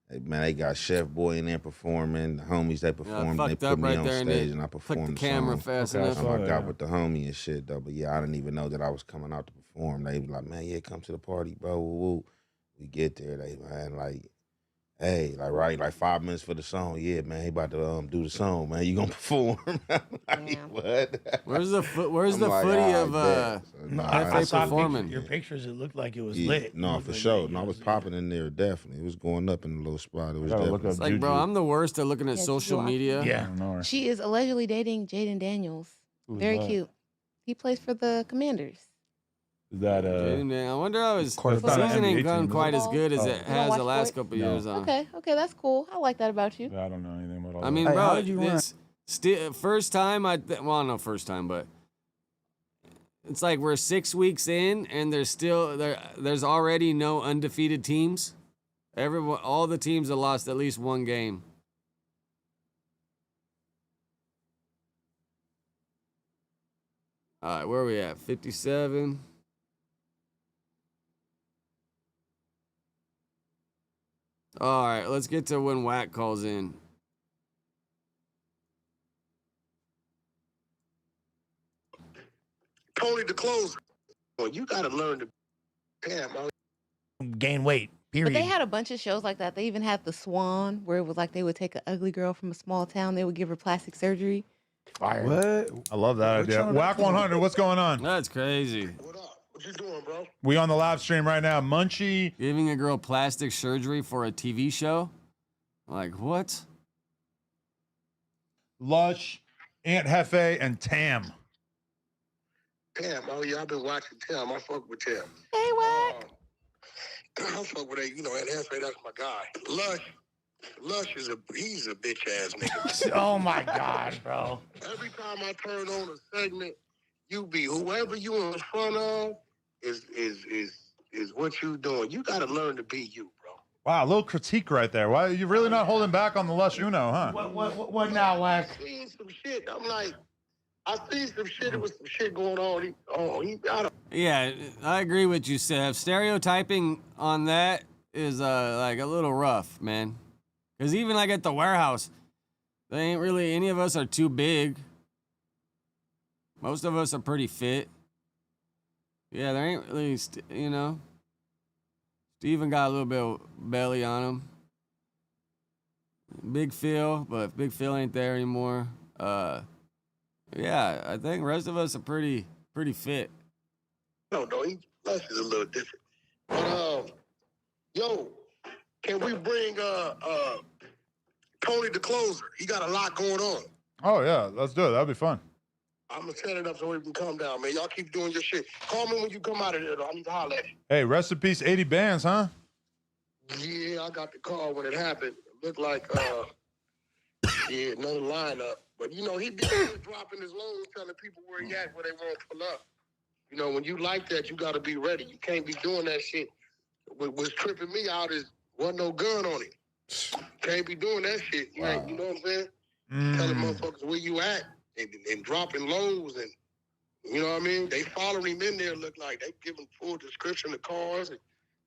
Speaker 18: Hey, man, they got Chef Boy in there performing. The homies, they performed. They put me on stage and I performed
Speaker 3: the camera
Speaker 18: song.
Speaker 3: fast enough.
Speaker 18: I got with the homie and shit, though. But yeah, I didn't even know that I was coming out to perform. They was like, man, yeah, come to the party, bro. Woo, woo. We get there, they, man, like, hey, like 5 minutes for the song. Yeah, man, he about to do the song, man. You gonna perform? Like, what?
Speaker 3: Where's the footy of
Speaker 19: I saw
Speaker 3: performing?
Speaker 19: your pictures. It looked like it was
Speaker 18: Yeah,
Speaker 19: lit.
Speaker 18: no, for sure. No, I was popping in there, definitely. It was going up in the little spot. It was definitely.
Speaker 3: It's like, bro, I'm the worst at looking at
Speaker 20: Yeah,
Speaker 3: social
Speaker 20: Juju
Speaker 3: media.
Speaker 19: Yeah.
Speaker 20: She is allegedly dating Jaden Daniels.
Speaker 17: Who's
Speaker 20: Very
Speaker 17: that?
Speaker 20: cute. He plays for the Commanders.
Speaker 17: Is that
Speaker 3: I wonder how his
Speaker 17: That's not an
Speaker 3: season ain't
Speaker 17: NBA
Speaker 3: gone
Speaker 17: team,
Speaker 3: quite
Speaker 17: is
Speaker 3: as
Speaker 17: it?
Speaker 3: good as
Speaker 17: Oh.
Speaker 3: it has the last couple years on.
Speaker 20: Okay, that's cool. I like that about you.
Speaker 17: I don't know anything about all
Speaker 3: I mean,
Speaker 17: that.
Speaker 3: bro,
Speaker 16: did you run?
Speaker 3: this first time not first time, but it's like we're 6 weeks in and there's already no undefeated teams. All the teams have lost at least one game. All right, where are we at? 57. All right, let's get to when Wack calls in.
Speaker 11: Tony the closer. Well, you got to learn to. Damn,
Speaker 19: Gain weight. Period.
Speaker 20: But they had a bunch of shows like that. They even had The Swan, where it was like they would take an ugly girl from a small town, they would give her plastic surgery.
Speaker 19: Fire.
Speaker 16: What?
Speaker 17: I love that idea. Whack 100. What's going on?
Speaker 3: That's crazy.
Speaker 11: What you doing, bro?
Speaker 17: We on the live stream right now. Munchie
Speaker 3: Giving a girl plastic surgery for a TV show? Like, what?
Speaker 17: Lush, Aunt Hefe, and Tam.
Speaker 11: Damn, oh yeah, I've been watching Tim. I fuck with Tim.
Speaker 20: Hey, Wack.
Speaker 11: I fuck with that, you know, and that's my guy. Lush he's a bitch ass nigga.
Speaker 19: Oh my God, bro.
Speaker 11: Every time I turn on a segment, you be whoever you in front of is what you doing. You gotta learn to be you, bro.
Speaker 17: Wow, a little critique right there. Why you're really not holding back on the Lush Uno, huh?
Speaker 19: What now, Wack?
Speaker 11: I seen some shit. I'm like, I seen some shit. There was some shit going on. He got a.
Speaker 3: Yeah, I agree with you, Seth. Stereotyping on that is like a little rough, man. Because even like at the warehouse, they ain't really, any of us are too big. Most of us are pretty fit. Yeah, there ain't really, Steven got a little bit of belly on him. Big Phil, but Big Phil ain't there anymore. Yeah, I think the rest of us are pretty fit.
Speaker 11: No, Lush is a little different. But yo, can we bring Tony the closer? He got a lot going on.
Speaker 17: Oh yeah, let's do it. That'd be fun.
Speaker 11: I'm gonna set it up so we can calm down, man. Y'all keep doing your shit. Call me when you come out of there, though. I need to holler at you.
Speaker 17: Hey, rest in peace, 80 bands, huh?
Speaker 11: Yeah, I got the call when it happened. It looked like another lineup. But you know, he be dropping his loads, telling people where he at, where they want to pull up. You know, when you like that, you gotta be ready. You can't be doing that shit. What's tripping me out is wasn't no gun on him. Can't be doing that shit. You ain't, you know what I'm saying? Telling motherfuckers where you at and dropping lows and you know what I mean? They following him in there. Look like they giving full description of cars and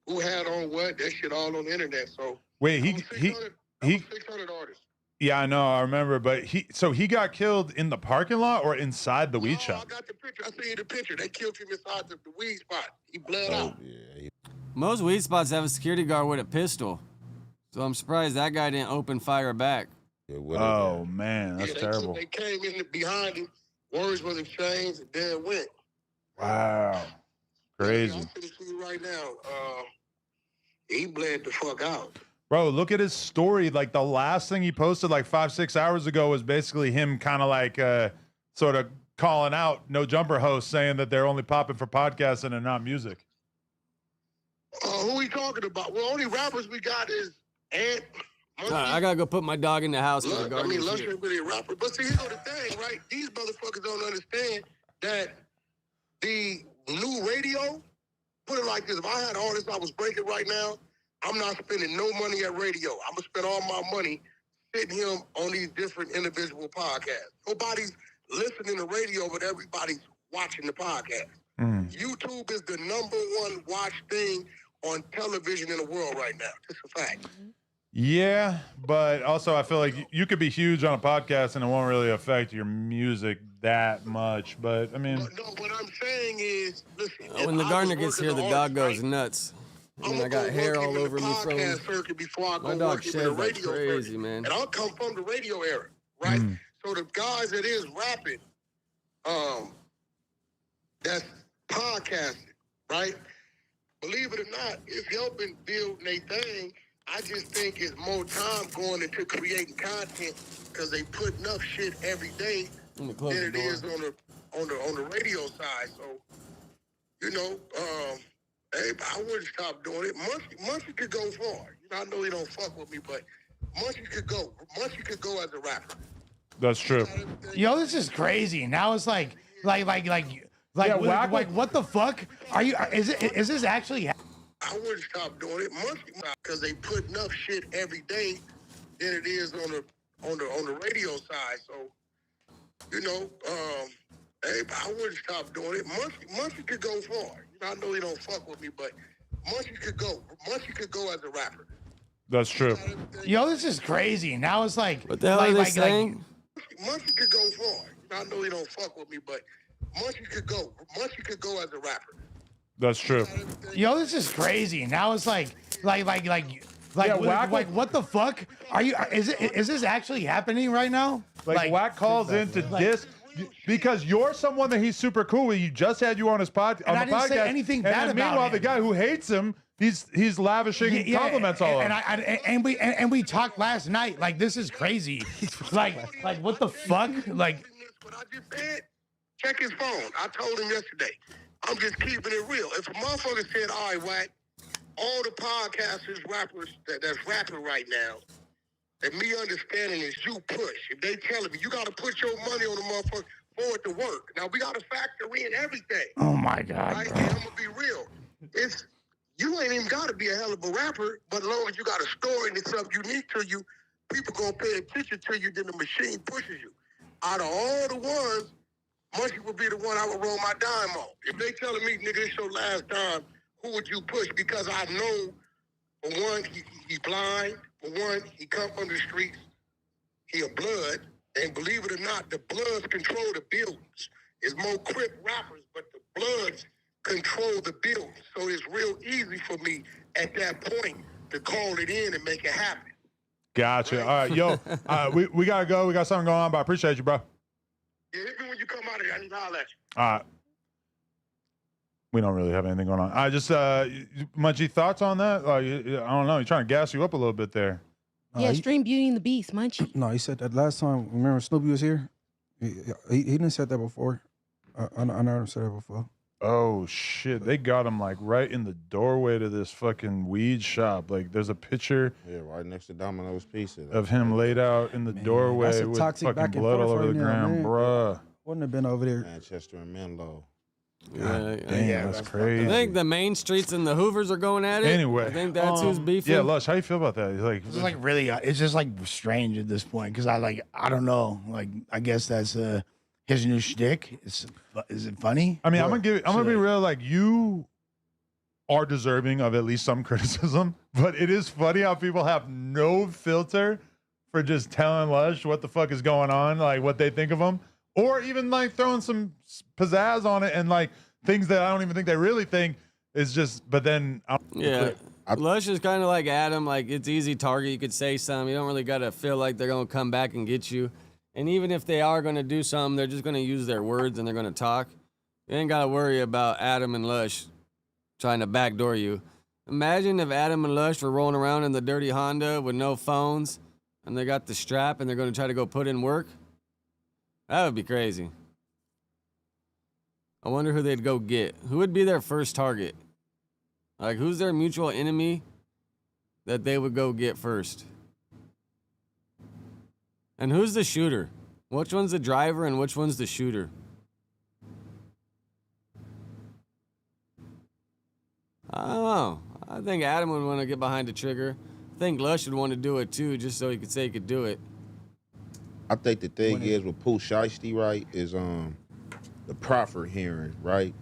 Speaker 11: who had on what. That shit all on the internet. So
Speaker 17: wait, he
Speaker 11: 600 artists.
Speaker 17: Yeah, I know, I remember, but he got killed in the parking lot or inside the weed
Speaker 11: I
Speaker 17: shop?
Speaker 11: got the picture. I see you the picture. They killed him inside the weed spot. He bled out.
Speaker 3: Most weed spots have a security guard with a pistol, so I'm surprised that guy didn't open fire back.
Speaker 17: Oh man, that's terrible.
Speaker 11: They came in behind him. Words was exchanged and then it went.
Speaker 17: Wow, crazy.
Speaker 11: I'm finna see you right now. He bled the fuck out.
Speaker 17: Bro, look at his story. Like the last thing he posted like 5-6 hours ago was basically him kind of like sort of calling out No Jumper hosts saying that they're only popping for podcasting and not music.
Speaker 11: Who we talking about? Well, only rappers we got is Ant.
Speaker 3: I gotta go put my dog in the house.
Speaker 11: Lush ain't really a rapper. But see, here's the thing, right? These motherfuckers don't understand that the new radio, put it like this, if I had artists I was breaking right now, I'm not spending no money at radio. I'm gonna spend all my money sitting him on these different individual podcasts. Nobody's listening to radio, but everybody's watching the podcast. YouTube is the #1 watched thing on television in the world right now. It's a fact.
Speaker 17: Yeah, but also I feel like you could be huge on a podcast and it won't really affect your music that much. But I mean,
Speaker 11: no, what I'm saying is, listen.
Speaker 3: When the gardener gets here, the dog goes nuts. And I got hair all over me from him. My dog sheds like crazy, man.
Speaker 11: And I'll come from the radio era, right? So the guys that is rapping, that's podcasting, right? Believe it or not, it's helping build their thing. I just think it's more time going into creating content because they put enough shit every day than it is on the radio side. So, you know, hey, I wouldn't stop doing it. Munchie could go far. You know, I know he don't fuck with me, but Munchie could go. Munchie could go as a rapper.
Speaker 17: That's true.
Speaker 19: Yo, this is crazy. Now it's like, what the fuck? Are you? Is this actually?
Speaker 11: I wouldn't stop doing it because they put enough shit every day than it is on the radio side. So, you know, hey, I wouldn't stop doing it. Munchie could go far. You know, I know he don't fuck with me, but Munchie could go. Munchie could go as a rapper.
Speaker 17: That's true.
Speaker 19: Yo, this is crazy. Now it's like,
Speaker 3: what the hell are they saying?
Speaker 11: Munchie could go far. You know, I know he don't fuck with me, but Munchie could go. Munchie could go as a rapper.
Speaker 17: That's true.
Speaker 19: Yo, this is crazy. Now it's like, what the fuck? Are you? Is this actually happening right now?
Speaker 17: Like Wack calls in to diss because you're someone that he's super cool with. You just had you on his podcast.
Speaker 19: And I didn't say anything bad about
Speaker 17: meanwhile,
Speaker 19: him.
Speaker 17: the guy who hates him, he's lavishing compliments all over.
Speaker 19: And we talked last night. Like, this is crazy. like what the fuck? Like,
Speaker 11: what I just said. Check his phone. I told him yesterday. I'm just keeping it real. If a motherfucker said, all right, Wack, all the podcasters, rappers that's rapping right now, and me understanding is you push. If they telling me you got to put your money on the motherfucker for it to work. Now, we got to factor in everything.
Speaker 19: Oh, my God,
Speaker 11: right?
Speaker 19: bro.
Speaker 11: And I'm going to be real. You ain't even got to be a hell of a rapper, but as long as you got a story and it's something unique to you, people going to pay attention to you, then the machine pushes you. Out of all the ones, Munchie would be the one I would roll my dime on. If they telling me, nigga, it's your last time, who would you push? Because I know, for one, he blind. For one, he come from the streets. He a blood. And believe it or not, the Bloods control the buildings. It's more Crip rappers, but the Bloods control the buildings. So it's real easy for me at that point to call it in and make it happen.
Speaker 17: Gotcha. All right, yo, we gotta go. We got something going on, but I appreciate you, bro.
Speaker 11: Yeah, hit me when you come out of here. I need to holler at you.
Speaker 17: All right. We don't really have anything going on. I just, Munchie, thoughts on that? I don't know. You're trying to gas you up a little bit there.
Speaker 20: Yeah, stream Beauty and the Beast, Munchie.
Speaker 16: No, he said that last time. Remember Snoopy was here? He didn't say that before. I never him say that before.
Speaker 17: Oh, shit. They got him, like, right in the doorway to this fucking weed shop. Like, there's a picture.
Speaker 18: Yeah, right next to Domino's Pizza.
Speaker 17: Of him laid out in the doorway with fucking blood all over the ground, bruh.
Speaker 16: Wouldn't have been over there.
Speaker 18: Manchester and Menlo.
Speaker 17: Damn, that's crazy.
Speaker 3: I think the main streets and the Hoovers are going at it.
Speaker 17: Anyway,
Speaker 3: I think that's who's beefing.
Speaker 17: Yeah, Lush, how you feel about that? Like,
Speaker 19: It's like really, it's just like strange at this point because I don't know. Like, I guess that's his new shtick. Is it funny?
Speaker 17: I mean, I'm gonna be real. Like, you are deserving of at least some criticism, but it is funny how people have no filter for just telling Lush what the fuck is going on, like what they think of him, or even like throwing some pizzazz on it and like things that I don't even think they really think is just. But then,
Speaker 3: Lush is kind of like Adam. Like, it's easy target. You could say something. You don't really gotta feel like they're gonna come back and get you. And even if they are gonna do something, they're just gonna use their words and they're gonna talk. You ain't gotta worry about Adam and Lush trying to backdoor you. Imagine if Adam and Lush were rolling around in the dirty Honda with no phones and they got the strap and they're going to try to go put in work. That would be crazy. I wonder who they'd go get. Who would be their first target? Like, who's their mutual enemy that they would go get first? And who's the shooter? Which one's the driver and which one's the shooter? I don't know. I think Adam would want to get behind the trigger. I think Lush would want to do it too, just so he could say he could do it.
Speaker 18: I think the thing is with Pooh Shiesty, right, is the proffer hearing, right?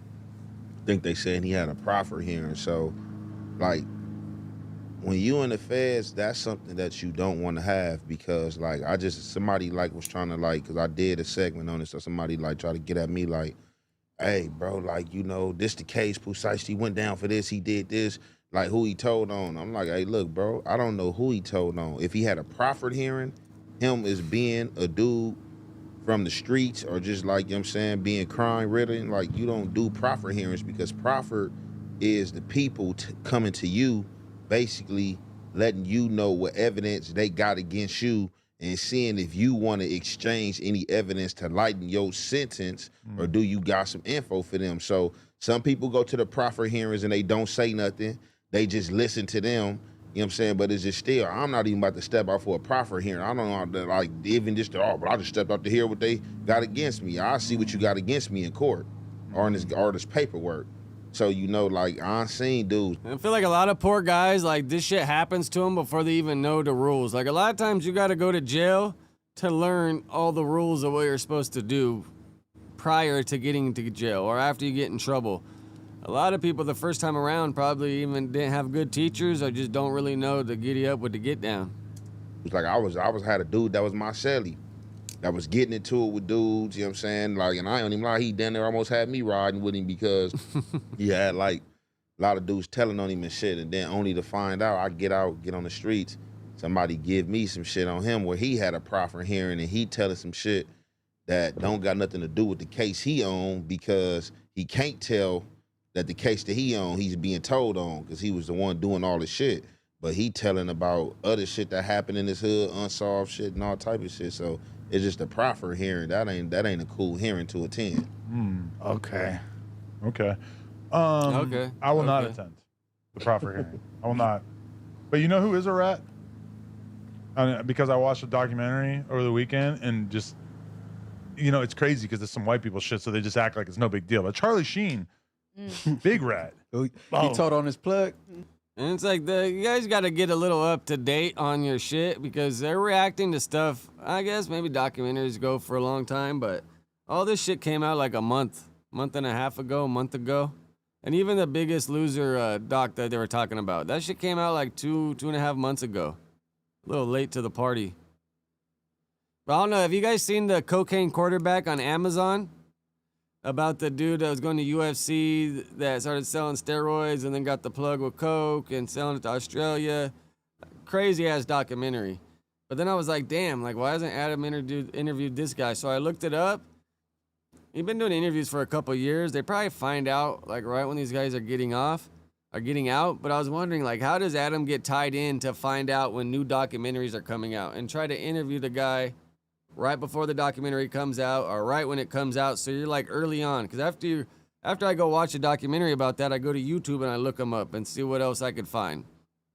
Speaker 18: I think they said he had a proffer hearing. So, like, when you in the feds, that's something that you don't want to have because, like, somebody, like, was trying to, like, because I did a segment on it, so somebody, like, tried to get at me, like, hey, bro, like, you know, this the case. Pooh Shiesty went down for this. He did this. Like, who he told on. I'm like, hey, look, bro, I don't know who he told on. If he had a proffered hearing, him as being a dude from the streets or just, like, you know what I'm saying, being crime-ridden, like, you don't do proffer hearings because proffer is the people coming to you, basically letting you know what evidence they got against you and seeing if you want to exchange any evidence to lighten your sentence or do you got some info for them. So some people go to the proffer hearings and they don't say nothing. They just listen to them, you know what I'm saying? But it's just still, I'm not even about to step out for a proffer hearing. I don't know, like, even just, but I just stepped out to hear what they got against me. I see what you got against me in court or in this paperwork. So, you know, like, I seen dudes.
Speaker 3: I feel like a lot of poor guys, like, this shit happens to them before they even know the rules. Like, a lot of times you got to go to jail to learn all the rules of what you're supposed to do prior to getting to jail or after you get in trouble. A lot of people the first time around probably even didn't have good teachers or just don't really know to giddy up with the get down.
Speaker 18: It's like I had a dude that was my celly that was getting into it with dudes, you know what I'm saying? Like, and I don't even lie, he down there almost had me riding with him because he had, like, a lot of dudes telling on him and shit, and then only to find out, I get on the streets, somebody give me some shit on him where he had a proffer hearing and he telling some shit that don't got nothing to do with the case he owned because he can't tell that the case that he owned, he's being told on because he was the one doing all the shit. But he telling about other shit that happened in his hood, unsolved shit and all type of shit. So it's just a proffer hearing. That ain't a cool hearing to attend.
Speaker 19: Okay.
Speaker 17: Okay.
Speaker 3: Okay.
Speaker 17: I will not attend the proffer hearing. I will not. But you know who is a rat? Because I watched a documentary over the weekend and just, you know, it's crazy because there's some white people shit, so they just act like it's no big deal. But Charlie Sheen, big rat.
Speaker 16: He told on his plug.
Speaker 3: And it's like, you guys got to get a little up to date on your shit because they're reacting to stuff. I guess maybe documentaries go for a long time, but all this shit came out like a month and a half ago, a month ago. And even the Biggest Loser doc that they were talking about, that shit came out like 2.5 months ago. A little late to the party. But I don't know, have you guys seen the Cocaine Quarterback on Amazon? About the dude that was going to UFC that started selling steroids and then got the plug with coke and selling it to Australia. Crazy ass documentary. But then I was like, damn, like, why hasn't Adam interviewed this guy? So I looked it up. He's been doing interviews for a couple years. They probably find out like right when these guys are getting out. But I was wondering, like, how does Adam get tied in to find out when new documentaries are coming out and try to interview the guy right before the documentary comes out or right when it comes out, so you're like early on. Because after I go watch a documentary about that, I go to YouTube and I look them up and see what else I could find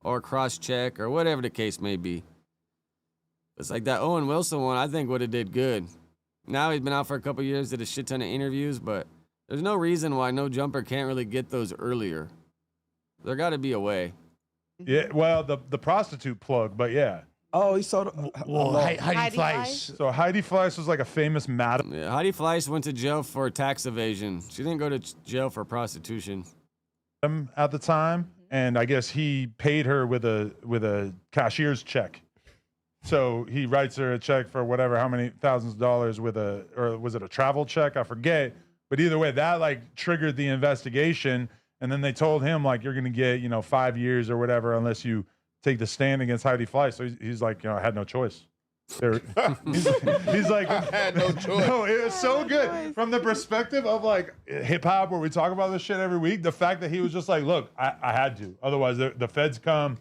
Speaker 3: or cross-check or whatever the case may be. It's like that Owen Wilson one, I think would have did good. Now he's been out for a couple years, did a shit ton of interviews, but There's no reason why no jumper can't really get those earlier. There got to be a way.
Speaker 17: Yeah, well, the prostitute plug, but yeah.
Speaker 16: Oh, he saw
Speaker 19: Heidi Fleiss.
Speaker 17: So Heidi Fleiss was like a famous madam.
Speaker 3: Yeah, Heidi Fleiss went to jail for tax evasion. She didn't go to jail for prostitution.
Speaker 17: At the time, and I guess he paid her with a cashier's check. So he writes her a check for whatever, how many thousands of dollars or was it a travel check? I forget. But either way, that like triggered the investigation. And then they told him like, you're going to get, 5 years or whatever, unless you take the stand against Heidi Fleiss. So he's like, I had no choice. He's like,
Speaker 18: I had no choice.
Speaker 17: No, it was so good from the perspective of like hip hop, where we talk about this shit every week. The fact that he was just like, look, I had to. Otherwise, the feds come.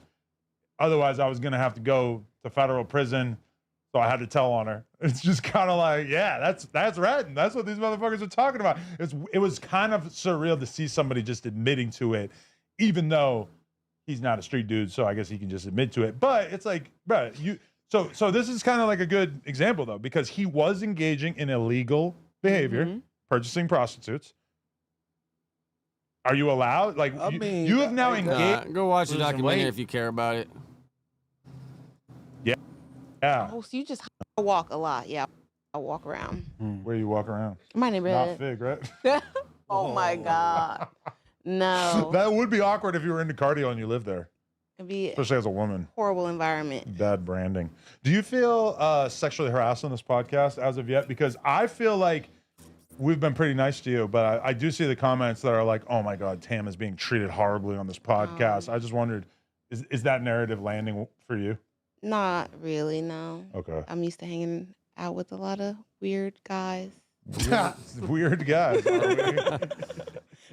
Speaker 17: Otherwise, I was going to have to go to federal prison. So I had to tell on her. It's just kind of like, yeah, that's right. And that's what these motherfuckers are talking about. It was kind of surreal to see somebody just admitting to it, even though he's not a street dude. So I guess he can just admit to it. But it's like, bro, So this is kind of like a good example though, because he was engaging in illegal behavior, purchasing prostitutes. Are you allowed? Like, you have now engaged.
Speaker 3: Go watch the documentary if you care about it.
Speaker 17: Yeah.
Speaker 20: Oh, so you just walk a lot. Yeah, I walk around.
Speaker 17: Where you walk around?
Speaker 20: My neighborhood.
Speaker 17: Not Fig, right?
Speaker 20: Oh my God. No.
Speaker 17: That would be awkward if you were into cardio and you lived there.
Speaker 20: It'd be
Speaker 17: especially as a woman.
Speaker 20: Horrible environment.
Speaker 17: Bad branding. Do you feel sexually harassed on this podcast as of yet? Because I feel like we've been pretty nice to you, but I do see the comments that are like, oh my God, Tam is being treated horribly on this podcast. I just wondered, is that narrative landing for you?
Speaker 20: Not really, no.
Speaker 17: Okay.
Speaker 20: I'm used to hanging out with a lot of weird guys.
Speaker 17: Weird guys.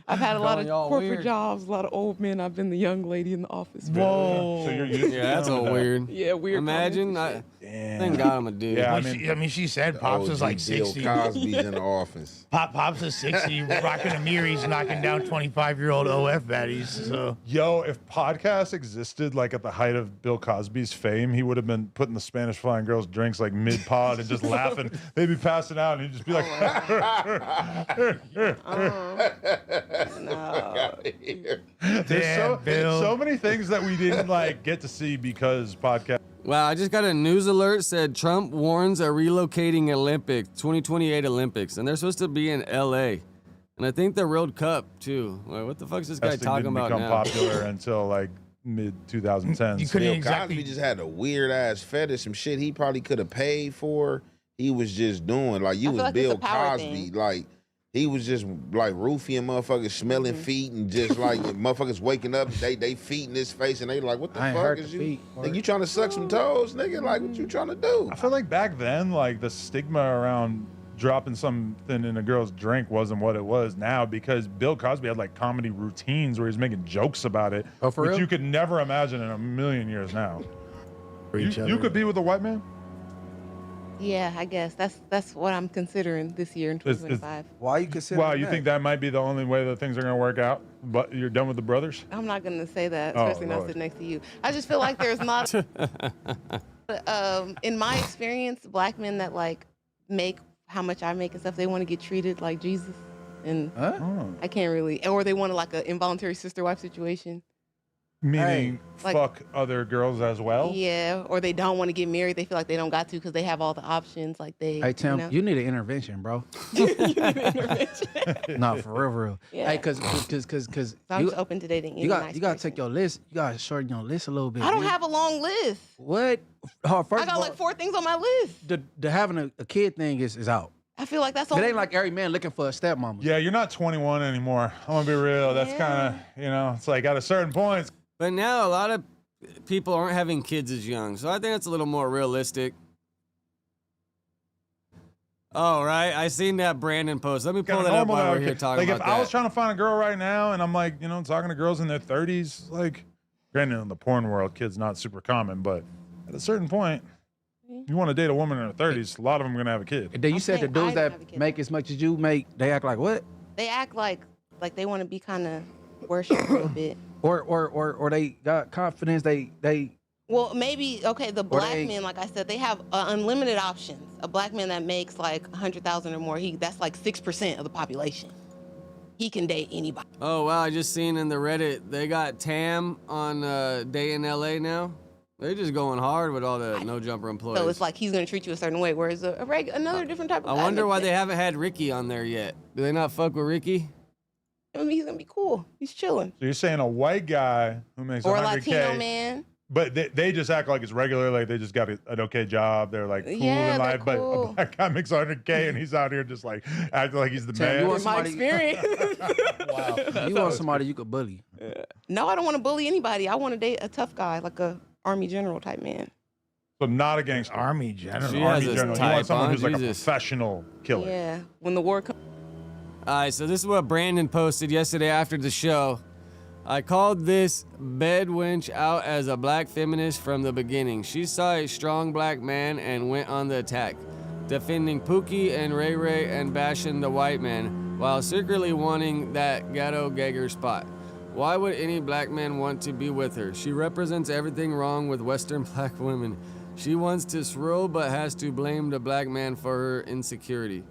Speaker 21: I've had a lot of
Speaker 3: y'all
Speaker 21: corporate
Speaker 3: weird.
Speaker 21: jobs, a lot of old men. I've been the young lady in the office.
Speaker 17: Whoa. So you're used
Speaker 3: Yeah, that's all weird.
Speaker 21: Yeah, weird.
Speaker 3: Imagine. Thank God I'm a dude.
Speaker 17: Yeah,
Speaker 19: I mean, she said Pops is like 60.
Speaker 18: Bill Cosby's in the office.
Speaker 19: Pops is 60, rocking a mirror. He's knocking down 25-year-old OF baddies. So,
Speaker 17: yo, if podcasts existed like at the height of Bill Cosby's fame, he would have been putting the Spanish flying girls drinks like mid-pod and just laughing. They'd be passing out and he'd just be like, There's so many things that we didn't like get to see because podcast.
Speaker 3: Wow, I just got a news alert said Trump warns a relocating 2028 Olympics, and they're supposed to be in LA. And I think the World Cup too. Wait, what the fuck is this guy
Speaker 17: Wrestling
Speaker 3: talking
Speaker 17: didn't
Speaker 3: about
Speaker 17: become
Speaker 3: now?
Speaker 17: popular until like mid 2010s.
Speaker 18: Bill Cosby just had a weird ass fetish, some shit he probably could have paid for. He was just doing like
Speaker 20: I feel
Speaker 18: was
Speaker 20: like it's
Speaker 18: Bill
Speaker 20: a power
Speaker 18: Cosby,
Speaker 20: thing.
Speaker 18: like he was just like roofing motherfuckers, smelling feet, and just like motherfuckers waking up, they feet in his face, and they like, what the
Speaker 16: I ain't
Speaker 18: fuck
Speaker 16: hurt
Speaker 18: is
Speaker 16: the
Speaker 18: you?
Speaker 16: feet.
Speaker 18: Nigga, you trying to suck some toes, nigga? Like, what you trying to do?
Speaker 17: I feel like back then, like the stigma around dropping something in a girl's drink wasn't what it was now, because Bill Cosby had like comedy routines where he's making jokes about it,
Speaker 16: Oh, for
Speaker 17: which
Speaker 16: real?
Speaker 17: you could never imagine in a million years now. You could be with a white man?
Speaker 20: Yeah, I guess that's what I'm considering this year in 2025.
Speaker 16: Why you consider?
Speaker 17: Wow, you think that might be the only way that things are going to work out? But you're done with the brothers?
Speaker 20: I'm not gonna say that,
Speaker 17: Oh,
Speaker 20: especially not
Speaker 17: Lord.
Speaker 20: sitting next to you. I just feel like there's not, in my experience, black men that like make how much I make and stuff, they want to get treated like Jesus, and I can't really, or they want like an involuntary sister wife situation.
Speaker 17: Meaning
Speaker 20: Like-
Speaker 17: fuck other girls as well?
Speaker 20: Yeah, or they don't want to get married. They feel like they don't got to because they have all the options. Like they,
Speaker 16: Hey Tim,
Speaker 20: you know?
Speaker 16: you need an intervention, bro. No, for real.
Speaker 20: Yeah.
Speaker 16: Hey, cause
Speaker 20: So I'm just open to dating.
Speaker 16: you gotta take your list. You gotta shorten your list a little bit.
Speaker 20: I don't
Speaker 16: man.
Speaker 20: have a long list.
Speaker 16: What? Oh, first
Speaker 20: I got
Speaker 16: of all,
Speaker 20: like 4 things on my list.
Speaker 16: the having a kid thing is out.
Speaker 20: I feel like that's
Speaker 16: It
Speaker 20: all.
Speaker 16: ain't like every man looking for a stepmama.
Speaker 17: Yeah, you're not 21 anymore. I'm going to be real. That's kind of, it's like at a certain point.
Speaker 3: But now a lot of people aren't having kids as young, so I think that's a little more realistic. Oh, right. I seen that Brandon post. Let me pull
Speaker 17: Kinda
Speaker 3: that up
Speaker 17: normal
Speaker 3: while
Speaker 17: now,
Speaker 3: we're here
Speaker 17: okay.
Speaker 3: talking
Speaker 17: Like
Speaker 3: about
Speaker 17: if I was
Speaker 3: that.
Speaker 17: trying to find a girl right now and I'm like, talking to girls in their 30s, like, granted in the porn world, kids not super common, but at a certain point, you want to date a woman in her 30s, a lot of them are going to have a kid.
Speaker 16: And then you said the
Speaker 20: saying
Speaker 16: dudes
Speaker 20: I
Speaker 16: that
Speaker 20: don't have a kid.
Speaker 16: make as much as you make, they act like what?
Speaker 20: They act like they want to be kind of worshipped a little bit.
Speaker 16: Or they got confidence. They
Speaker 20: Well, maybe okay. The black
Speaker 16: they-
Speaker 20: men, like I said, they have unlimited options. A black man that makes like 100,000 or more, that's like 6% of the population. he can date anybody.
Speaker 3: Oh wow, I just seen in the Reddit they got Tam on Day in LA now. They're just going hard with all the no jumper employees.
Speaker 20: So it's like he's gonna treat you a certain way, whereas another different type of
Speaker 3: I
Speaker 20: guy
Speaker 3: wonder
Speaker 20: makes
Speaker 3: why
Speaker 20: sense.
Speaker 3: they haven't had Ricky on there yet. Do they not fuck with Ricky?
Speaker 20: I mean, he's gonna be cool. He's chilling.
Speaker 17: So you're saying a white guy who makes
Speaker 20: Or a
Speaker 17: 100K,
Speaker 20: Latino man.
Speaker 17: but they just act like it's regular, like they just got an okay job. They're like cool
Speaker 20: Yeah,
Speaker 17: in
Speaker 20: they're
Speaker 17: life, but
Speaker 20: cool.
Speaker 17: a black guy makes 100K and he's out here just like acting like he's the
Speaker 16: Tam,
Speaker 17: man.
Speaker 16: you want
Speaker 20: My
Speaker 16: somebody-
Speaker 20: experience.
Speaker 16: Wow. You want somebody you could bully.
Speaker 20: No, I don't want to bully anybody. I want to date a tough guy, like a army general type man.
Speaker 17: So not a gangster.
Speaker 19: Army general.
Speaker 3: She
Speaker 17: Army
Speaker 3: has a
Speaker 17: general. You
Speaker 3: type,
Speaker 17: want someone
Speaker 3: huh?
Speaker 17: who's like a
Speaker 3: Jesus.
Speaker 17: professional killer.
Speaker 20: Yeah, when the war comes.
Speaker 3: All right, so this is what Brandon posted yesterday after the show. I called this bed wench out as a black feminist from the beginning. She saw a strong black man and went on the attack, defending Pookie and Ray Ray and bashing the white man, while secretly wanting that ghetto gagger spot. Why would any black man want to be with her? She represents everything wrong with Western black women. She wants to swirl but has to blame the black man for her insecurity.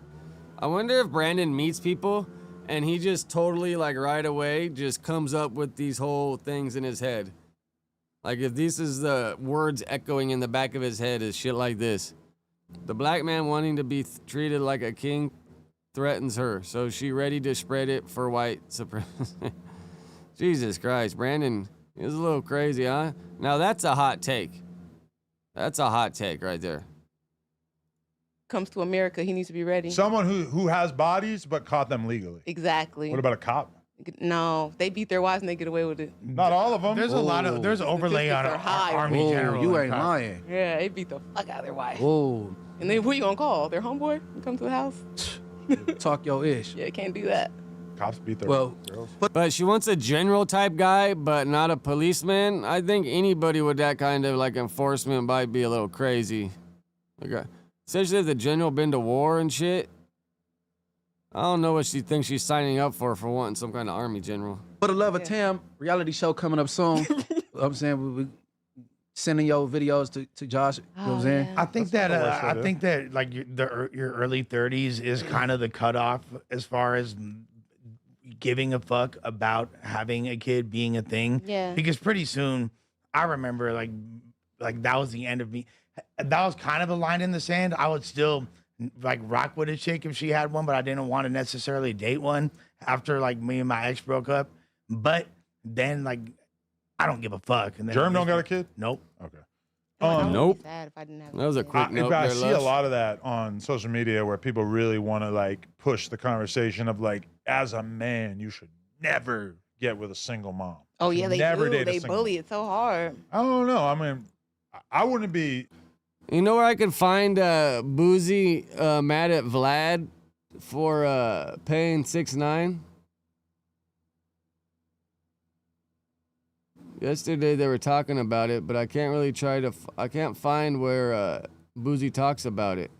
Speaker 3: I wonder if Brandon meets people and he just totally, like, right away just comes up with these whole things in his head. Like, if this is the words echoing in the back of his head is shit like this. The black man wanting to be treated like a king threatens her, so she ready to spread it for white supremacy. Jesus Christ, Brandon is a little crazy, huh? Now that's a hot take. That's a hot take right there.
Speaker 20: Comes to America, he needs to be ready.
Speaker 17: Someone who has bodies but caught them legally.
Speaker 20: Exactly.
Speaker 17: What about a cop?
Speaker 20: No, they beat their wives and they get away with it.
Speaker 17: Not all of them.
Speaker 19: There's a lot of there's overlay on
Speaker 20: Statistics are high.
Speaker 19: Army general.
Speaker 16: You
Speaker 19: and
Speaker 16: ain't
Speaker 19: cop.
Speaker 16: lying.
Speaker 20: Yeah, they beat the fuck out of their wife.
Speaker 16: Whoa.
Speaker 20: And then who you gonna call? Their homeboy? You come to the house?
Speaker 16: Talk your ish.
Speaker 20: Yeah, can't do that.
Speaker 17: Cops beat their
Speaker 16: Well,
Speaker 17: girls.
Speaker 3: But she wants a general type guy, but not a policeman. I think anybody with that kind of like enforcement might be a little crazy. Like, especially if the general been to war and shit. I don't know what she thinks she's signing up for wanting some kind of army general.
Speaker 16: For the love of Tam, reality show coming up soon. I'm saying we sending your videos to Josh. You know what I'm saying?
Speaker 19: I think that like your early 30s is kind of the cutoff as far as giving a fuck about having a kid being a thing.
Speaker 20: Yeah.
Speaker 19: Because pretty soon, I remember like that was the end of me. That was kind of a line in the sand. I would still like rock with a chick if she had one, but I didn't want to necessarily date one after like me and my ex broke up. But then like I don't give a fuck. And then
Speaker 17: Germ don't got a kid?
Speaker 19: Nope.
Speaker 17: Okay.
Speaker 3: Nope.
Speaker 20: Sad if I didn't have
Speaker 3: That was a quick note
Speaker 17: I
Speaker 3: there,
Speaker 17: see a
Speaker 3: Lush.
Speaker 17: lot of that on social media where people really want to like push the conversation of like, as a man, you should never get with a single mom.
Speaker 20: Oh
Speaker 17: You
Speaker 20: yeah,
Speaker 17: should
Speaker 20: they
Speaker 17: never
Speaker 20: do.
Speaker 17: date a
Speaker 20: They
Speaker 17: single
Speaker 20: bully it so hard.
Speaker 17: I don't know. I mean, I wouldn't be.
Speaker 3: You know where I could find Boosie mad at Vlad for paying 6ix9ine? Yesterday they were talking about it, but I can't really I can't find where Boosie talks about it.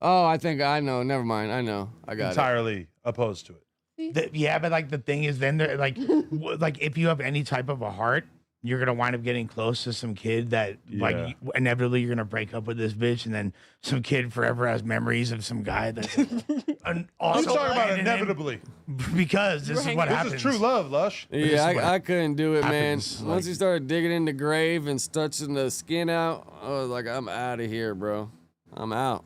Speaker 3: Oh, I think I know. Never mind. I know. I got
Speaker 17: entirely opposed to it.
Speaker 19: Yeah, but like the thing is, then they're like, like if you have any type of a heart, you're gonna wind up getting close to some kid that like inevitably you're gonna break up with this bitch, and then some kid forever has memories of some guy that's
Speaker 17: I'm talking about inevitably
Speaker 19: because this is what happens.
Speaker 17: This is true love, Lush.
Speaker 3: Yeah, I couldn't do it, man.
Speaker 19: happens,
Speaker 3: Once he started digging in the grave and stretching the skin out, I was like, I'm out of here, bro. I'm out.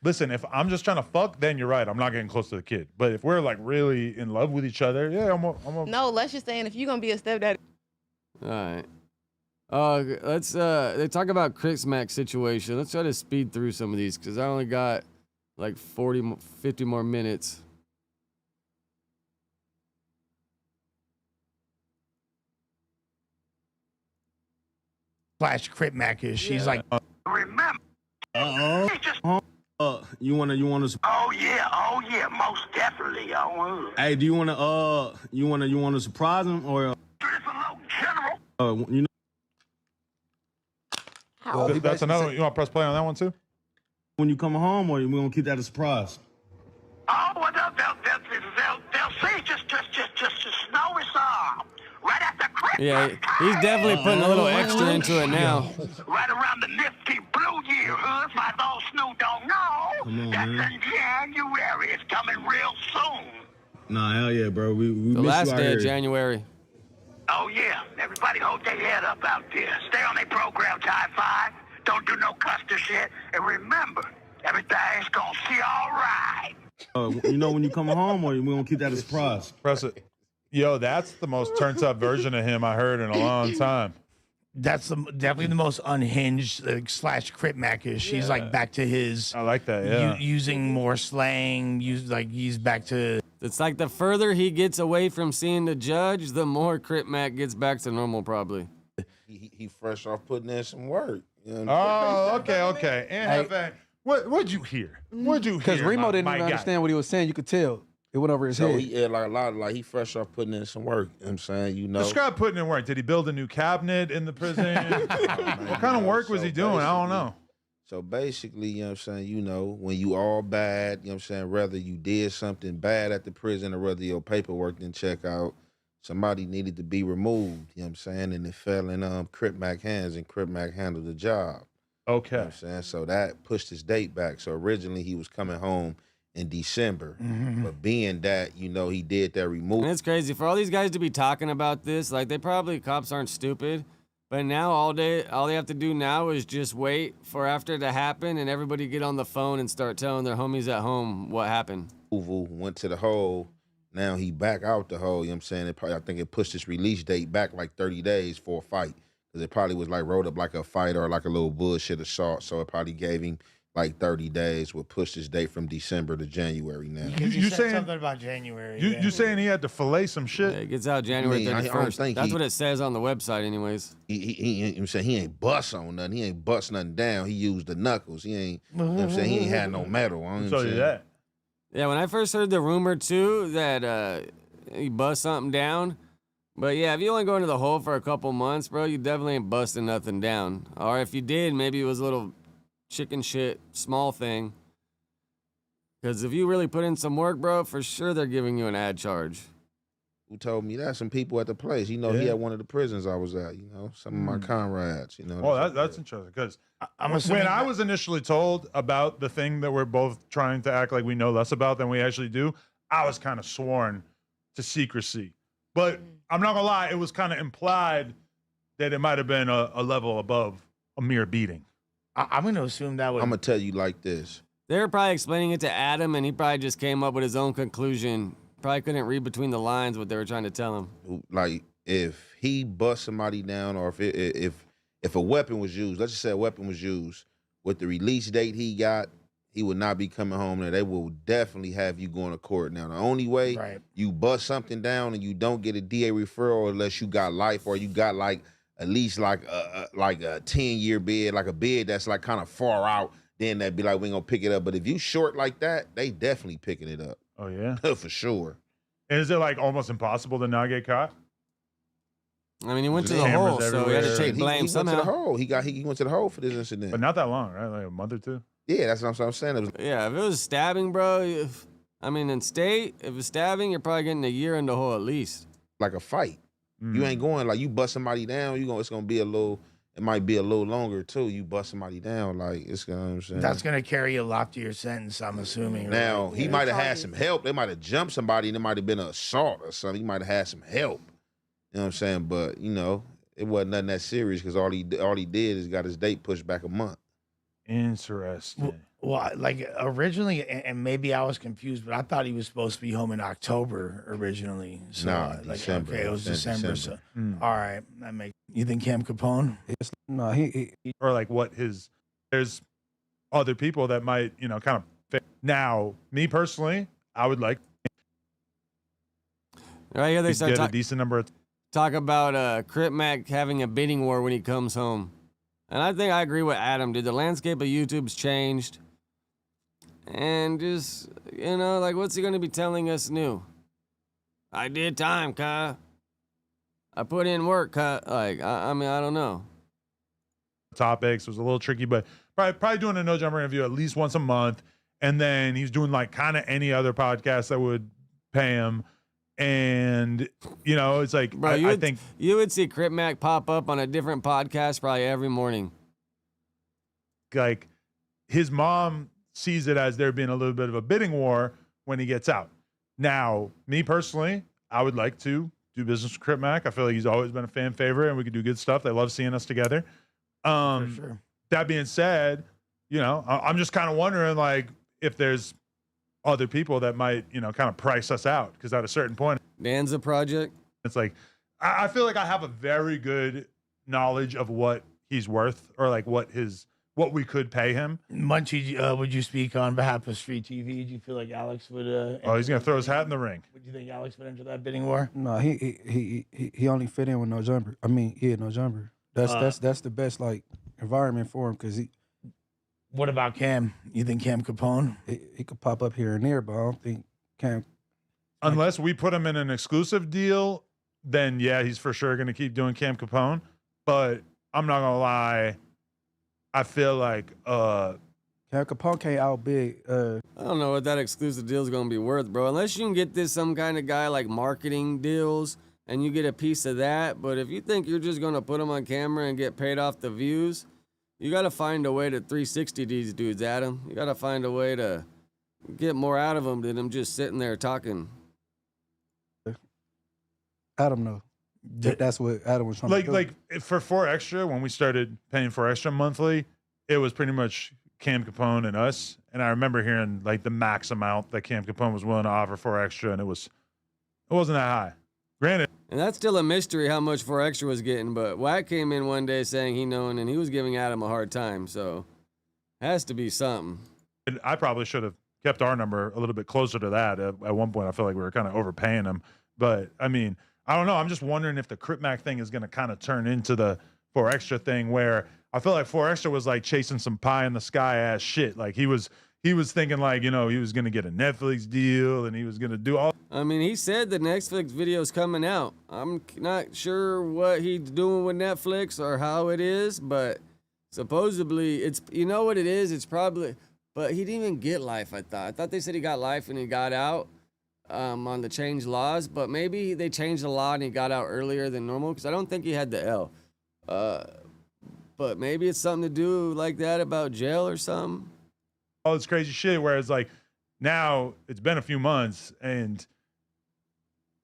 Speaker 17: Listen, if I'm just trying to fuck, then you're right. I'm not getting close to the kid. But if we're like really in love with each other, yeah, I'm a
Speaker 20: No, let's just saying if you're gonna be a stepdaddy.
Speaker 3: All right. Let's they talk about Chris Mack's situation. Let's try to speed through some of these because I only got like 50 more minutes.
Speaker 19: Flash Crip Mac is. She's like,
Speaker 11: Remember.
Speaker 4: You wanna?
Speaker 11: Oh yeah, most definitely I would.
Speaker 4: Hey, do you wanna surprise him or? You know.
Speaker 17: That's another. You want to press play on that one too?
Speaker 4: When you come home, or we gonna keep that a surprise?
Speaker 11: Oh, well, they'll see. Just snow is right at the crib.
Speaker 3: Yeah, he's definitely putting a little extra into it now.
Speaker 11: Right around the nifty blue year, huh? My little Snoop don't know.
Speaker 4: Come on,
Speaker 11: That's
Speaker 4: man.
Speaker 11: in January. It's coming real soon.
Speaker 4: Nah, hell yeah, bro. We
Speaker 3: The
Speaker 4: miss
Speaker 3: last
Speaker 4: you out
Speaker 3: day of
Speaker 4: here.
Speaker 3: January.
Speaker 11: Oh, yeah. Everybody hold their head up out there. Stay on their program, Tie 5. Don't do no custer shit. And remember, everything's gonna see all right.
Speaker 4: You know when you coming home, or we gonna keep that a surprise?
Speaker 17: Press it. Yo, that's the most turned up version of him I heard in a long time.
Speaker 19: That's definitely the most unhinged slash Crip Mac-ish. He's like back to his.
Speaker 17: I like that. Yeah.
Speaker 19: Using more slang. He's back to.
Speaker 3: It's like the further he gets away from seeing the judge, the more Crip Mac gets back to normal, probably.
Speaker 18: He fresh off putting in some work. You know
Speaker 17: Oh, okay. And what'd you hear? What'd you hear?
Speaker 16: Because Remo didn't
Speaker 17: my
Speaker 16: even
Speaker 17: guy?
Speaker 16: understand what he was saying. You could tell. It went over his
Speaker 18: So
Speaker 16: head.
Speaker 18: he he fresh off putting in some work. You know what I'm saying, you know.
Speaker 17: Describe putting in work. Did he build a new cabinet in the prison? What kind of work was he doing? I don't know.
Speaker 18: So basically, you know what I'm saying, you know, when you all bad, you know what I'm saying, whether you did something bad at the prison or whether your paperwork didn't check out, somebody needed to be removed, you know what I'm saying, and it fell in Crip Mac hands, and Crip Mac handled the job.
Speaker 17: Okay.
Speaker 18: You know what I'm saying? So that pushed his date back. So originally he was coming home in December. But being that, you know, he did that remove.
Speaker 3: And it's crazy for all these guys to be talking about this. Like, cops aren't stupid. But now all they have to do now is just wait for after it to happen and everybody get on the phone and start telling their homies at home what happened.
Speaker 18: Went to the hole. Now he back out the hole. You know what I'm saying? I think it pushed his release date back like 30 days for a fight. Because it probably was like rolled up like a fight or like a little bullshit assault. So it probably gave him like 30 days, would push his date from December to January now.
Speaker 19: You said something about January.
Speaker 17: You saying he had to fillet some shit?
Speaker 3: Yeah, it gets out January
Speaker 18: I
Speaker 3: 31st.
Speaker 18: think
Speaker 3: That's what it says on the website anyways.
Speaker 18: I'm saying he ain't bust on nothing. He ain't bust nothing down. He used the knuckles. He ain't, you know what I'm saying? He ain't had no metal.
Speaker 17: So did that.
Speaker 3: Yeah, when I first heard the rumor too that he bust something down. But yeah, if you only go into the hole for a couple months, bro, you definitely ain't busting nothing down. Or if you did, maybe it was a little chicken shit, small thing. Because if you really put in some work, bro, for sure they're giving you an ad charge.
Speaker 18: Who told me that? Some people at the place. You know, he
Speaker 17: Yeah.
Speaker 18: had one of the prisons I was at, you know, some of my comrades, you know.
Speaker 17: Oh, that's interesting. Because when I was initially told about the thing that we're both trying to act like we know less about than we actually do, I was kind of sworn to secrecy. But I'm not gonna lie, it was kind of implied that it might have been a level above a mere beating.
Speaker 19: I'm going to assume that would.
Speaker 18: I'm going to tell you like this.
Speaker 3: They were probably explaining it to Adam, and he probably just came up with his own conclusion. Probably couldn't read between the lines what they were trying to tell him.
Speaker 18: Like, if he bust somebody down, or if a weapon was used, let's just say a weapon was used, with the release date he got, he would not be coming home. Now, they will definitely have you going to court. Now, the only way you bust something down and you don't get a DA referral unless you got life or you got like at least like a 10-year bid, like a bid that's like kind of far out, then that'd be like, we ain't gonna pick it up. But if you short like that, they definitely picking it up.
Speaker 17: Oh, yeah?
Speaker 18: For sure.
Speaker 17: And is it like almost impossible to not get caught?
Speaker 3: I mean, he went to the hole, so he had to take blame somehow.
Speaker 18: He went to the hole. He went to the hole for this incident.
Speaker 17: But not that long, right? Like a month or two?
Speaker 18: Yeah, that's what I'm saying. It was,
Speaker 3: Yeah, if it was stabbing, bro, in state, if it's stabbing, you're probably getting a year in the hole at least.
Speaker 18: like a fight. You ain't going like you bust somebody down. It's gonna be a little. It might be a little longer too. You bust somebody down, like it's gonna. You know what I'm saying?
Speaker 19: That's going to carry a loftier sentence, I'm assuming.
Speaker 18: Now,
Speaker 19: right?
Speaker 18: he might have had some help. They might have jumped somebody and it might have been an assault or something. He might have had some help. You know what I'm saying? But, it wasn't nothing that serious because all he did is got his date pushed back a month.
Speaker 17: Interesting.
Speaker 19: Well, like originally, and maybe I was confused, but I thought he was supposed to be home in October originally. So,
Speaker 18: Nah, December.
Speaker 19: okay, it was December. So,
Speaker 17: Mm.
Speaker 19: all right, that makes. You think Cam Capone?
Speaker 16: No, he
Speaker 17: or like what there's other people that might, kind of fit. Now, me personally, I would like
Speaker 3: Right here they
Speaker 17: to
Speaker 3: start
Speaker 17: get a decent number of
Speaker 3: talk about Crip Mac having a bidding war when he comes home. And I think I agree with Adam, dude. The landscape of YouTube's changed. And just, like, what's he going to be telling us new? I did time, Kai. I put in work, Kai. Like, I mean, I don't know.
Speaker 17: topics. It was a little tricky, but probably doing a No Jumper interview at least once a month. And then he's doing like kind of any other podcast that would pay him. And, it's like,
Speaker 3: Bro,
Speaker 17: I think
Speaker 3: you would see Crip Mac pop up on a different podcast probably every morning.
Speaker 17: like his mom sees it as there being a little bit of a bidding war when he gets out. Now, me personally, I would like to do business with Crip Mac. I feel like he's always been a fan favorite, and we could do good stuff. They love seeing us together.
Speaker 19: For sure.
Speaker 17: That being said, you know, I'm just kind of wondering, like, if there's other people that might, you know, kind of price us out, because at a certain point,
Speaker 3: Danza Project.
Speaker 17: it's like I feel like I have a very good knowledge of what he's worth, or like what we could pay him.
Speaker 19: Munchie, would you speak on behalf of Street TV? Do you feel like Alex would?
Speaker 17: Oh, he's gonna throw his hat in the ring.
Speaker 19: Would you think Alex would enter that bidding war?
Speaker 16: No, he only fit in with no jumper. I mean, no jumper. That's the best like environment for him, because he.
Speaker 19: What about Cam? You think Cam Capone?
Speaker 16: He could pop up here and there, but I don't think Cam.
Speaker 17: Unless we put him in an exclusive deal, then yeah, he's for sure gonna keep doing Cam Capone. But I'm not gonna lie, I feel like
Speaker 16: Cam Capone can't outbid.
Speaker 3: I don't know what that exclusive deal is gonna be worth, bro. Unless you can get this some kind of guy like marketing deals and you get a piece of that. But if you think you're just gonna put him on camera and get paid off the views, you gotta find a way to 360 these dudes, Adam. You gotta find a way to get more out of them than them just sitting there talking.
Speaker 16: Adam know. That's what Adam was trying to do.
Speaker 17: like for 4 Extra, when we started paying 4 Extra monthly, it was pretty much Cam Capone and us. And I remember hearing like the max amount that Cam Capone was willing to offer 4 Extra, and it wasn't that high. Granted.
Speaker 3: And that's still a mystery how much 4 Extra was getting, but Wack came in one day saying he known, and he was giving Adam a hard time, so has to be something.
Speaker 17: And I probably should have kept our number a little bit closer to that. At one point, I felt like we were kind of overpaying him. But, I mean, I don't know. I'm just wondering if the Crip Mac thing is going to kind of turn into the 4 Extra thing, where I feel like 4 Extra was like chasing some pie in the sky ass shit. Like he was thinking like, you know, he was going to get a Netflix deal and he was going to do all.
Speaker 3: I mean, he said the Netflix video's coming out. I'm not sure what he's doing with Netflix or how it is, but supposedly it's, you know what it is? It's probably, but he didn't even get life, I thought. I thought they said he got life and he got out on the changed laws, but maybe they changed the law and he got out earlier than normal, because I don't think he had the L. But maybe it's something to do like that about jail or something.
Speaker 17: All this crazy shit, whereas like now it's been a few months and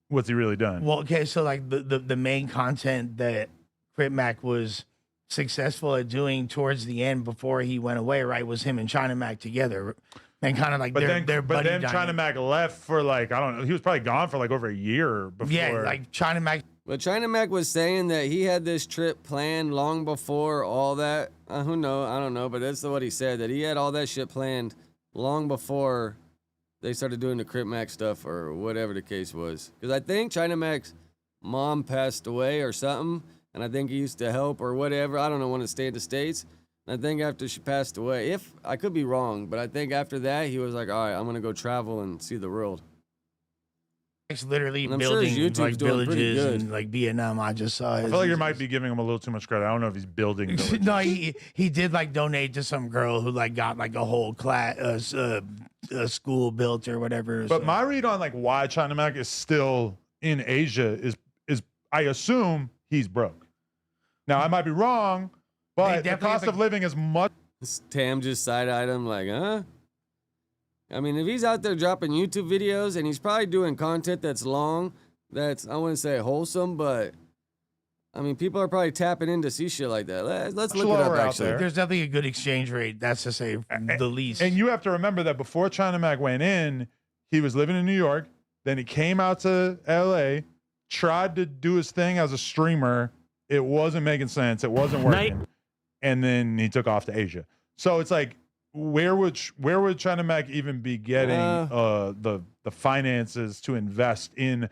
Speaker 17: what's he really done?
Speaker 19: Well, okay, so like the main content that Crip Mac was successful at doing towards the end before he went away, right, was him and China Mac together. And kind of like
Speaker 17: but
Speaker 19: their
Speaker 17: then
Speaker 19: buddy
Speaker 17: China
Speaker 19: dynamic.
Speaker 17: Mac left for like, I don't know, he was probably gone for like over a year before.
Speaker 19: Yeah, like China Mac.
Speaker 3: But China Mac was saying that he had this trip planned long before all that. Who knows? I don't know, but that's what he said, that he had all that shit planned long before they started doing the Crip Mac stuff or whatever the case was. Because I think China Mac's mom passed away or something, and I think he used to help or whatever. I don't know, when to stay in the States. And I think after she passed away, if I could be wrong, but I think after that he was like, all right, I'm gonna go travel and see the world.
Speaker 19: It's literally
Speaker 3: And I'm sure his
Speaker 19: building
Speaker 3: YouTube's
Speaker 19: like
Speaker 3: doing pretty
Speaker 19: villages
Speaker 3: good.
Speaker 19: in like Vietnam. I just saw.
Speaker 17: I feel like you might be giving him a little too much credit. I don't know if he's building villages.
Speaker 19: No, he did like donate to some girl who like got like a whole class school built or whatever.
Speaker 17: But my read on like why China Mac is still in Asia is I assume he's broke. Now I might be wrong, but the cost of living is much.
Speaker 3: Tam just side-eyed him like, huh? I mean, if he's out there dropping YouTube videos and he's probably doing content that's long, that's, I wouldn't say wholesome, but I mean, people are probably tapping in to see shit like that. Let's look it up, actually.
Speaker 19: There's definitely a good exchange rate. That's to say the least.
Speaker 17: And you have to remember that before China Mac went in, he was living in New York. Then he came out to LA, tried to do his thing as a streamer. It wasn't making sense. It wasn't working. And then he took off to Asia. So it's like, where would China Mac even be getting the finances to invest in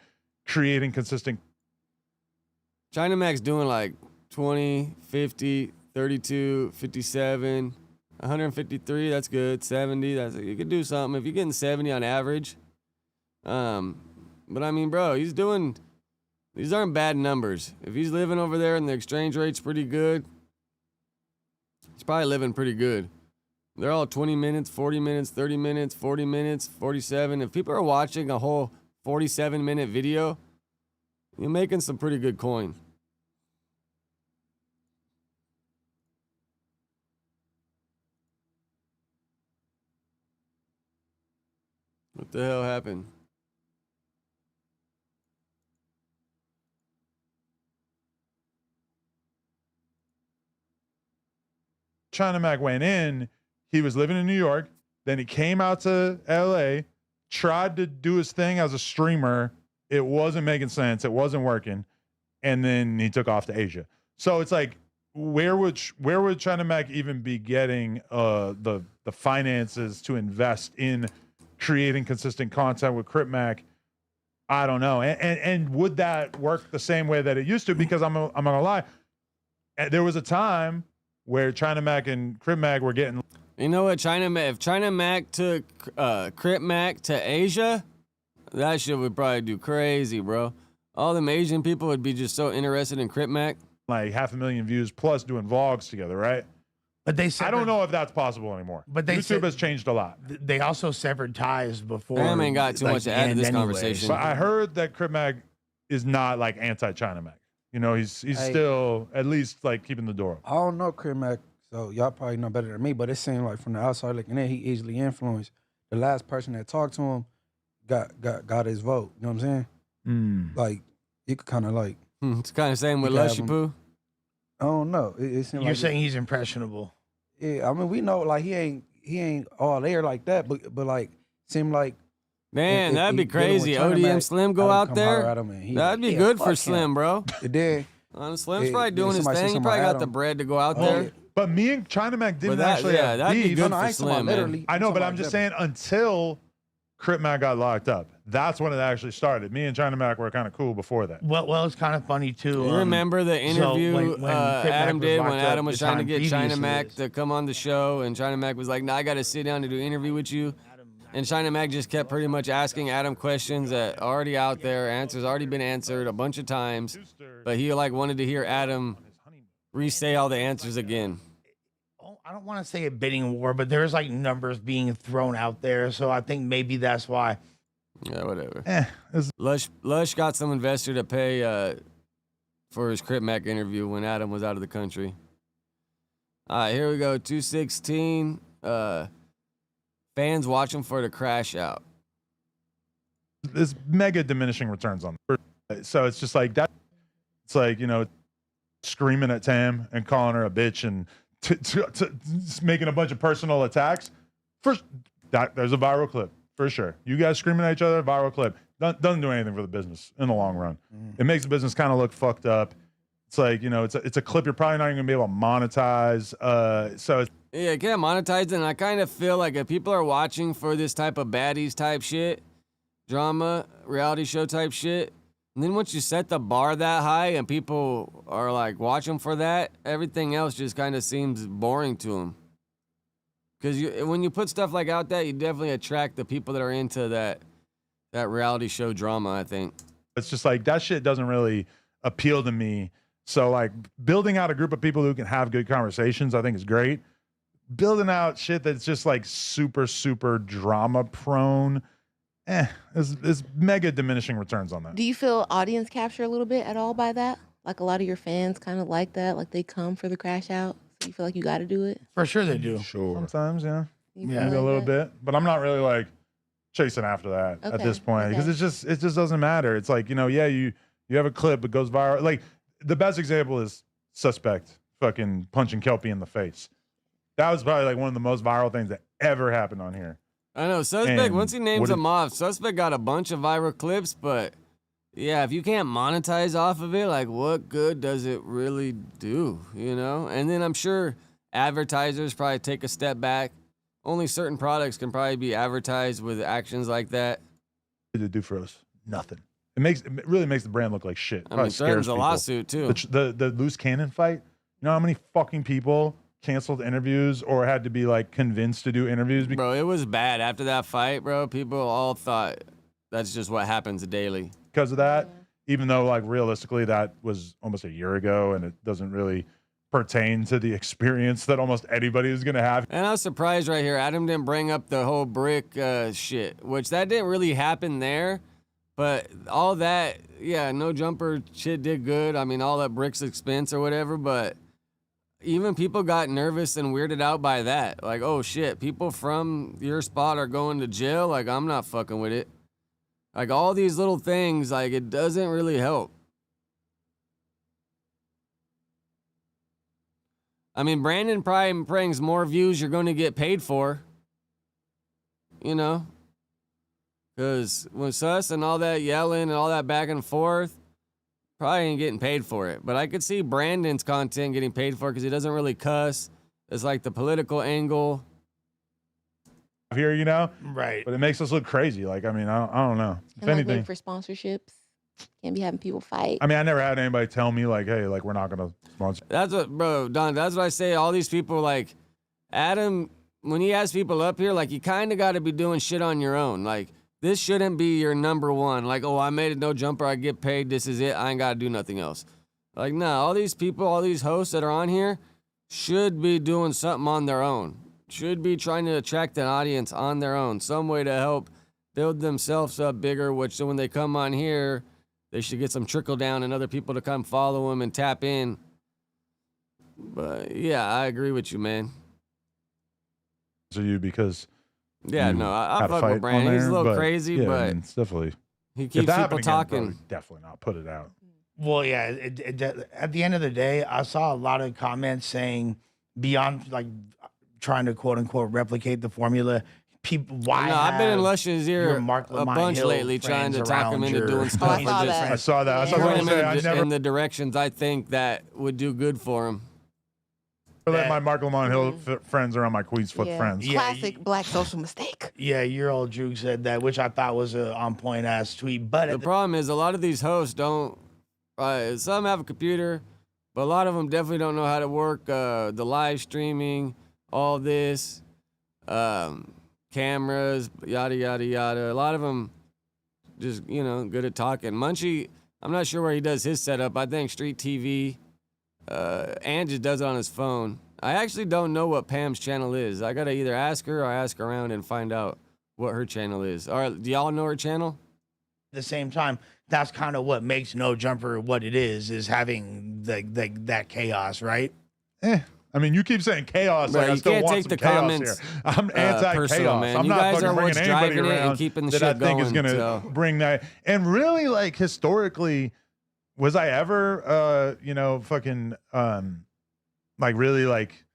Speaker 17: creating consistent?
Speaker 3: China Mac's doing like 20, 50, 32, 57, 153. That's good. 70. You could do something if you're getting 70 on average. But I mean, bro, these aren't bad numbers. If he's living over there and the exchange rate's pretty good, he's probably living pretty good. They're all 20 minutes, 40 minutes, 30 minutes, 40 minutes, 47. If people are watching a whole 47-minute video, you're making some pretty good coin. What the hell happened?
Speaker 17: China Mac went in, he was living in New York. Then he came out to LA, tried to do his thing as a streamer. It wasn't making sense. It wasn't working. And then he took off to Asia. So it's like, where would China Mac even be getting the finances to invest in creating consistent content with Crip Mac? I don't know. And would that work the same way that it used to? Because I'm not gonna lie, there was a time where China Mac and Crip Mac were getting.
Speaker 3: You know what, if China Mac took Crip Mac to Asia, that shit would probably do crazy, bro. All them Asian people would be just so interested in Crip Mac.
Speaker 17: Like 500,000 views plus doing vlogs together, right?
Speaker 19: But they
Speaker 17: I don't know if that's possible anymore.
Speaker 19: But
Speaker 17: YouTube has changed a lot.
Speaker 19: They also severed ties before.
Speaker 3: Damn, ain't got too much to add to this conversation.
Speaker 17: But I heard that Crip Mac is not like anti-China Mac. You know, he's still at least like keeping the door open.
Speaker 16: I don't know Crip Mac, so y'all probably know better than me, but it seemed like from the outside looking in, he easily influenced. The last person that talked to him got his vote. You know what I'm saying? Like, you could kind of like.
Speaker 3: It's kind of same with Lushy Poo.
Speaker 16: I don't know. It seemed
Speaker 19: You're
Speaker 16: like
Speaker 19: saying he's impressionable.
Speaker 16: Yeah, I mean, we know like he ain't all there like that, but like seemed like.
Speaker 3: Man, that'd be crazy.
Speaker 16: China
Speaker 3: ODM
Speaker 16: Mac,
Speaker 3: Slim go out there.
Speaker 16: That'd
Speaker 3: That'd be good for Slim, bro.
Speaker 16: It did.
Speaker 3: Slim's probably doing his thing. He probably got the bread to go out there.
Speaker 17: But me and China Mac didn't
Speaker 3: But that-
Speaker 17: actually
Speaker 3: yeah,
Speaker 17: have
Speaker 3: that'd be
Speaker 17: beef.
Speaker 3: good for Slim, man.
Speaker 17: I know, but I'm just saying until Crip Mac got locked up, that's when it actually started. Me and China Mac were kind of cool before that.
Speaker 19: Well, it's kind of funny too.
Speaker 3: You remember the interview
Speaker 19: when
Speaker 3: Adam
Speaker 19: was
Speaker 3: did
Speaker 19: locked
Speaker 3: when
Speaker 19: up,
Speaker 3: Adam was
Speaker 19: the
Speaker 3: trying to
Speaker 19: time
Speaker 3: get China
Speaker 19: previous to
Speaker 3: Mac
Speaker 19: this.
Speaker 3: to come on the show, and China Mac was like, "Nah, I got to sit down to do an interview with you." And China Mac just kept pretty much asking Adam questions that already out there, answers already been answered a bunch of times, but he like wanted to hear Adam re-say all the answers again.
Speaker 19: I don't want to say a bidding war, but there's like numbers being thrown out there, so I think maybe that's why.
Speaker 3: Yeah, whatever. Lush got some investor to pay for his Crip Mac interview when Adam was out of the country. All right, here we go. 216. Fans watching for the crash out.
Speaker 17: There's mega diminishing returns on it. So it's just like that. It's like, you know, screaming at Tam and calling her a bitch and making a bunch of personal attacks. First, there's a viral clip for sure. You guys screaming at each other, viral clip. Doesn't do anything for the business in the long run. It makes the business kind of look fucked up. It's like, you know, it's a clip you're probably not even gonna be able to monetize. So it's,
Speaker 3: Yeah, can't monetize it, and I kind of feel like if people are watching for this type of baddies type shit, drama, reality show type shit, and then once you set the bar that high and people are like watching for that, everything else just kind of seems boring to them. Because when you put stuff like out that, you definitely attract the people that are into that reality show drama, I think.
Speaker 17: it's just like that shit doesn't really appeal to me. So like building out a group of people who can have good conversations, I think is great. Building out shit that's just like super, super drama prone, is mega diminishing returns on that.
Speaker 20: Do you feel audience capture a little bit at all by that? Like a lot of your fans kind of like that, like they come for the crash out. So you feel like you got to do it?
Speaker 19: For sure they do.
Speaker 18: Sure.
Speaker 17: Sometimes, yeah.
Speaker 20: You
Speaker 17: Maybe
Speaker 20: feel
Speaker 17: a
Speaker 20: like
Speaker 17: little
Speaker 20: that?
Speaker 17: bit, but I'm not really like chasing after that at
Speaker 20: Okay,
Speaker 17: this point because
Speaker 20: okay.
Speaker 17: it just doesn't matter. It's like, you know, yeah, you have a clip, it goes viral. Like the best example is Suspect fucking punching Kelpie in the face. That was probably like one of the most viral things that ever happened on here.
Speaker 3: I know Suspect.
Speaker 17: And
Speaker 3: Once he names
Speaker 17: what
Speaker 3: them off, Suspect got a bunch of viral clips, but yeah, if you can't monetize off of it, like what good does it really do? You know? And then I'm sure advertisers probably take a step back. Only certain products can probably be advertised with actions like that.
Speaker 17: What did it do for us? Nothing. It really makes the brand look like shit.
Speaker 3: I mean,
Speaker 17: Probably
Speaker 3: threatens
Speaker 17: scares
Speaker 3: a
Speaker 17: people.
Speaker 3: lawsuit, too.
Speaker 17: The loose cannon fight. You know how many fucking people canceled interviews or had to be like convinced to do interviews?
Speaker 3: Bro, it was bad after that fight, bro. People all thought that's just what happens daily.
Speaker 17: Because of that, even though like realistically that was almost a year ago and it doesn't really pertain to the experience that almost anybody is going to have.
Speaker 3: And I was surprised right here. Adam didn't bring up the whole brick shit, which that didn't really happen there. But all that, yeah, no jumper shit did good. I mean, all that brick's expense or whatever. But even people got nervous and weirded out by that. Like, oh shit, people from your spot are going to jail. Like, I'm not fucking with it. Like, all these little things, like, it doesn't really help. I mean, Brandon probably brings more views you're going to get paid for. You know? Because with Sus and all that yelling and all that back and forth, probably ain't getting paid for it. But I could see Brandon's content getting paid for it because he doesn't really cuss. It's like the political angle.
Speaker 17: Here, you know?
Speaker 19: Right.
Speaker 17: But it makes us look crazy. Like, I mean, I don't know. If
Speaker 20: And like
Speaker 17: anything,
Speaker 20: wait for sponsorships. Can't be having people fight.
Speaker 17: I mean, I never had anybody tell me, like, hey, like, we're not going to sponsor.
Speaker 3: That's what, bro, Don, that's what I say. All these people, like, Adam, when he has people up here, like, you kind of got to be doing shit on your own. Like, this shouldn't be your number one. Like, oh, I made a no jumper, I get paid, this is it, I ain't got to do nothing else. Like, no, all these people, all these hosts that are on here should be doing something on their own. Should be trying to attract an audience on their own. Some way to help build themselves up bigger, which so when they come on here, they should get some trickle down and other people to come follow them and tap in. But, yeah, I agree with you, man.
Speaker 17: You because
Speaker 3: Yeah,
Speaker 17: you
Speaker 3: no, I
Speaker 17: had a
Speaker 3: fuck
Speaker 17: fight
Speaker 3: with Brandon.
Speaker 17: on
Speaker 3: He's a
Speaker 17: there,
Speaker 3: little
Speaker 17: but,
Speaker 3: crazy,
Speaker 17: yeah,
Speaker 3: but
Speaker 17: I mean, it's definitely
Speaker 3: he
Speaker 17: if
Speaker 3: keeps
Speaker 17: that
Speaker 3: people
Speaker 17: happened again,
Speaker 3: talking.
Speaker 17: bro, definitely not put it out.
Speaker 19: Well, yeah. At the end of the day, I saw a lot of comments saying beyond like trying to quote unquote replicate the formula. People, why?
Speaker 3: No, I've been in
Speaker 19: have
Speaker 3: Lush's
Speaker 19: your
Speaker 3: ear
Speaker 19: Mark
Speaker 3: a
Speaker 19: Lamont
Speaker 3: bunch
Speaker 19: Hill
Speaker 3: lately trying to
Speaker 19: friends
Speaker 3: talk him
Speaker 19: around
Speaker 3: into
Speaker 19: your-
Speaker 3: doing stuff.
Speaker 19: I saw that.
Speaker 17: I saw that. I saw
Speaker 3: Point him
Speaker 17: that. I
Speaker 3: in,
Speaker 17: never
Speaker 3: in the directions I think that would do good for him.
Speaker 17: let my Mark Lamont Hill friends around my Queens Foot friends.
Speaker 20: Classic black social mistake.
Speaker 19: Yeah, your old Juke said that, which I thought was a on point ass tweet. But
Speaker 3: The problem is a lot of these hosts don't. Some have a computer, but a lot of them definitely don't know how to work the live streaming, all this, cameras, yada yada yada. A lot of them just good at talking. Munchie, I'm not sure where he does his setup. I think Street TV, and just does it on his phone. I actually don't know what Pam's channel is. I gotta either ask her or ask around and find out what her channel is. All right, do y'all know her channel?
Speaker 19: At the same time, that's kind of what makes No Jumper what it is having that chaos, right?
Speaker 17: I mean, you keep saying chaos.
Speaker 3: Bro,
Speaker 17: Like I
Speaker 3: you
Speaker 17: still
Speaker 3: can't
Speaker 17: want
Speaker 3: take
Speaker 17: some
Speaker 3: the
Speaker 17: chaos
Speaker 3: comments,
Speaker 17: here. I'm anti-chaos.
Speaker 3: personal, man.
Speaker 17: I'm
Speaker 3: You
Speaker 17: not
Speaker 3: guys
Speaker 17: fucking
Speaker 3: are
Speaker 17: bringing
Speaker 3: what's
Speaker 17: anybody
Speaker 3: driving it and
Speaker 17: around
Speaker 3: keeping the
Speaker 17: that I
Speaker 3: shit
Speaker 17: think is
Speaker 3: going,
Speaker 17: gonna
Speaker 3: so.
Speaker 17: bring that. And really, like historically, was I ever, fucking, like really like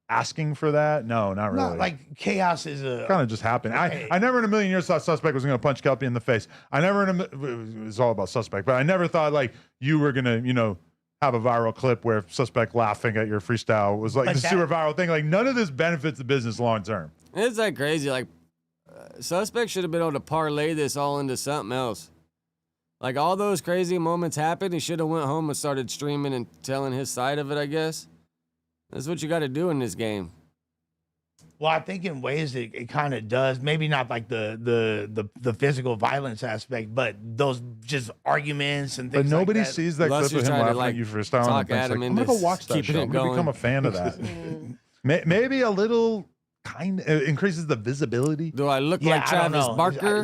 Speaker 17: asking for that? No, not really.
Speaker 19: Not like chaos is a
Speaker 17: Kind of just happened. I never in a million years thought Suspect was going to punch Kelpie in the face. I never it was all about Suspect, but I never thought like you were going to, have a viral clip where Suspect laughing at your freestyle was like
Speaker 19: But
Speaker 17: the
Speaker 19: that-
Speaker 17: super viral thing. Like none of this benefits the business long term.
Speaker 3: It's like crazy. Like, Suspect should have been able to parlay this all into something else. Like, all those crazy moments happened. He should have went home and started streaming and telling his side of it, I guess. That's what you got to do in this game.
Speaker 19: Well, I think in ways it kind of does. Maybe not like the physical violence aspect, but those just arguments and
Speaker 17: But
Speaker 19: things.
Speaker 17: nobody
Speaker 19: like that.
Speaker 17: sees that clip of him laughing at you freestyling.
Speaker 3: talk
Speaker 17: and
Speaker 3: at him
Speaker 17: like, I'm
Speaker 3: into
Speaker 17: gonna go watch that
Speaker 3: keeping
Speaker 17: show.
Speaker 3: it
Speaker 17: I'm gonna become
Speaker 3: going.
Speaker 17: a fan of that. Maybe a little increases the visibility.
Speaker 3: Do I look
Speaker 19: Yeah,
Speaker 3: like
Speaker 19: I don't
Speaker 3: Travis
Speaker 19: know.
Speaker 3: Barker?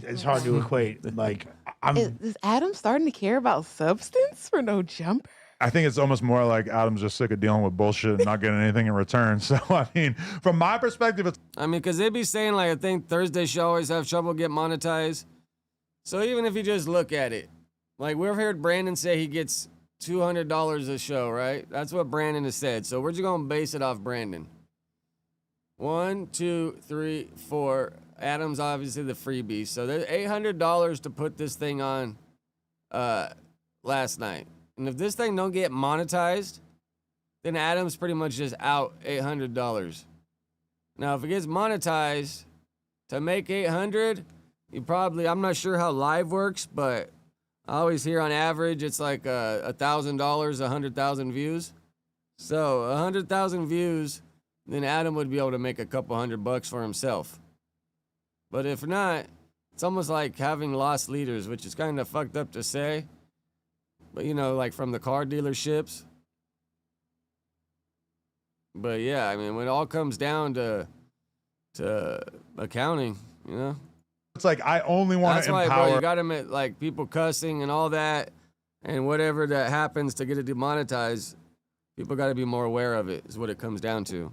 Speaker 19: It's hard to equate. Like
Speaker 21: Is Adam starting to care about substance for No Jumper?
Speaker 17: I think it's almost more like Adam's just sick of dealing with bullshit and not getting anything in return. So, I mean, from my perspective, it's.
Speaker 3: I mean, because they be saying, like, I think Thursday show always have trouble get monetized. So even if you just look at it, like, we've heard Brandon say he gets $200 a show, right? That's what Brandon has said. So we're just going to base it off Brandon. 1, 2, 3, 4. Adam's obviously the freebie. So there's $800 to put this thing on last night. And if this thing don't get monetized, then Adam's pretty much just out $800. Now, if it gets monetized, to make $800, you probably, I'm not sure how live works, but I always hear on average it's like $1,000, 100,000 views. So 100,000 views, then Adam would be able to make a couple $100 for himself. But if not, it's almost like having lost leaders, which is kind of fucked up to say. But, like from the car dealerships. But yeah, I mean, when it all comes down to accounting,
Speaker 17: It's like I only want
Speaker 3: That's
Speaker 17: to
Speaker 3: why,
Speaker 17: empower.
Speaker 3: bro, you got to admit, like, people cussing and all that, and whatever that happens to get it demonetized. People got to be more aware of it. Is what it comes down to.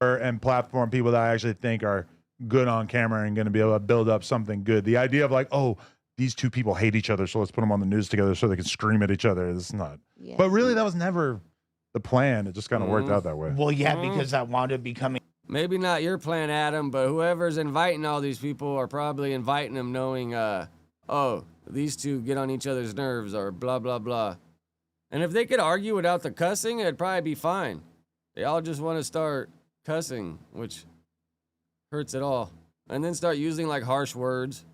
Speaker 17: And platform people that I actually think are good on camera and going to be able to build up something good. The idea of like, oh, these two people hate each other, so let's put them on the news together so they can scream at each other. It's not.
Speaker 20: Yeah.
Speaker 17: But really, that was never the plan. It just kind of worked out that way.
Speaker 19: Well, yeah, because that wound up becoming.
Speaker 3: Maybe not your plan, Adam, but whoever's inviting all these people are probably inviting them knowing, oh, these two get on each other's nerves or blah, blah, blah. And if they could argue without the cussing, it'd probably be fine. They all just want to start cussing, which hurts it all. And then start using like harsh words.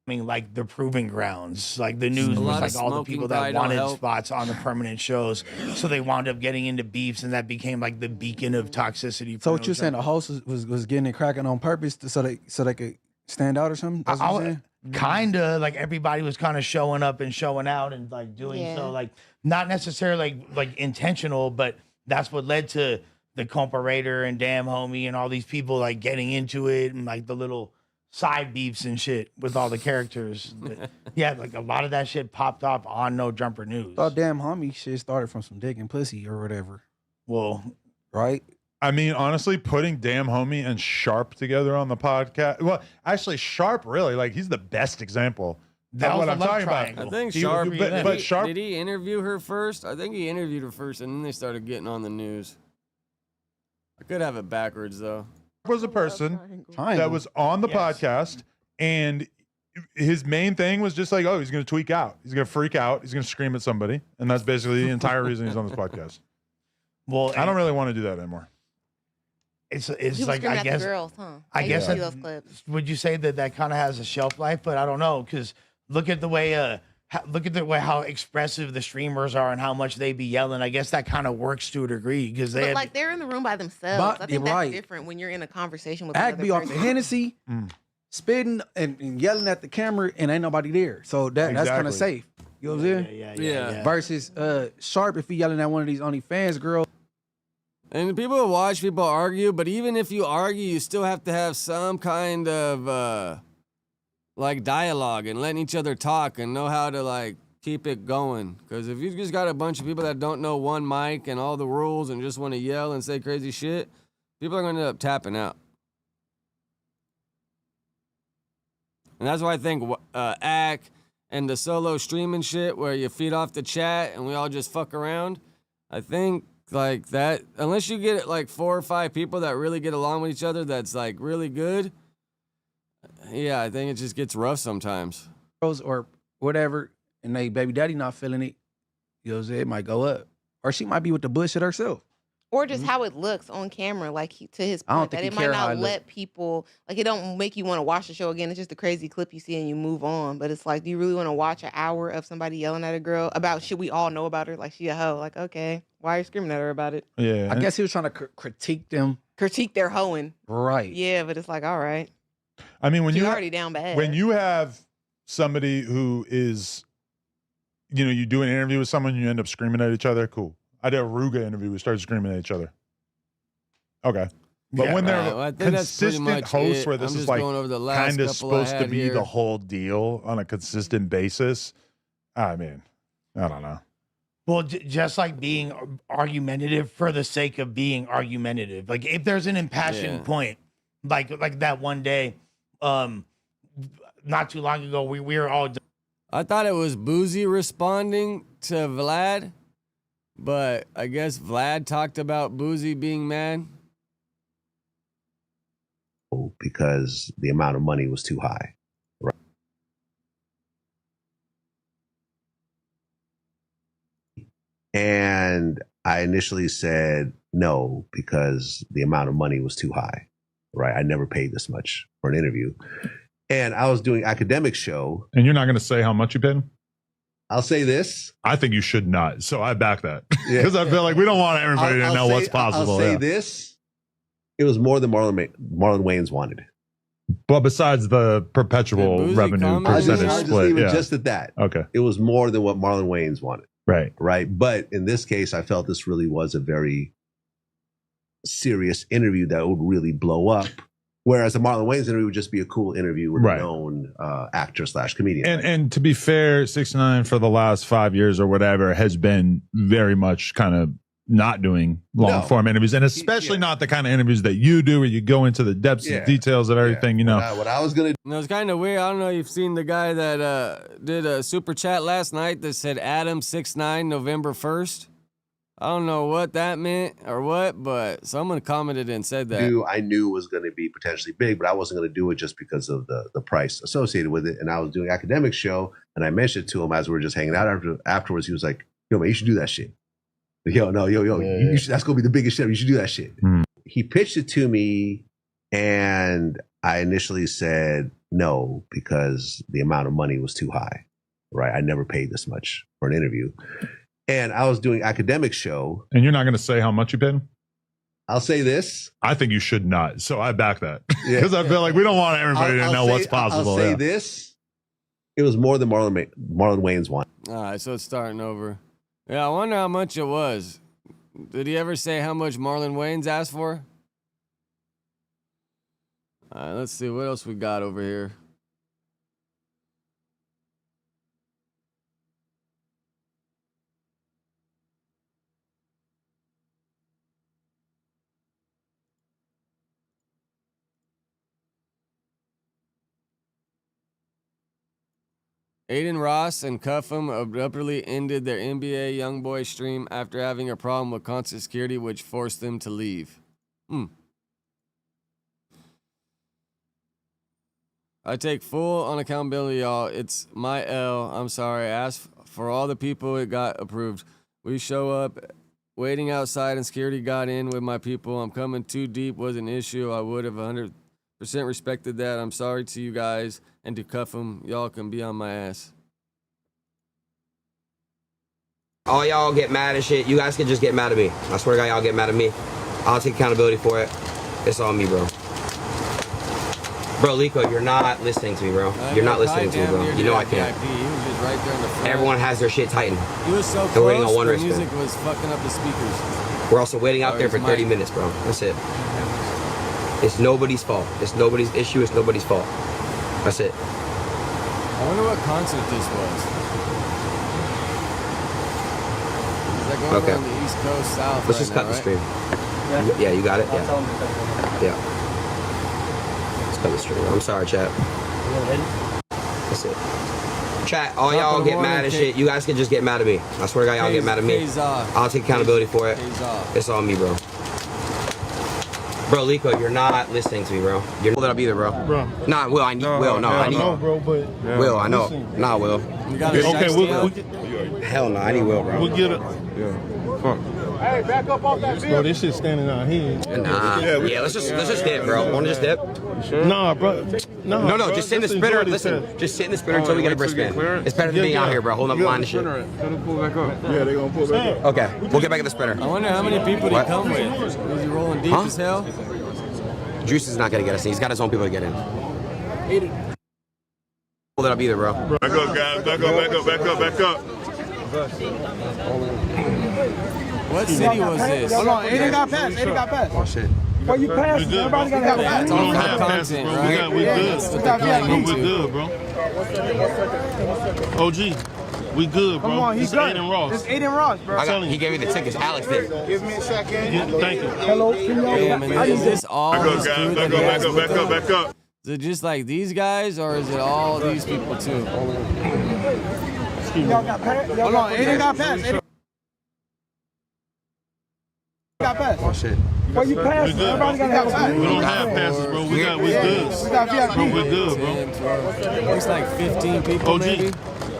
Speaker 19: I mean, like the proving grounds, like the news was like all the people that wanted spots on the permanent shows. So they wound up getting into beefs, and that became like the beacon of toxicity.
Speaker 16: So what you're saying, the host was getting it cracking on purpose so they could stand out or something? That's what you're saying?
Speaker 19: Kinda like everybody was kind of showing up and showing out and like doing so, like not necessarily like intentional, but that's what led to the Comparator and Damn Homie and all these people like getting into it and like the little side beefs and shit with all the characters. But, yeah, like a lot of that shit popped up on No Jumper News.
Speaker 16: Oh, Damn Homie shit started from some dick and pussy or whatever.
Speaker 19: Well,
Speaker 16: right?
Speaker 17: I mean, honestly, putting Damn Homie and Sharp together on the podcast. Well, actually, Sharp really, like, he's the best example. That's what I'm talking about.
Speaker 3: I think Sharp, but Sharp, did he interview her first? I think he interviewed her first, and then they started getting on the news. I could have it backwards, though.
Speaker 17: Was a person that was on the podcast, and his main thing was just like, oh, he's going to tweak out. He's going to freak out. He's going to scream at somebody. And that's basically the entire reason he's on this podcast.
Speaker 19: Well,
Speaker 17: I don't really want to do that anymore.
Speaker 19: It's like, I guess,
Speaker 20: girls, huh?
Speaker 19: I guess,
Speaker 20: see those clips.
Speaker 19: would you say that kind of has a shelf life? But I don't know, because look at the way, how expressive the streamers are and how much they be yelling. I guess that kind of works to a degree because
Speaker 20: But like they're in the room by themselves. I think that's different when you're in a conversation with another
Speaker 16: be off the
Speaker 20: person.
Speaker 16: Hennessy, spitting and yelling at the camera, and ain't nobody there. So that's kind of safe. You know what I'm saying?
Speaker 3: Yeah.
Speaker 16: Versus Sharp, if he yelling at one of these OnlyFans girls.
Speaker 3: And people watch people argue, but even if you argue, you still have to have some kind of like dialogue and letting each other talk and know how to like keep it going. Because if you just got a bunch of people that don't know one mic and all the rules and just want to yell and say crazy shit, people are going to end up tapping out. And that's why I think ACK and the solo streaming shit where you feed off the chat and we all just fuck around, I think like that, unless you get like 4 or 5 people that really get along with each other that's like really good, yeah, I think it just gets rough sometimes.
Speaker 16: Or whatever, and they baby daddy not feeling it, you know what I'm saying, it might go up. Or she might be with the bullshit herself.
Speaker 20: Or just how it looks on camera, like to his
Speaker 16: I don't
Speaker 20: point,
Speaker 16: think
Speaker 20: that
Speaker 16: he
Speaker 20: it might
Speaker 16: care how
Speaker 20: not
Speaker 16: it
Speaker 20: let people, like it don't make you want to watch the show again. It's just a crazy clip you see and you move on. But it's like, do you really want to watch an hour of somebody yelling at a girl about shit we all know about her? Like she a hoe. Like, okay, why are you screaming at her about it?
Speaker 17: Yeah.
Speaker 16: I guess he was trying to critique them.
Speaker 20: Critique their hoeing.
Speaker 16: Right.
Speaker 20: Yeah, but it's like, all right.
Speaker 17: I mean, when
Speaker 20: She's
Speaker 17: you
Speaker 20: already down bad.
Speaker 17: When you have somebody who is, you know, you do an interview with someone, you end up screaming at each other. Cool. I did a Ruga interview. We started screaming at each other. Okay. But when they're
Speaker 3: Well, I think that's pretty
Speaker 17: consistent
Speaker 3: much
Speaker 17: hosts
Speaker 3: it.
Speaker 17: where this
Speaker 3: I'm
Speaker 17: is
Speaker 3: just
Speaker 17: like
Speaker 3: going over the last
Speaker 17: kind of
Speaker 3: couple I
Speaker 17: supposed to
Speaker 3: had
Speaker 17: be
Speaker 3: here.
Speaker 17: the whole deal on a consistent basis, I mean, I don't know.
Speaker 19: Well, just like being argumentative for the sake of being argumentative. Like if there's an impassioned point, like that one day, not too long ago, we were all.
Speaker 3: I thought it was Boosie responding to Vlad, but I guess Vlad talked about Boosie being mad.
Speaker 2: Because the amount of money was too high. Right. And I initially said no because the amount of money was too high. Right. I never paid this much for an interview. And I was doing academic show.
Speaker 17: And you're not going to say how much you paid him?
Speaker 2: I'll say this.
Speaker 17: I think you should not. So I back that. Because I feel like we don't want everybody to know what's possible.
Speaker 2: I'll say this. It was more than Marlon Wayans wanted.
Speaker 17: But besides the perpetual revenue percentage
Speaker 2: I'll just
Speaker 17: split.
Speaker 2: leave it just at that.
Speaker 17: Okay.
Speaker 2: It was more than what Marlon Wayans wanted.
Speaker 17: Right.
Speaker 2: Right. But in this case, I felt this really was a very serious interview that would really blow up Whereas the Marlon Wayans interview would just be a cool interview with a known actor / comedian.
Speaker 17: And to be fair, 6ix9ine for the last 5 years or whatever has been very much kind of not doing long form interviews, and especially not the kind of interviews that you do where you go into the depths and details of everything. You know,
Speaker 2: what I was gonna.
Speaker 3: No, it's kind of weird. I don't know if you've seen the guy that did a super chat last night that said Adam 6ix9ine November 1st. I don't know what that meant or what, but someone commented and said that.
Speaker 2: I knew was going to be potentially big, but I wasn't going to do it just because of the price associated with it. And I was doing an academic show, and I mentioned it to him as we were just hanging out afterwards. He was like, "Yo, man, you should do that shit." Yo, you should, that's going to be the biggest shit. You should do that shit. He pitched it to me, and I initially said no because the amount of money was too high. Right? I never paid this much for an interview. And I was doing academic show.
Speaker 17: And you're not going to say how much you paid him?
Speaker 2: I'll say this.
Speaker 17: I think you should not. So I back that. Because I feel like we don't want everybody to know what's possible.
Speaker 2: I'll say this. It was more than Marlon Wayans wanted.
Speaker 3: All right, so it's starting over. Yeah, I wonder how much it was. Did he ever say how much Marlon Wayans asked for? All right, let's see what else we got over here. Aiden Ross and Cuffham abruptly ended their NBA YoungBoy stream after having a problem with constant security, which forced them to leave. I take full on accountability, y'all. It's my L. I'm sorry. I asked for all the people it got approved. We show up waiting outside and security got in with my people. I'm coming too deep was an issue. I would have 100% respected that. I'm sorry to you guys and to Cuffham. Y'all can be on my ass.
Speaker 7: All y'all get mad and shit. You guys can just get mad at me. I swear to God, y'all get mad at me. I'll take accountability for it. It's on me, bro. Bro, Lico, you're not listening to me, bro. You're not listening to me, bro. You know I can't.
Speaker 3: He was just right there in the front.
Speaker 7: Everyone has their shit tightened.
Speaker 3: He was so
Speaker 7: And
Speaker 3: close,
Speaker 7: we're waiting on one
Speaker 3: the
Speaker 7: wristband.
Speaker 3: music was fucking up the speakers.
Speaker 7: We're also waiting out
Speaker 3: Sorry,
Speaker 7: there for
Speaker 3: it's
Speaker 7: 30
Speaker 3: Mike.
Speaker 7: minutes, bro. That's it. It's nobody's fault. It's nobody's issue. It's nobody's fault. That's it.
Speaker 3: I wonder what concert this was. Is that going
Speaker 7: Okay.
Speaker 3: on the East Coast, South
Speaker 7: Let's just
Speaker 3: right
Speaker 7: cut
Speaker 3: now,
Speaker 7: the stream.
Speaker 3: right?
Speaker 7: Yeah, you got it? Yeah. Yeah. Let's cut the stream. I'm sorry, chat. That's it. Chat, all
Speaker 3: Top
Speaker 7: y'all
Speaker 3: of the
Speaker 7: get
Speaker 3: morning,
Speaker 7: mad and
Speaker 3: Kate.
Speaker 7: shit. You guys can just get mad at me. I swear to God, y'all get mad at me.
Speaker 3: Pays off.
Speaker 7: I'll take accountability for it.
Speaker 3: Pays off.
Speaker 7: It's on me, bro. Bro, Lico, you're not listening to me, bro. You're not up either, bro. Nah, Will, I need Will. No, I need
Speaker 6: bro, but
Speaker 7: Will. I know. Nah, Will.
Speaker 3: You got a
Speaker 6: okay,
Speaker 3: we'll
Speaker 7: Hell no, I need Will, bro.
Speaker 6: we'll get it. Fuck.
Speaker 10: Hey, back up off that
Speaker 6: Bro, this shit standing out here.
Speaker 7: Nah. Yeah, let's just dip, bro. Wanna just dip?
Speaker 6: Nah, bro.
Speaker 7: No,
Speaker 6: bro,
Speaker 7: just sit in the
Speaker 6: let's
Speaker 7: sprinter.
Speaker 6: enjoy this
Speaker 7: Listen,
Speaker 6: test.
Speaker 7: just sit in the sprinter until we get a wristband. It's better than being out here, bro. Holding up the line and shit.
Speaker 6: Yeah, they gonna pull back up.
Speaker 7: Okay, we'll get back in the sprinter.
Speaker 3: I wonder how many people did he come with. Was he rolling deep
Speaker 7: Huh?
Speaker 3: as hell?
Speaker 7: Juice is not gonna get us in. He's got his own people to get in. Hold it up either, bro.
Speaker 6: Back up, guys. Back up, back up, back up, back up.
Speaker 3: What city was this?
Speaker 16: Hold on, Aiden got passed. Aiden got passed.
Speaker 7: Oh shit.
Speaker 16: Where you passed? Everybody got to have
Speaker 3: Yeah,
Speaker 16: passed.
Speaker 3: it's all
Speaker 6: We
Speaker 3: about
Speaker 6: have passes,
Speaker 3: content,
Speaker 6: bro.
Speaker 3: right?
Speaker 6: We good.
Speaker 3: That's what
Speaker 16: We
Speaker 3: they're
Speaker 16: got
Speaker 3: playing
Speaker 6: We
Speaker 3: into.
Speaker 6: good, bro. OG, we good, bro.
Speaker 16: Come on, he's
Speaker 6: It's
Speaker 16: done.
Speaker 6: Aiden Ross.
Speaker 16: It's Aiden Ross, bro.
Speaker 7: He gave me the tickets. Alex did.
Speaker 16: Give me a second.
Speaker 6: Yeah, thank you.
Speaker 16: Hello, can y'all
Speaker 3: Damn, and is this all
Speaker 6: Back up,
Speaker 3: his
Speaker 6: guys.
Speaker 3: crew
Speaker 6: Back
Speaker 3: that
Speaker 6: up,
Speaker 3: he
Speaker 6: back
Speaker 3: has
Speaker 6: up,
Speaker 3: with
Speaker 6: back up,
Speaker 3: him?
Speaker 6: back up.
Speaker 3: Is it just like these guys, or is it all these people too?
Speaker 16: Y'all got passed. Hold on, Aiden got passed. Aiden got passed.
Speaker 7: Oh shit.
Speaker 16: Where you passed?
Speaker 6: We good.
Speaker 16: Everybody got to have passed.
Speaker 6: We don't have passes, bro. We good.
Speaker 16: We got VIP.
Speaker 6: Bro, we good, bro.
Speaker 3: Looks like 15 people maybe.
Speaker 6: OG,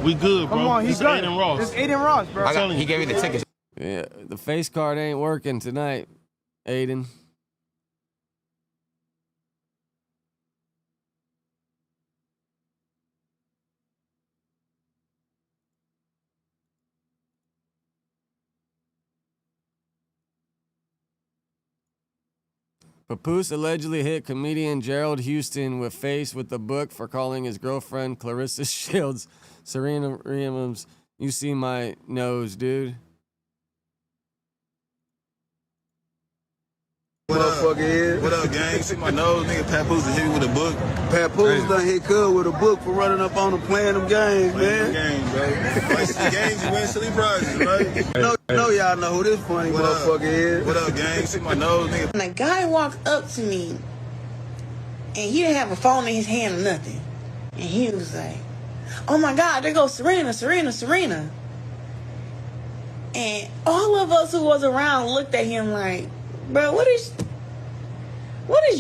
Speaker 6: we good, bro.
Speaker 16: Come on, he's
Speaker 6: It's
Speaker 16: done.
Speaker 6: Aiden Ross.
Speaker 16: It's Aiden Ross, bro.
Speaker 7: He gave me the tickets.
Speaker 3: Yeah, the face card ain't working tonight, Aiden. Papoose allegedly hit comedian Gerald Houston with face with the book for calling his girlfriend Clarissa Shields Serena Williams. You see my nose, dude.
Speaker 5: What up, gang? See my nose, nigga. Papoose hit me with a book. Papoose done hit Cub with a book for running up on him playing them games, man. Games, bro. Like, the games, you win silly prizes, right? No, y'all know who this funny motherfucker is. What up, gang? See my nose, nigga.
Speaker 22: And a guy walked up to me, and he didn't have a phone in his hand or nothing. And he was like, "Oh my God, there goes Serena, Serena, Serena." And all of us who was around looked at him like, "Bro, what is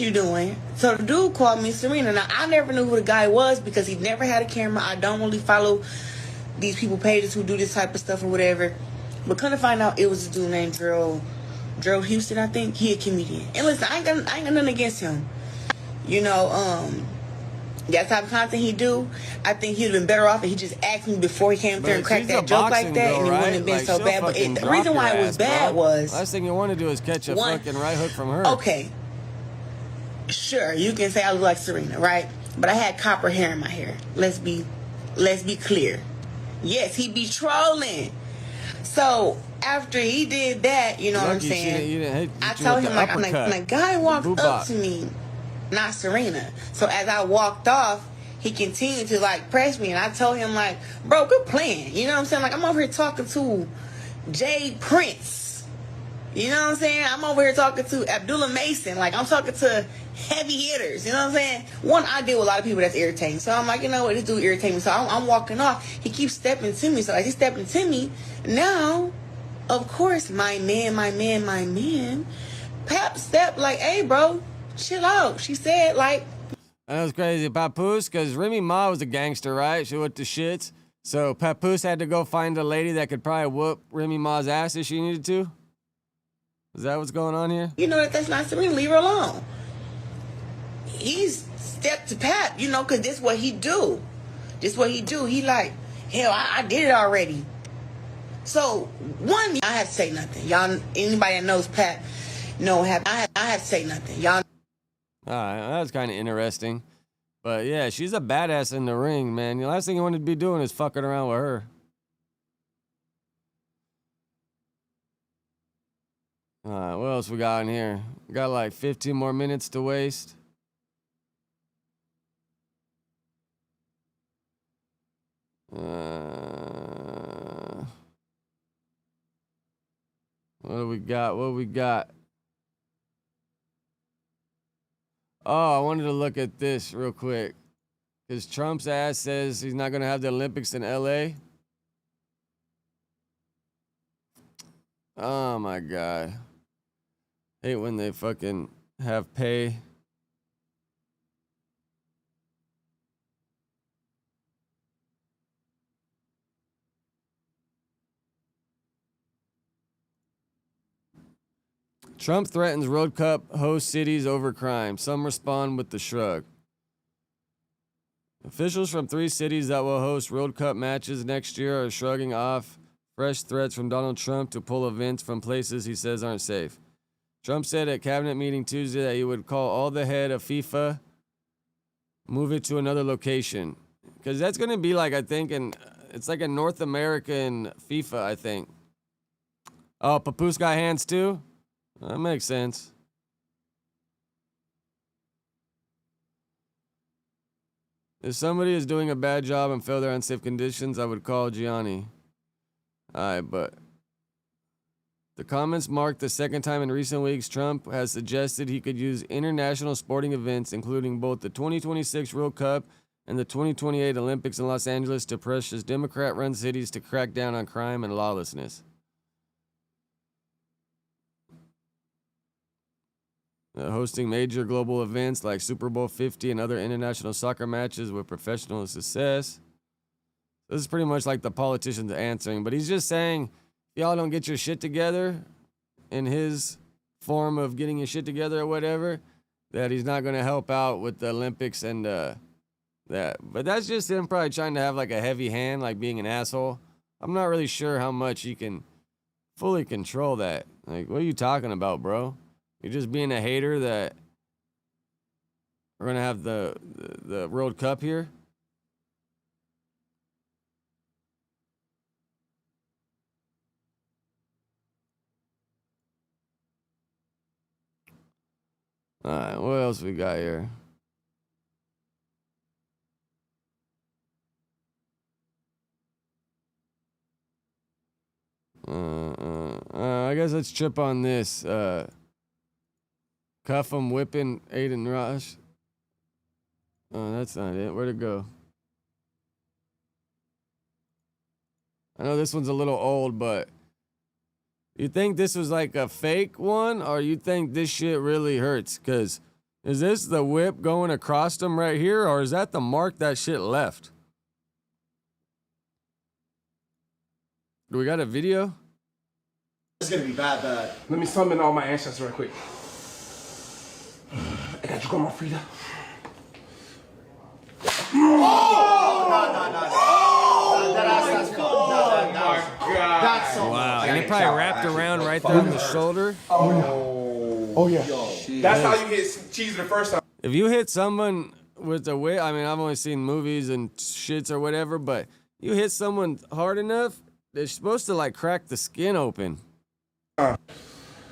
Speaker 22: you doing?" So the dude called me Serena. Now, I never knew who the guy was because he never had a camera. I don't really follow these people pages who do this type of stuff or whatever. But couldn't find out it was a dude named Drill Houston, I think. He a comedian. And listen, I ain't got nothing against him. You know, that type of content he do, I think he'd have been better off if he just asked me before he came up there and cracked that joke like that, and it wouldn't have been so bad. But the reason why it was bad was...
Speaker 3: Last thing you want to do is catch a fucking right hook from her.
Speaker 22: Okay. Sure, you can say I look like Serena, right? But I had copper hair in my hair. Let's be clear. Yes, he be trolling. So after he did that, you know what I'm saying? I told him like, a guy walked up to me, not Serena. So as I walked off, he continued to like press me, and I told him like, "Bro, good playing." You know what I'm saying? Like, I'm over here talking to Jay Prince. You know what I'm saying? I'm over here talking to Abdullah Mason. Like, I'm talking to heavy hitters. You know what I'm saying? One, I deal with a lot of people that's irritating. So I'm like, you know what? This dude irritating me. So I'm walking off. He keeps stepping to me. So as he's stepping to me, now, of course, my man, Pap stepped like, "Hey, bro, chill out." She said, like...
Speaker 3: That was crazy. Papoose, because Remy Ma was a gangster, right? She went to shits. So Papoose had to go find a lady that could probably whoop Remy Ma's ass if she needed to? Is that what's going on here?
Speaker 22: You know that's not Serena. Leave her alone. He's stepped to Pap, you know, because this what he do. This what he do. He like, hell, I did it already. So, one, I have to say nothing. Y'all, anybody that knows Pap, know, I have to say nothing. Y'all.
Speaker 3: All right, that was kind of interesting. But yeah, she's a badass in the ring, man. The last thing you want to be doing is fucking around with her. All right, what else we got in here? We got like 15 more minutes to waste. What do we got? What do we got? Oh, I wanted to look at this real quick. Because Trump's ass says he's not going to have the Olympics in LA. Oh, my God. Hate when they fucking have pay. Trump threatens World Cup host cities over crime. Some respond with the shrug. Officials from 3 cities that will host World Cup matches next year are shrugging off fresh threats from Donald Trump to pull events from places he says aren't safe. Trump said at cabinet meeting Tuesday that he would call all the head of FIFA, move it to another location. Because that's going to be like, I think, it's like a North American FIFA, I think. Oh, Papoose got hands too? That makes sense. If somebody is doing a bad job and feel they're unsafe conditions, I would call Gianni. Alright, but the comments mark the second time in recent weeks Trump has suggested he could use international sporting events, including both the 2026 World Cup and the 2028 Olympics in Los Angeles, to pressure Democrat-run cities to crack down on crime and lawlessness. Hosting major global events like Super Bowl 50 and other international soccer matches with professional success. This is pretty much like the politicians answering, but he's just saying, if y'all don't get your shit together, in his form of getting your shit together or whatever, that he's not going to help out with the Olympics and that. But that's just him probably trying to have like a heavy hand, like being an asshole. I'm not really sure how much he can fully control that. Like, what are you talking about, bro? You're just being a hater that we're going to have the World Cup here? All right, what else we got here? I guess let's chip on this. Cuff 'em, whipping Aiden Rush. Oh, that's not it. Where'd it go? I know this one's a little old, but you think this was like a fake one, or you think this shit really hurts? Because is this the whip going across them right here, or is that the mark that shit left? Do we got a video?
Speaker 8: It's gonna be bad. Let me summon all my ancestors real quick. I got you, Grandma Frida. That's so
Speaker 3: Wow, and it probably wrapped around right there on the shoulder.
Speaker 8: Oh yeah. That's how you hit cheese the first time.
Speaker 3: If you hit someone with a whip, I mean, I've only seen movies and shits or whatever, but you hit someone hard enough, they're supposed to like crack the skin open.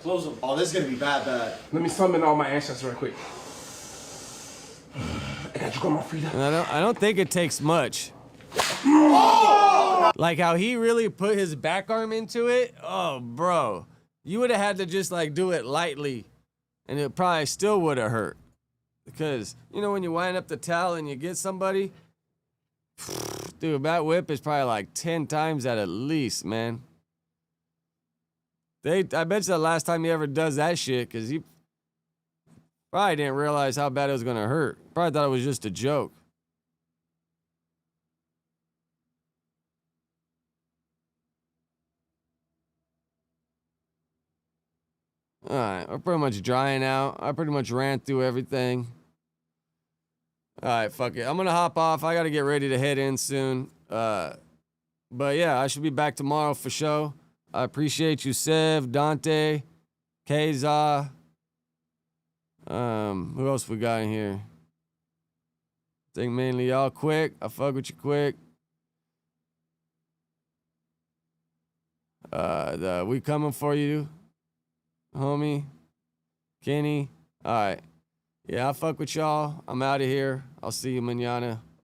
Speaker 8: Close them. Oh, this is gonna be bad. Let me summon all my ancestors real quick. I got you, Grandma Frida.
Speaker 3: And I don't think it takes much. Like how he really put his back arm into it. Oh, bro. You would have had to just like do it lightly and it probably still would have hurt. Because, you know, when you wind up the towel and you get somebody, dude, that whip is probably like 10 times that at least, man. I bet you the last time he ever does that shit, because he probably didn't realize how bad it was going to hurt. Probably thought it was just a joke. All right, we're pretty much drying out. I pretty much ran through everything. All right, fuck it. I'm going to hop off. I got to get ready to head in soon. But yeah, I should be back tomorrow for sure. I appreciate you, Sev, Dante, Kza. Who else we got in here? I think mainly y'all quick. I fuck with you quick. We coming for you, homie. Kenny. All right. Yeah, I fuck with y'all. I'm out of here. I'll see you manana.